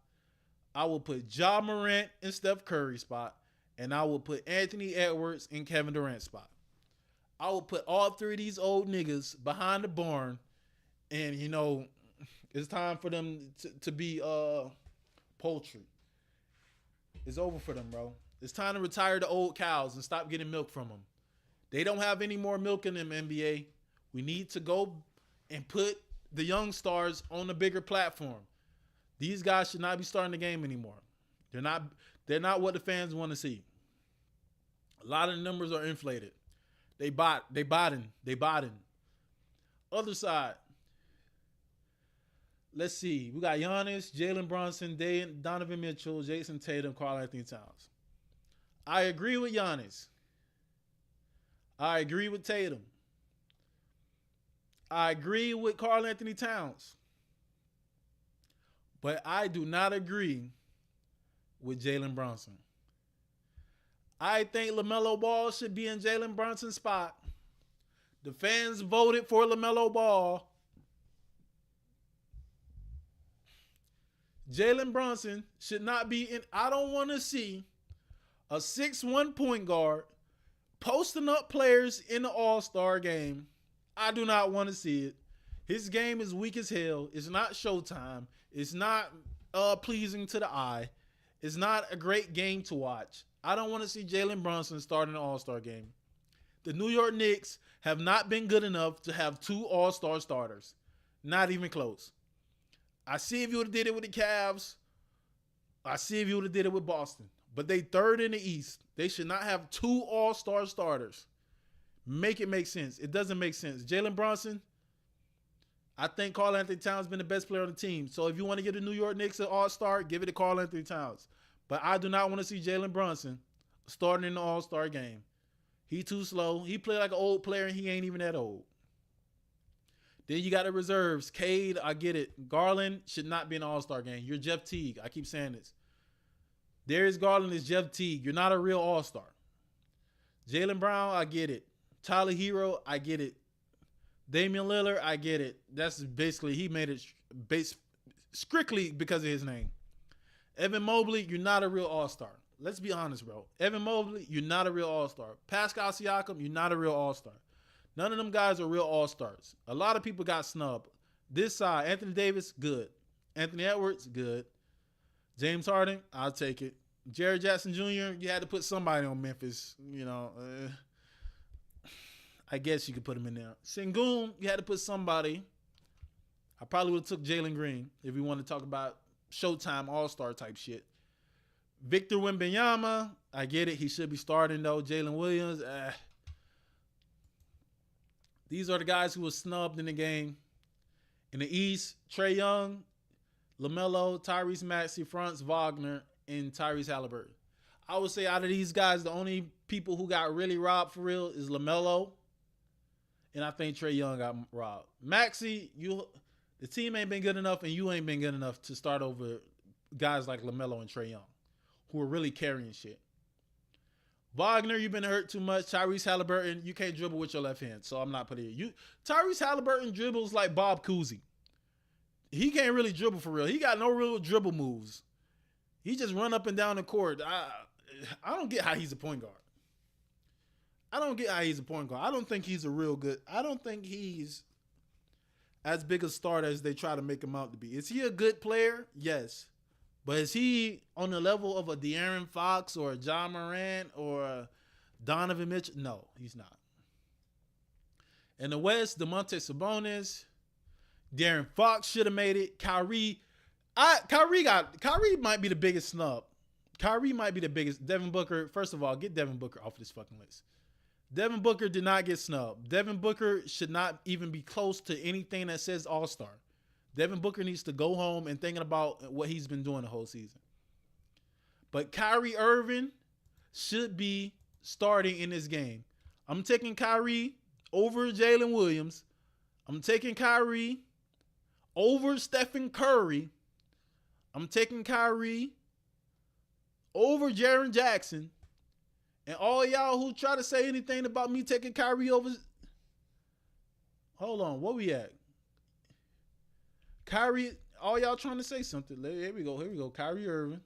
I will put Ja Morant in Steph Curry's spot. And I will put Anthony Edwards in Kevin Durant's spot. I will put all three of these old niggas behind the barn. And, it's time for them to be poultry. It's over for them, bro. It's time to retire the old cows and stop getting milk from them. They don't have any more milk in them, NBA. We need to go and put the young stars on a bigger platform. These guys should not be starting the game anymore. They're not what the fans want to see. A lot of the numbers are inflated. They botting. Other side. Let's see. We got Giannis, Jalen Brunson, Donovan Mitchell, Jason Tatum, Karl Anthony Towns. I agree with Giannis. I agree with Tatum. I agree with Karl Anthony Towns. But I do not agree with Jalen Brunson. I think LaMelo Ball should be in Jalen Brunson's spot. The fans voted for LaMelo Ball. Jalen Brunson should not be in. I don't want to see a 6'1" point guard posting up players in the All-Star game. I do not want to see it. His game is weak as hell. It's not Showtime. It's not pleasing to the eye. It's not a great game to watch. I don't want to see Jalen Brunson starting the All-Star game. The New York Knicks have not been good enough to have 2 All-Star starters. Not even close. I see if you would have did it with the Cavs. I see if you would have did it with Boston. But they third in the East. They should not have 2 All-Star starters. Make it make sense. It doesn't make sense. Jalen Brunson, I think Karl Anthony Towns has been the best player on the team. So if you want to give the New York Knicks an All-Star, give it to Karl Anthony Towns. But I do not want to see Jalen Brunson starting in the All-Star game. He too slow. He played like an old player, and he ain't even that old. Then you got the reserves. Cade, I get it. Garland should not be in the All-Star game. You're Jeff Teague. I keep saying this. Darius Garland is Jeff Teague. You're not a real All-Star. Jaylen Brown, I get it. Tyler Hero, I get it. Damian Lillard, I get it. That's basically, he made it strictly because of his name. Evan Mobley, you're not a real All-Star. Let's be honest, bro. Evan Mobley, you're not a real All-Star. Pascal Siakam, you're not a real All-Star. None of them guys are real All-Stars. A lot of people got snubbed. This side, Anthony Davis, good. Anthony Edwards, good. James Harden, I'll take it. Jared Jackson Jr., you had to put somebody on Memphis. I guess you could put him in there. Sengun, you had to put somebody. I probably would have took Jalen Green if we want to talk about Showtime All-Star type shit. Victor Wembanyama, I get it. He should be starting, though. Jalen Williams, These are the guys who were snubbed in the game. In the East, Trae Young, LaMelo, Tyrese Maxey, Franz Wagner, and Tyrese Halliburton. I would say out of these guys, the only people who got really robbed for real is LaMelo. And I think Trae Young got robbed. Maxey, the team ain't been good enough, and you ain't been good enough to start over guys like LaMelo and Trae Young, who are really carrying shit. Wagner, you've been hurt too much. Tyrese Halliburton, you can't dribble with your left hand, so I'm not putting it. Tyrese Halliburton dribbles like Bob Cousy. He can't really dribble for real. He got no real dribble moves. He just run up and down the court. I don't get how he's a point guard. I don't think he's I don't think he's as big a starter as they try to make him out to be. Is he a good player? Yes. But is he on the level of a De'Aaron Fox or a John Morant or a Donovan Mitchell? No, he's not. In the West, Domantas Sabonis, De'Aaron Fox should have made it. Kyrie might be the biggest snub. Kyrie might be the biggest. Devin Booker, first of all, get Devin Booker off this fucking list. Devin Booker did not get snubbed. Devin Booker should not even be close to anything that says All-Star. Devin Booker needs to go home and thinking about what he's been doing the whole season. But Kyrie Irving should be starting in this game. I'm taking Kyrie over Jalen Williams. I'm taking Kyrie over Stephen Curry. I'm taking Kyrie over Jaren Jackson. And all y'all who try to say anything about me taking Kyrie over. Hold on, where we at? Kyrie, all y'all trying to say something. Here we go. Kyrie Irving.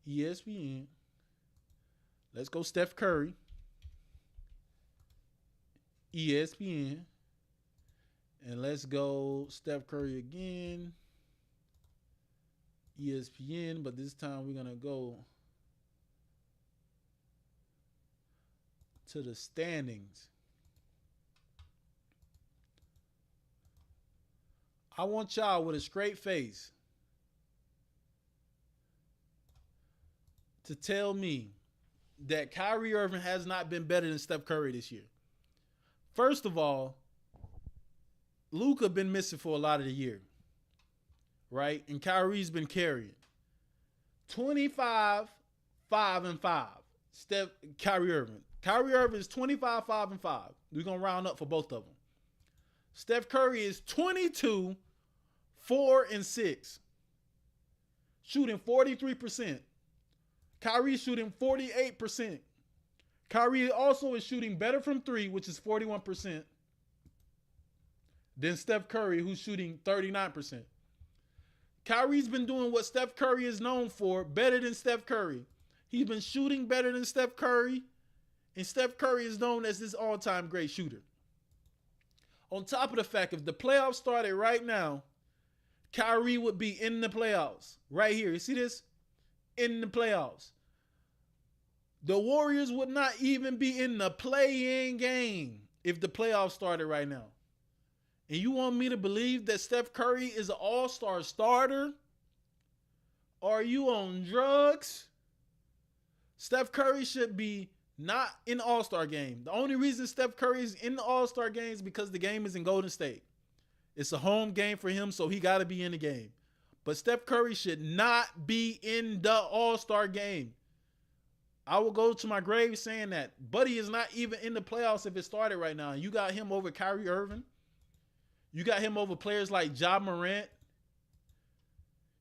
ESPN. Let's go Steph Curry. ESPN. And let's go Steph Curry again. ESPN, but this time we're going to go to the standings. I want y'all with a straight face to tell me that Kyrie Irving has not been better than Steph Curry this year. First of all, Luka been missing for a lot of the year, right? And Kyrie's been carrying. 25, 5, and 5. Kyrie Irving. Kyrie Irving is 25, 5, and 5. We're going to round up for both of them. Steph Curry is 22, 4, and 6. Shooting 43%. Kyrie's shooting 48%. Kyrie also is shooting better from 3, which is 41%, than Steph Curry, who's shooting 39%. Kyrie's been doing what Steph Curry is known for better than Steph Curry. He's been shooting better than Steph Curry, and Steph Curry is known as this all-time great shooter. On top of the fact, if the playoffs started right now, Kyrie would be in the playoffs. Right here. You see this? In the playoffs. The Warriors would not even be in the play-in game if the playoffs started right now. And you want me to believe that Steph Curry is an all-star starter? Are you on drugs? Steph Curry should be not in the All-Star game. The only reason Steph Curry is in the All-Star game is because the game is in Golden State. It's a home game for him, so he got to be in the game. But Steph Curry should not be in the All-Star game. I will go to my grave saying that. Buddy is not even in the playoffs if it started right now. You got him over Kyrie Irving. You got him over players like Ja Morant.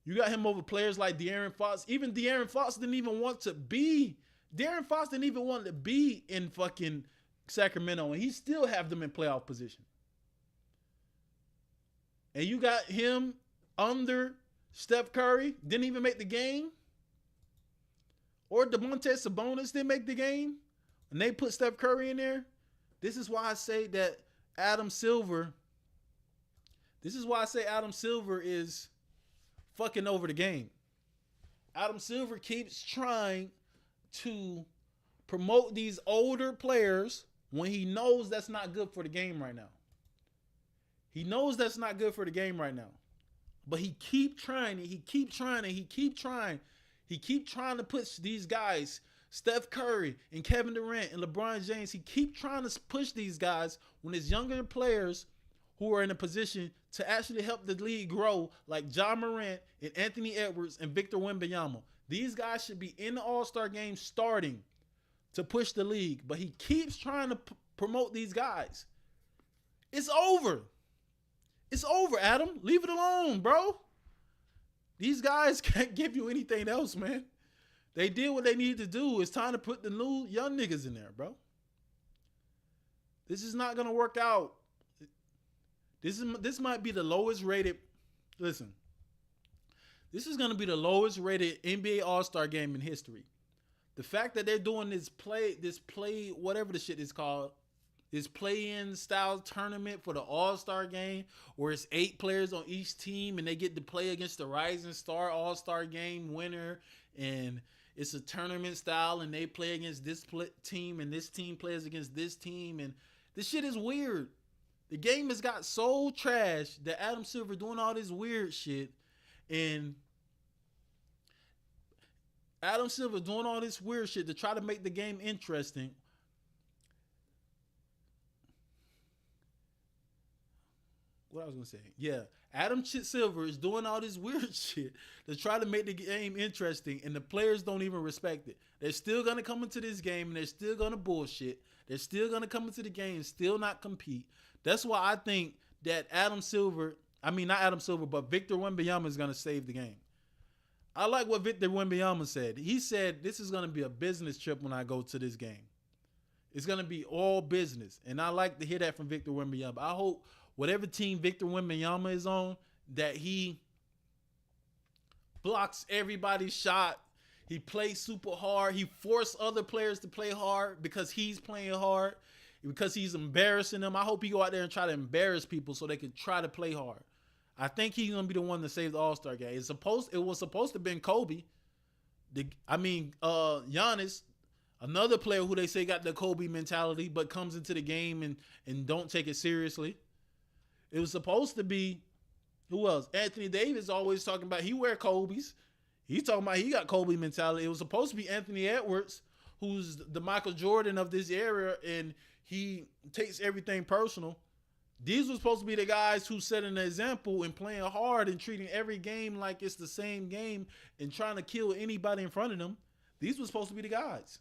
You got him over players like De'Aaron Fox. Even De'Aaron Fox didn't even want to be. De'Aaron Fox didn't even want to be in fucking Sacramento, and he still have them in playoff position. And you got him under Steph Curry, didn't even make the game. Or Domantas Sabonis didn't make the game, and they put Steph Curry in there. This is why I say that Adam Silver is fucking over the game. Adam Silver keeps trying to promote these older players when he knows that's not good for the game right now. He knows that's not good for the game right now. But he keep trying and he keep trying and he keep trying. He keep trying to push these guys, Steph Curry and Kevin Durant and LeBron James. He keep trying to push these guys when it's younger players who are in a position to actually help the league grow, like Ja Morant and Anthony Edwards and Victor Wembanyama. These guys should be in the All-Star game starting. to push the league, but he keeps trying to promote these guys. It's over. It's over, Adam. Leave it alone, bro. These guys can't give you anything else, man. They did what they needed to do. It's time to put the new young niggas in there, bro. This is not going to work out. This might be the lowest rated. Listen. This is going to be the lowest rated NBA All-Star game in history. The fact that they're doing this play, whatever the shit is called, this play-in style tournament for the All-Star game, where it's 8 players on each team and they get to play against the Rising Star All-Star game winner, and it's a tournament style and they play against this team and this team plays against this team, and this shit is weird. The game has got so trash that Adam Silver doing all this weird shit, and Adam Silver doing all this weird shit to try to make the game interesting. What I was going to say. Yeah. Adam Silver is doing all this weird shit to try to make the game interesting, and the players don't even respect it. They're still going to come into this game, and they're still going to bullshit. They're still going to come into the game and still not compete. That's why I think that not Adam Silver, but Victor Wembanyama is going to save the game. I like what Victor Wembanyama said. He said, this is going to be a business trip when I go to this game. It's going to be all business. And I like to hear that from Victor Wembanyama. I hope whatever team Victor Wembanyama is on, that he blocks everybody's shot. He plays super hard. He forced other players to play hard because he's playing hard, because he's embarrassing them. I hope he go out there and try to embarrass people so they can try to play hard. I think he's gonna be the one to save the All-Star game. It was supposed to have been Kobe. Giannis, another player who they say got the Kobe mentality, but comes into the game and don't take it seriously. It was supposed to be, who else? Anthony Davis always talking about he wear Kobe's. He's talking about he got Kobe mentality. It was supposed to be Anthony Edwards, who's the Michael Jordan of this era, and he takes everything personal. These were supposed to be the guys who set an example in playing hard and treating every game like it's the same game and trying to kill anybody in front of them. These were supposed to be the guys.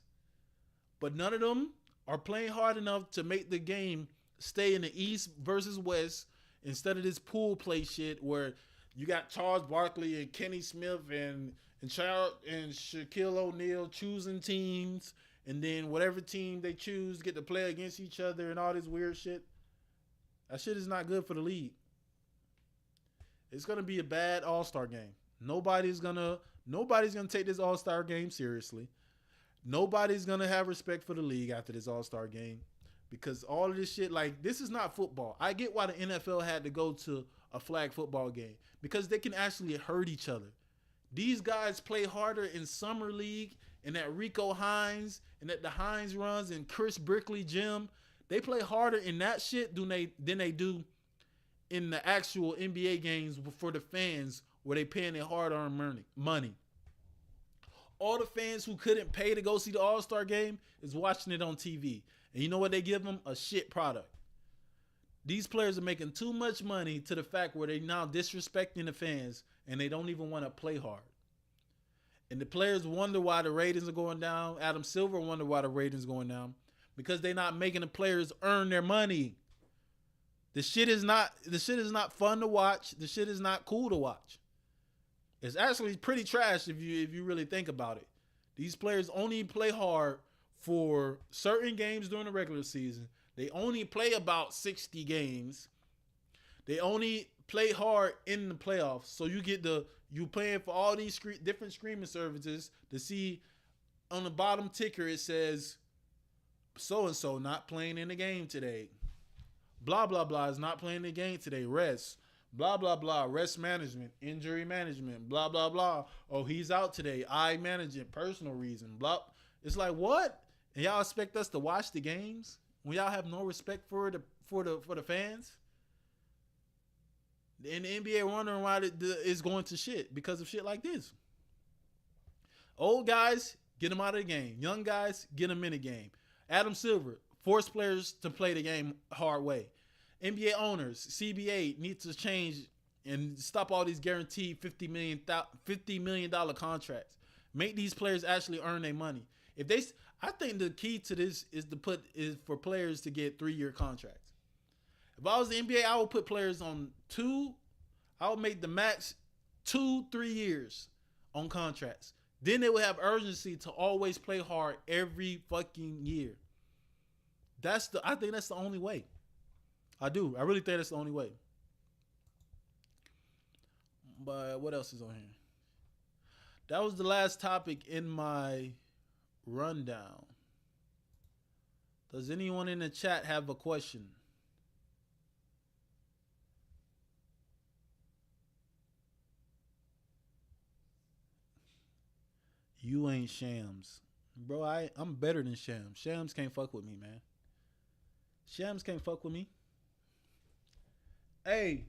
But none of them are playing hard enough to make the game stay in the East versus West instead of this pool play shit where you got Charles Barkley and Kenny Smith and Shaquille O'Neal choosing teams, and then whatever team they choose get to play against each other and all this weird shit. That shit is not good for the league. It's gonna be a bad All-Star game. Nobody's gonna take this All-Star game seriously. Nobody's gonna have respect for the league after this All-Star game, because all of this shit, like, this is not football. I get why the NFL had to go to a flag football game, because they can actually hurt each other. These guys play harder in summer league and at Rico Hines and at the Hines runs and Chris Brickley gym. They play harder in that shit than they do in the actual NBA games for the fans, where they paying their hard-earned money. All the fans who couldn't pay to go see the All-Star game is watching it on TV. And you know what they give them? A shit product. These players are making too much money to the fact where they're now disrespecting the fans and they don't even want to play hard. And the players wonder why the ratings are going down. Adam Silver wonder why the ratings are going down. Because they're not making the players earn their money. The shit is not fun to watch. The shit is not cool to watch. It's actually pretty trash if you really think about it. These players only play hard for certain games during the regular season. They only play about 60 games. They only play hard in the playoffs. So you paying for all these different streaming services to see on the bottom ticker it says so-and-so not playing in the game today. Blah, blah, blah is not playing the game today. Rest. Blah, blah, blah. Rest management. Injury management. Blah, blah, blah. Oh, he's out today. Eye management. Personal reason. Blah. It's like, what? And y'all expect us to watch the games when y'all have no respect for the fans? And the NBA wondering why it's going to shit because of shit like this. Old guys, get them out of the game. Young guys, get them in the game. Adam Silver, force players to play the game hard way. NBA owners, CBA needs to change and stop all these guaranteed $50 million contracts. Make these players actually earn their money. I think the key to this is for players to get 3-year contracts. If I was the NBA, I would put players on 2. I would make the max 2-3 years on contracts. Then they would have urgency to always play hard every fucking year. I think that's the only way. I do. I really think that's the only way. But what else is on here? That was the last topic in my rundown. Does anyone in the chat have a question? You ain't Shams. Bro, I'm better than Shams. Shams can't fuck with me, man. Shams can't fuck with me. Hey,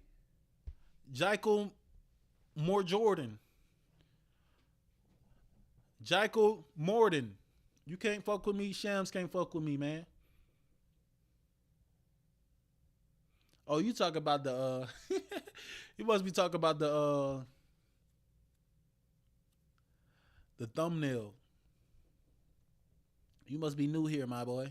Jackal Moore Jordan. Jackal Morden. You can't fuck with me. Shams can't fuck with me, man. Oh, you talk about the you must be talking about the thumbnail. You must be new here, my boy.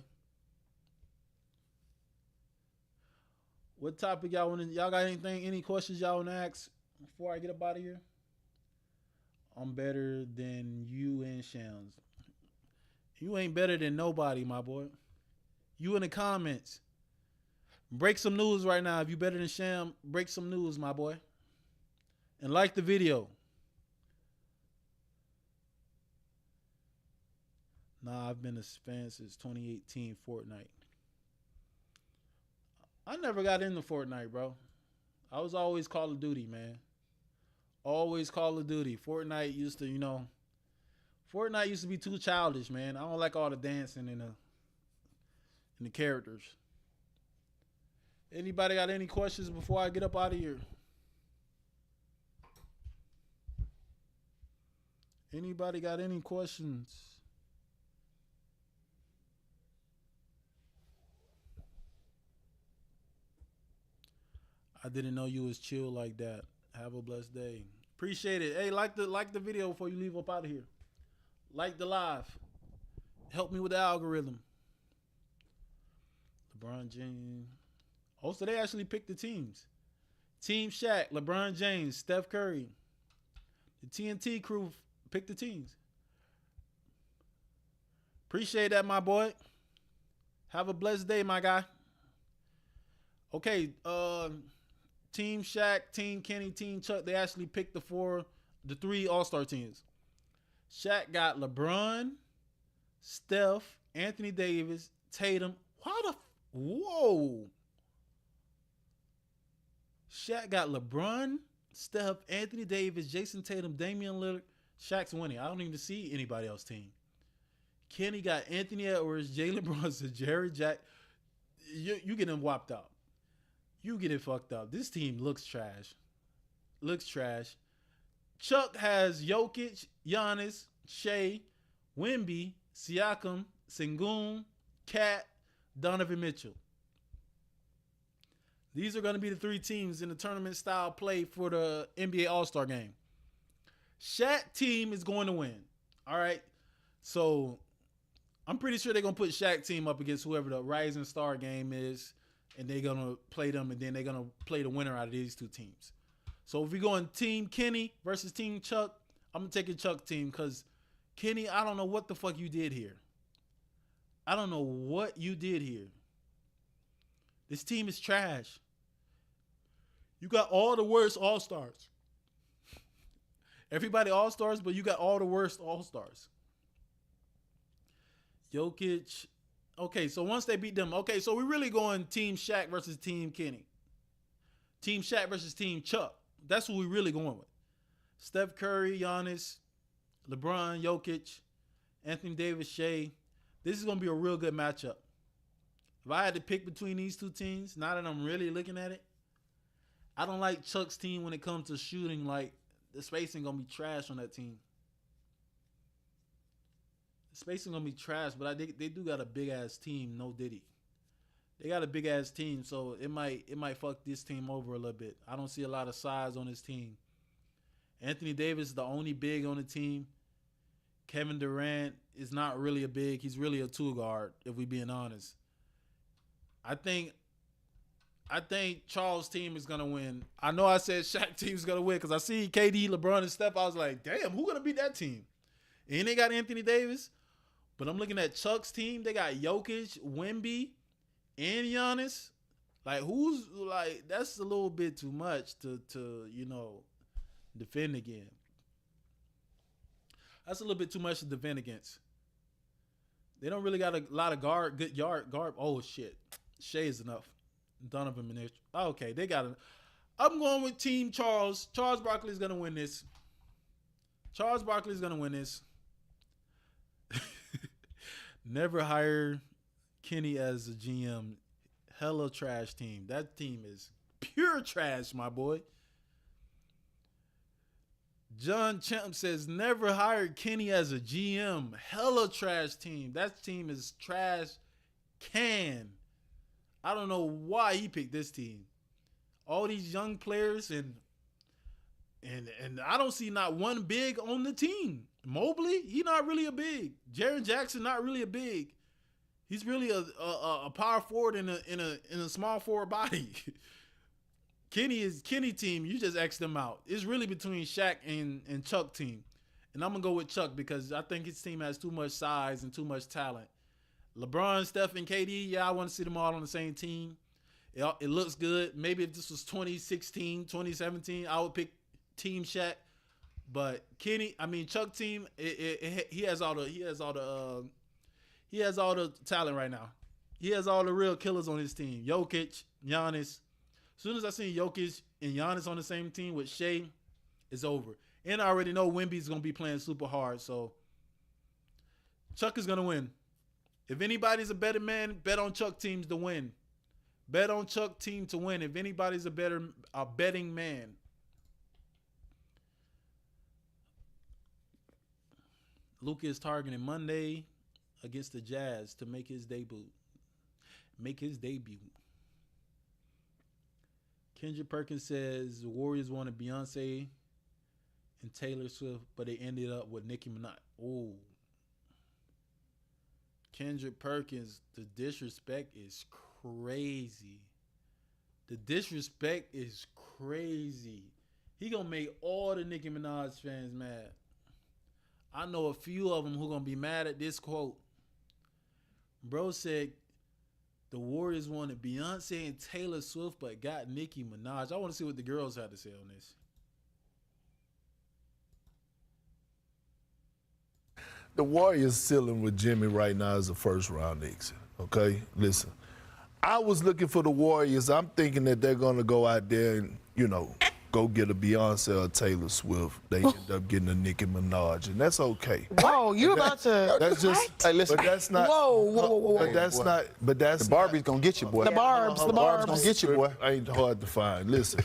What topic y'all want? Y'all got anything? Any questions y'all want to ask before I get up out of here? I'm better than you and Shams. You ain't better than nobody, my boy. You in the comments. Break some news right now. If you better than Sham, break some news, my boy. And like the video. Nah, I've been a fan since 2018 Fortnite. I never got into Fortnite, bro. I was always Call of Duty, man. Always Call of Duty. Fortnite used to, Fortnite used to be too childish, man. I don't like all the dancing in the characters. Anybody got any questions before I get up out of here? Anybody got any questions? I didn't know you was chill like that. Have a blessed day. Appreciate it. Hey, like the video before you leave up out of here. Like the live. Help me with the algorithm. LeBron James. Oh, so they actually picked the teams. Team Shaq, LeBron James, Steph Curry. The TNT crew picked the teams. Appreciate that, my boy. Have a blessed day, my guy. Okay, Team Shaq, Team Kenny, Team Chuck, they actually picked the 3 All-Star teams. Shaq got LeBron, Steph, Anthony Davis, Tatum. Whoa. Shaq got LeBron, Steph, Anthony Davis, Jason Tatum, Damian Lillard. Shaq's winning. I don't even see anybody else's team. Kenny got Anthony Edwards, Jalen Brunson, Jared Jack. You getting whopped out. You get it fucked up. This team looks trash. Chuck has Jokic, Giannis, Shea, Wemby, Siakam, Sengun, Cat, Donovan Mitchell. These are going to be the 3 teams in the tournament style play for the NBA All-Star game. Shaq team is going to win. All right. So I'm pretty sure they're going to put Shaq team up against whoever the Rising Star game is. And they're going to play them, and then they're going to play the winner out of these 2 teams. So if we go in Team Kenny versus Team Chuck, I'm going to take a Chuck team because Kenny, I don't know what the fuck you did here. This team is trash. You got all the worst All-Stars. Everybody All-Stars, but you got all the worst All-Stars. Jokic. Okay, so once they beat them, okay, so we're really going Team Shaq versus Team Kenny. Team Shaq versus Team Chuck. That's what we're really going with. Steph Curry, Giannis, LeBron, Jokic, Anthony Davis, Shea. This is going to be a real good matchup. If I had to pick between these 2 teams, now that I'm really looking at it, I don't like Chuck's team when it comes to shooting. Like, the spacing going to be trash on that team. Spacing gonna be trash, but they do got a big ass team. No Diddy, they got a big ass team, so it might fuck this team over a little bit. I don't see a lot of size on this team. Anthony Davis is the only big on the team. Kevin Durant is not really a big. He's really a two guard, if we being honest. I think Charles' team is gonna win. I know I said Shaq team is gonna win because I see KD, LeBron, and Steph. I was like, damn, who gonna beat that team? And they got Anthony Davis, but I'm looking at Chuck's team. They got Jokic, Wemby, and Giannis. Like, that's a little bit too much to defend again. That's a little bit too much to defend against. They don't really got a lot of good guard. Oh shit, Shea is enough. Donovan Mitchell. Okay, they got it. I'm going with Team Charles. Charles Barkley is gonna win this. Never hire Kenny as a GM. Hella trash team. That team is pure trash, my boy. John Champ says never hire Kenny as a GM. Hella trash team. That team is trash can. I don't know why he picked this team. All these young players and I don't see not one big on the team. Mobley, he not really a big. Jaren Jackson not really a big. He's really a power forward in a small forward body. Kenny team, you just X them out. It's really between Shaq and Chuck team. And I'm going to go with Chuck because I think his team has too much size and too much talent. LeBron, Steph, and KD, yeah, I want to see them all on the same team. It looks good. Maybe if this was 2016, 2017, I would pick Team Shaq. But Chuck team, he has all the talent right now. He has all the real killers on his team. Jokic, Giannis. As soon as I see Jokic and Giannis on the same team with Shea, it's over. And I already know Wemby's going to be playing super hard. So Chuck is going to win. If anybody's a better man, bet on Chuck teams to win. Bet on Chuck team to win. If anybody's a betting man. Luka is targeting Monday against the Jazz to make his debut. Kendrick Perkins says the Warriors wanted Beyonce and Taylor Swift, but they ended up with Nicki Minaj. Oh. Kendrick Perkins, the disrespect is crazy. He gonna make all the Nicki Minaj fans mad. I know a few of them who gonna be mad at this quote. Bro said the Warriors wanted Beyonce and Taylor Swift, but got Nicki Minaj. I want to see what the girls had to say on this. The Warriors ceiling with Jimmy right now is a first-round exit, okay? Listen, I was looking for the Warriors. I'm thinking that they're going to go out there and, go get a Beyonce or Taylor Swift. They end up getting a Nicki Minaj, and that's okay. Whoa, you about to... That's just... Hey, listen. But that's not... Whoa. But that's not... But that's... The Barbie's going to get you, boy. The Barb's going to get you, boy. Ain't hard to find. Listen.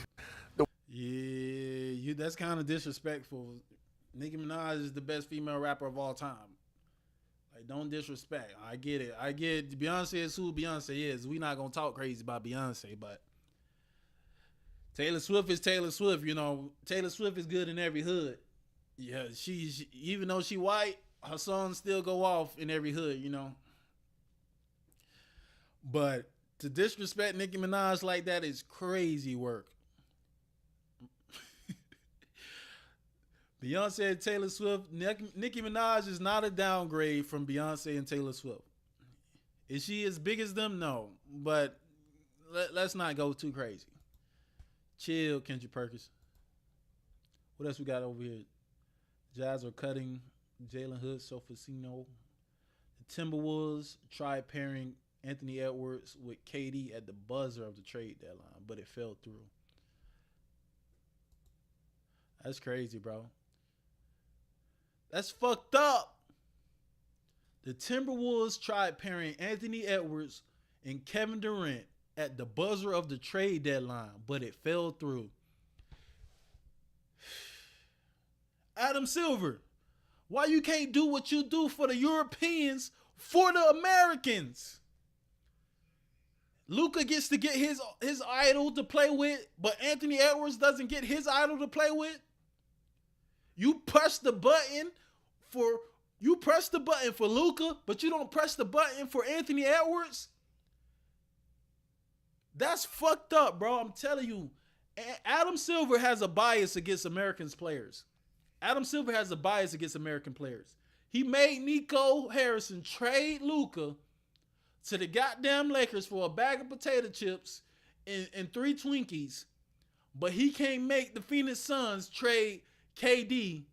Yeah, that's kind of disrespectful. Nicki Minaj is the best female rapper of all time. Like, don't disrespect. I get it. Beyonce is who Beyonce is. We not going to talk crazy about Beyonce, but Taylor Swift is Taylor Swift. Taylor Swift is good in every hood. Yeah, she even though she white, her songs still go off in every hood, But to disrespect Nicki Minaj like that is crazy work. Beyonce and Taylor Swift. Nicki Minaj is not a downgrade from Beyonce and Taylor Swift. Is she as big as them? No. But let's not go too crazy. Chill, Kendrick Perkins. What else we got over here? Jazz are cutting Jalen Hood, Sofacino. The Timberwolves tried pairing Anthony Edwards with KD at the buzzer of the trade deadline, but it fell through. That's crazy, bro. That's fucked up. The Timberwolves tried pairing Anthony Edwards and Kevin Durant at the buzzer of the trade deadline, but it fell through. Adam Silver, why you can't do what you do for the Europeans for the Americans? Luka gets to get his idol to play with, but Anthony Edwards doesn't get his idol to play with. You push the button for You press the button for Luka, but you don't press the button for Anthony Edwards? That's fucked up, bro. I'm telling you. Adam Silver has a bias against American players. Adam Silver has a bias against American players. He made Nico Harrison trade Luka to the goddamn Lakers for a bag of potato chips and 3 Twinkies, but he can't make the Phoenix Suns trade KD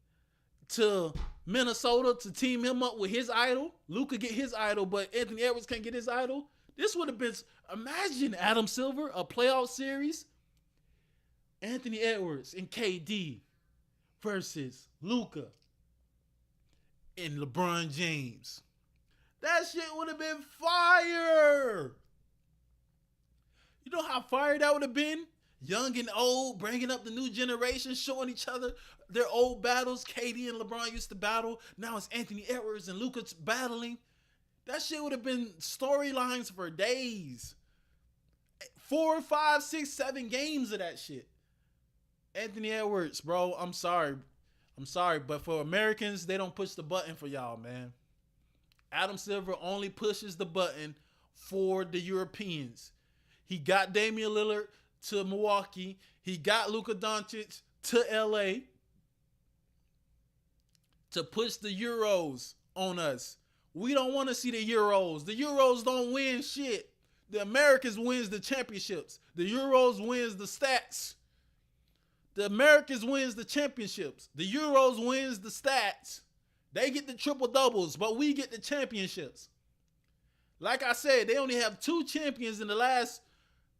to Minnesota to team him up with his idol. Luka get his idol, but Anthony Edwards can't get his idol. This would have been, imagine Adam Silver, a playoff series, Anthony Edwards and KD versus Luka and LeBron James. That shit would have been fire. You know how fire that would have been? Young and old, bringing up the new generation, showing each other their old battles. KD and LeBron used to battle. Now it's Anthony Edwards and Luka battling. That shit would have been storylines for days. 4, 5, 6, 7 games of that shit. Anthony Edwards, bro, I'm sorry. But for Americans, they don't push the button for y'all, man. Adam Silver only pushes the button for the Europeans. He got Damian Lillard to Milwaukee. He got Luka Doncic to LA to push the Euros on us. We don't want to see the Euros. The Euros don't win shit. The Americans wins the championships. The Euros wins the stats. The Americans wins the championships. The Euros wins the stats. They get the triple doubles, but we get the championships. Like I said, they only have 2 champions in the last,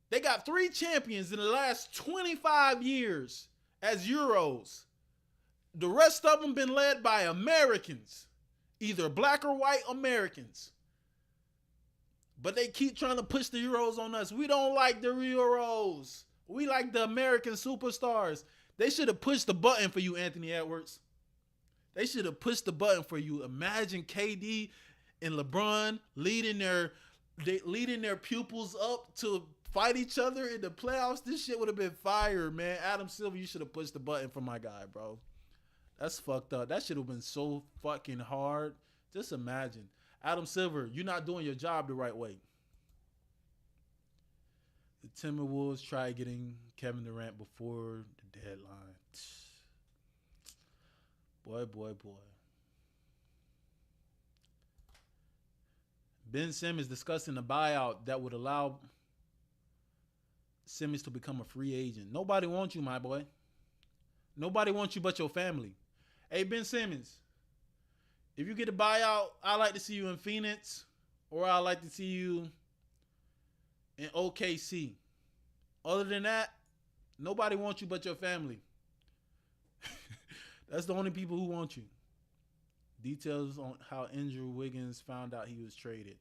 they got 3 champions in the last 25 years as Euros. The rest of them been led by Americans, either black or white Americans. But they keep trying to push the Euros on us. We don't like the Euros. We like the American superstars. They should have pushed the button for you, Anthony Edwards. They should have pushed the button for you. Imagine KD and LeBron leading their pupils up to fight each other in the playoffs. This shit would have been fire, man. Adam Silver, you should have pushed the button for my guy, bro. That's fucked up. That should have been so fucking hard. Just imagine. Adam Silver, you're not doing your job the right way. The Timberwolves try getting Kevin Durant before the deadline. Boy. Ben Simmons discussing a buyout that would allow Simmons to become a free agent. Nobody wants you, my boy. Nobody wants you but your family. Hey, Ben Simmons, if you get a buyout, I like to see you in Phoenix, or I like to see you in OKC. Other than that, nobody wants you but your family. That's the only people who want you. Details on how Andrew Wiggins found out he was traded.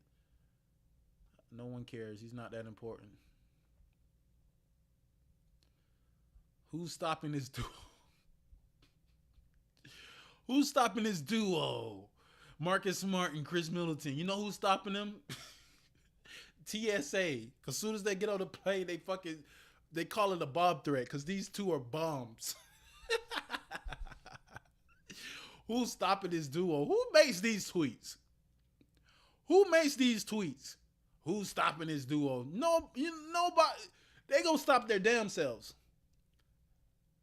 No one cares. He's not that important. Who's stopping this duo? Who's stopping this duo? Marcus Smart and Chris Middleton. You know who's stopping them? TSA. Because as soon as they get on the plane, they call it a bomb threat because these two are bombs. Who's stopping this duo? Who makes these tweets? Who's stopping this duo? Nobody. They gonna stop their damn selves.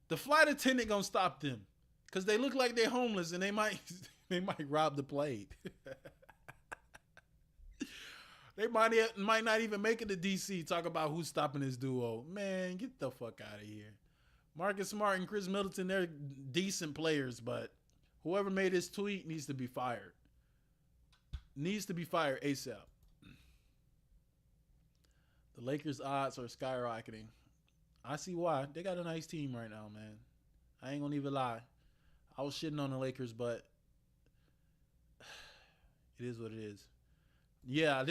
The flight attendant gonna stop them because they look like they're homeless and they might rob the plane. They might not even make it to DC. Talk about who's stopping this duo. Man, get the fuck out of here. Marcus Smart and Chris Middleton, they're decent players, but whoever made this tweet needs to be fired. Needs to be fired ASAP. The Lakers' odds are skyrocketing. I see why. They got a nice team right now, man. I ain't gonna even lie. I was shitting on the Lakers, but it is what it is. Yeah.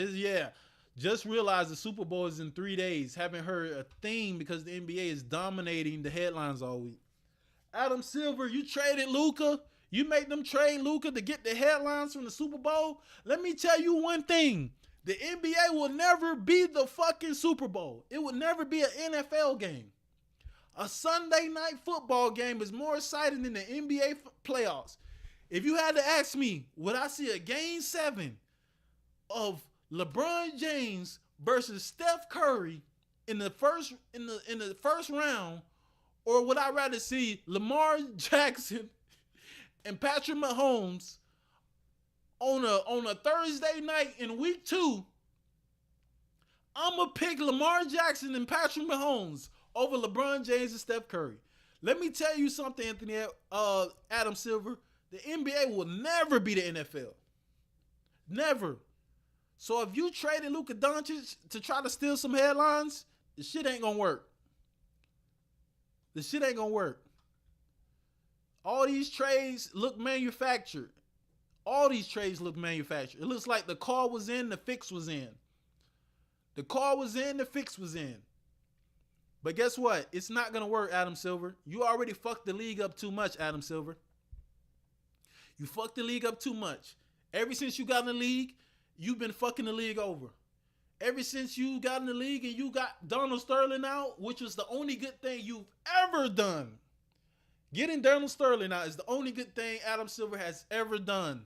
Just realized the Super Bowl is in 3 days. Haven't heard a thing because the NBA is dominating the headlines all week. Adam Silver, you traded Luka. You make them trade Luka to get the headlines from the Super Bowl. Let me tell you one thing. The NBA will never be the fucking Super Bowl. It will never be an NFL game. A Sunday night football game is more exciting than the NBA playoffs. If you had to ask me, would I see a game 7 of LeBron James versus Steph Curry in the first round, or would I rather see Lamar Jackson and Patrick Mahomes on a Thursday night in week 2? I'm going to pick Lamar Jackson and Patrick Mahomes over LeBron James and Steph Curry. Let me tell you something, Anthony, Adam Silver. The NBA will never be the NFL. Never. So if you traded Luka Doncic to try to steal some headlines, the shit ain't going to work. The shit ain't going to work. All these trades look manufactured. All these trades look manufactured. It looks like the call was in, the fix was in. The call was in, the fix was in. But guess what? It's not going to work, Adam Silver. You already fucked the league up too much, Adam Silver. You fucked the league up too much. Ever since you got in the league, you've been fucking the league over. Ever since you got in the league and you got Donald Sterling out, which was the only good thing you've ever done. Getting Donald Sterling out is the only good thing Adam Silver has ever done.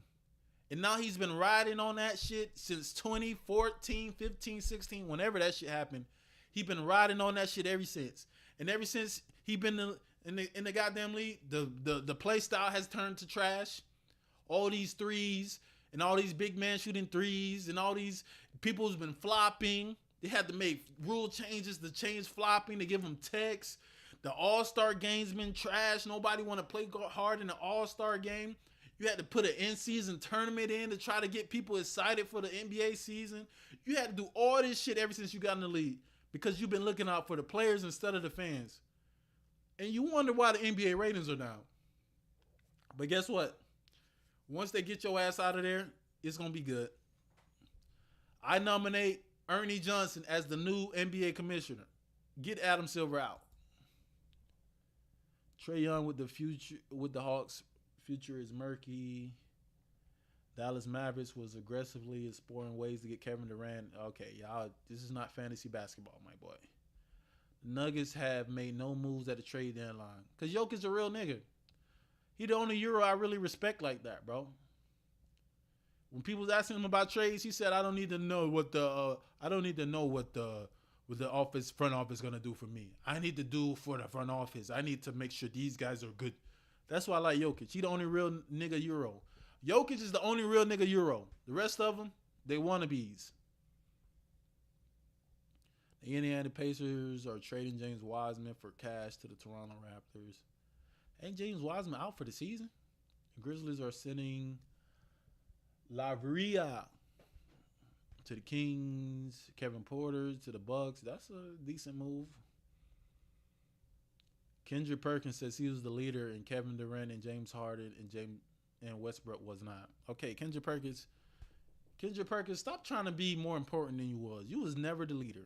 And now he's been riding on that shit since 2014, 15, 16, whenever that shit happened. He been riding on that shit ever since. And ever since he been in the goddamn league, the play style has turned to trash. All these threes and all these big men shooting threes and all these people who's been flopping. They had to make rule changes to change flopping, to give them text. The All-Star game's been trash. Nobody want to play hard in the All-Star game. You had to put an in-season tournament in to try to get people excited for the NBA season. You had to do all this shit ever since you got in the league because you've been looking out for the players instead of the fans. And you wonder why the NBA ratings are down. But guess what? Once they get your ass out of there, it's going to be good. I nominate Ernie Johnson as the new NBA commissioner. Get Adam Silver out. Trae Young with the Hawks. Future is murky. Dallas Mavericks was aggressively exploring ways to get Kevin Durant. Okay, y'all, this is not fantasy basketball, my boy. The Nuggets have made no moves at the trade deadline because Jokic's a real nigga. He the only Euro I really respect like that, bro. When people was asking him about trades, he said, "I don't need to know what the front office gonna do for me. I need to do for the front office. I need to make sure these guys are good." That's why I like Jokic. He the only real nigga Euro. Jokic is the only real nigga Euro. The rest of them, they wannabes. The Indiana Pacers are trading James Wiseman for cash to the Toronto Raptors. Ain't James Wiseman out for the season? The Grizzlies are sending Lavria to the Kings. Kevin Porter to the Bucks. That's a decent move. Kendrick Perkins says he was the leader, and Kevin Durant and James Harden and Westbrook was not. Okay, Kendrick Perkins, stop trying to be more important than you was. You was never the leader.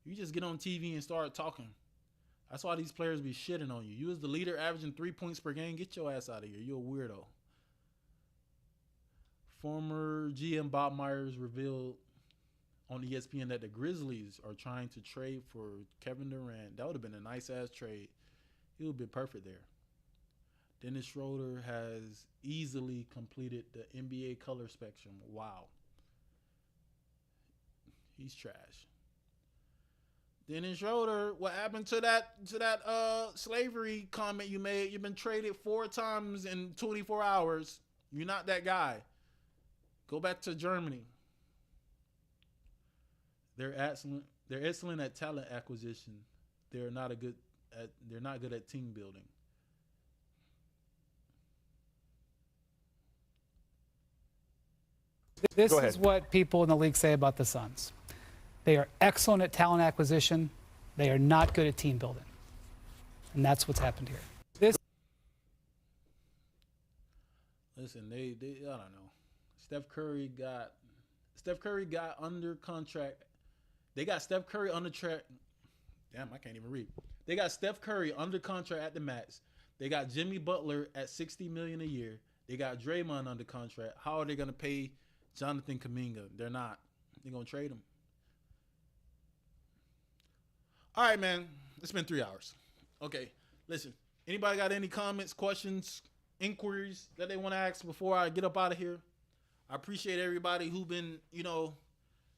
You just get on TV and start talking. That's why these players be shitting on you. You was the leader, averaging 3 points per game. Get your ass out of here. You're a weirdo. Former GM Bob Myers revealed on ESPN that the Grizzlies are trying to trade for Kevin Durant. That would have been a nice-ass trade. He would have been perfect there. Dennis Schroeder has easily completed the NBA color spectrum. Wow. He's trash. Dennis Schroeder, what happened to that slavery comment you made? You've been traded 4 times in 24 hours. You're not that guy. Go back to Germany. They're excellent at talent acquisition. They're not good at team building. This is what people in the league say about the Suns. They are excellent at talent acquisition. They are not good at team building. And that's what's happened here. Listen, they I don't know. Steph Curry got under contract. They got Steph Curry under track. Damn, I can't even read. They got Steph Curry under contract at the max. They got Jimmy Butler at $60 million a year. They got Draymond under contract. How are they gonna pay Jonathan Kuminga? They're not. They're gonna trade him. All right, man. It's been 3 hours. Okay, listen. Anybody got any comments, questions, inquiries that they want to ask before I get up out of here. I appreciate everybody who been,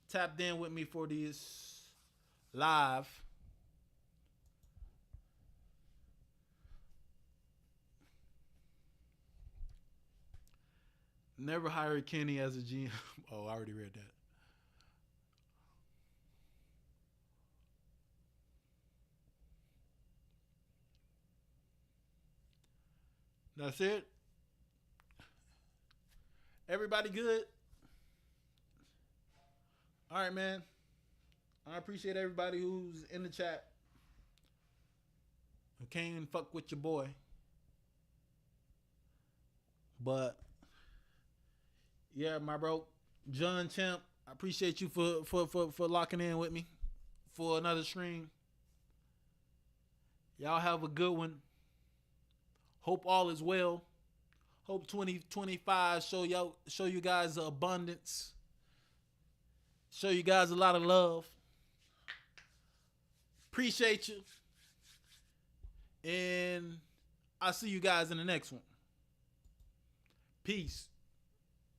tapped in with me for these live. Never hire Kenny as a GM. Oh, I already read that. That's it. Everybody good? All right, man. I appreciate everybody who's in the chat. Who came fuck with your boy. But yeah, my bro, John Champ, I appreciate you for locking in with me for another stream. Y'all have a good one. Hope all is well. Hope 2025 show you guys abundance. Show you guys a lot of love. Appreciate you. And I'll see you guys in the next one. Peace.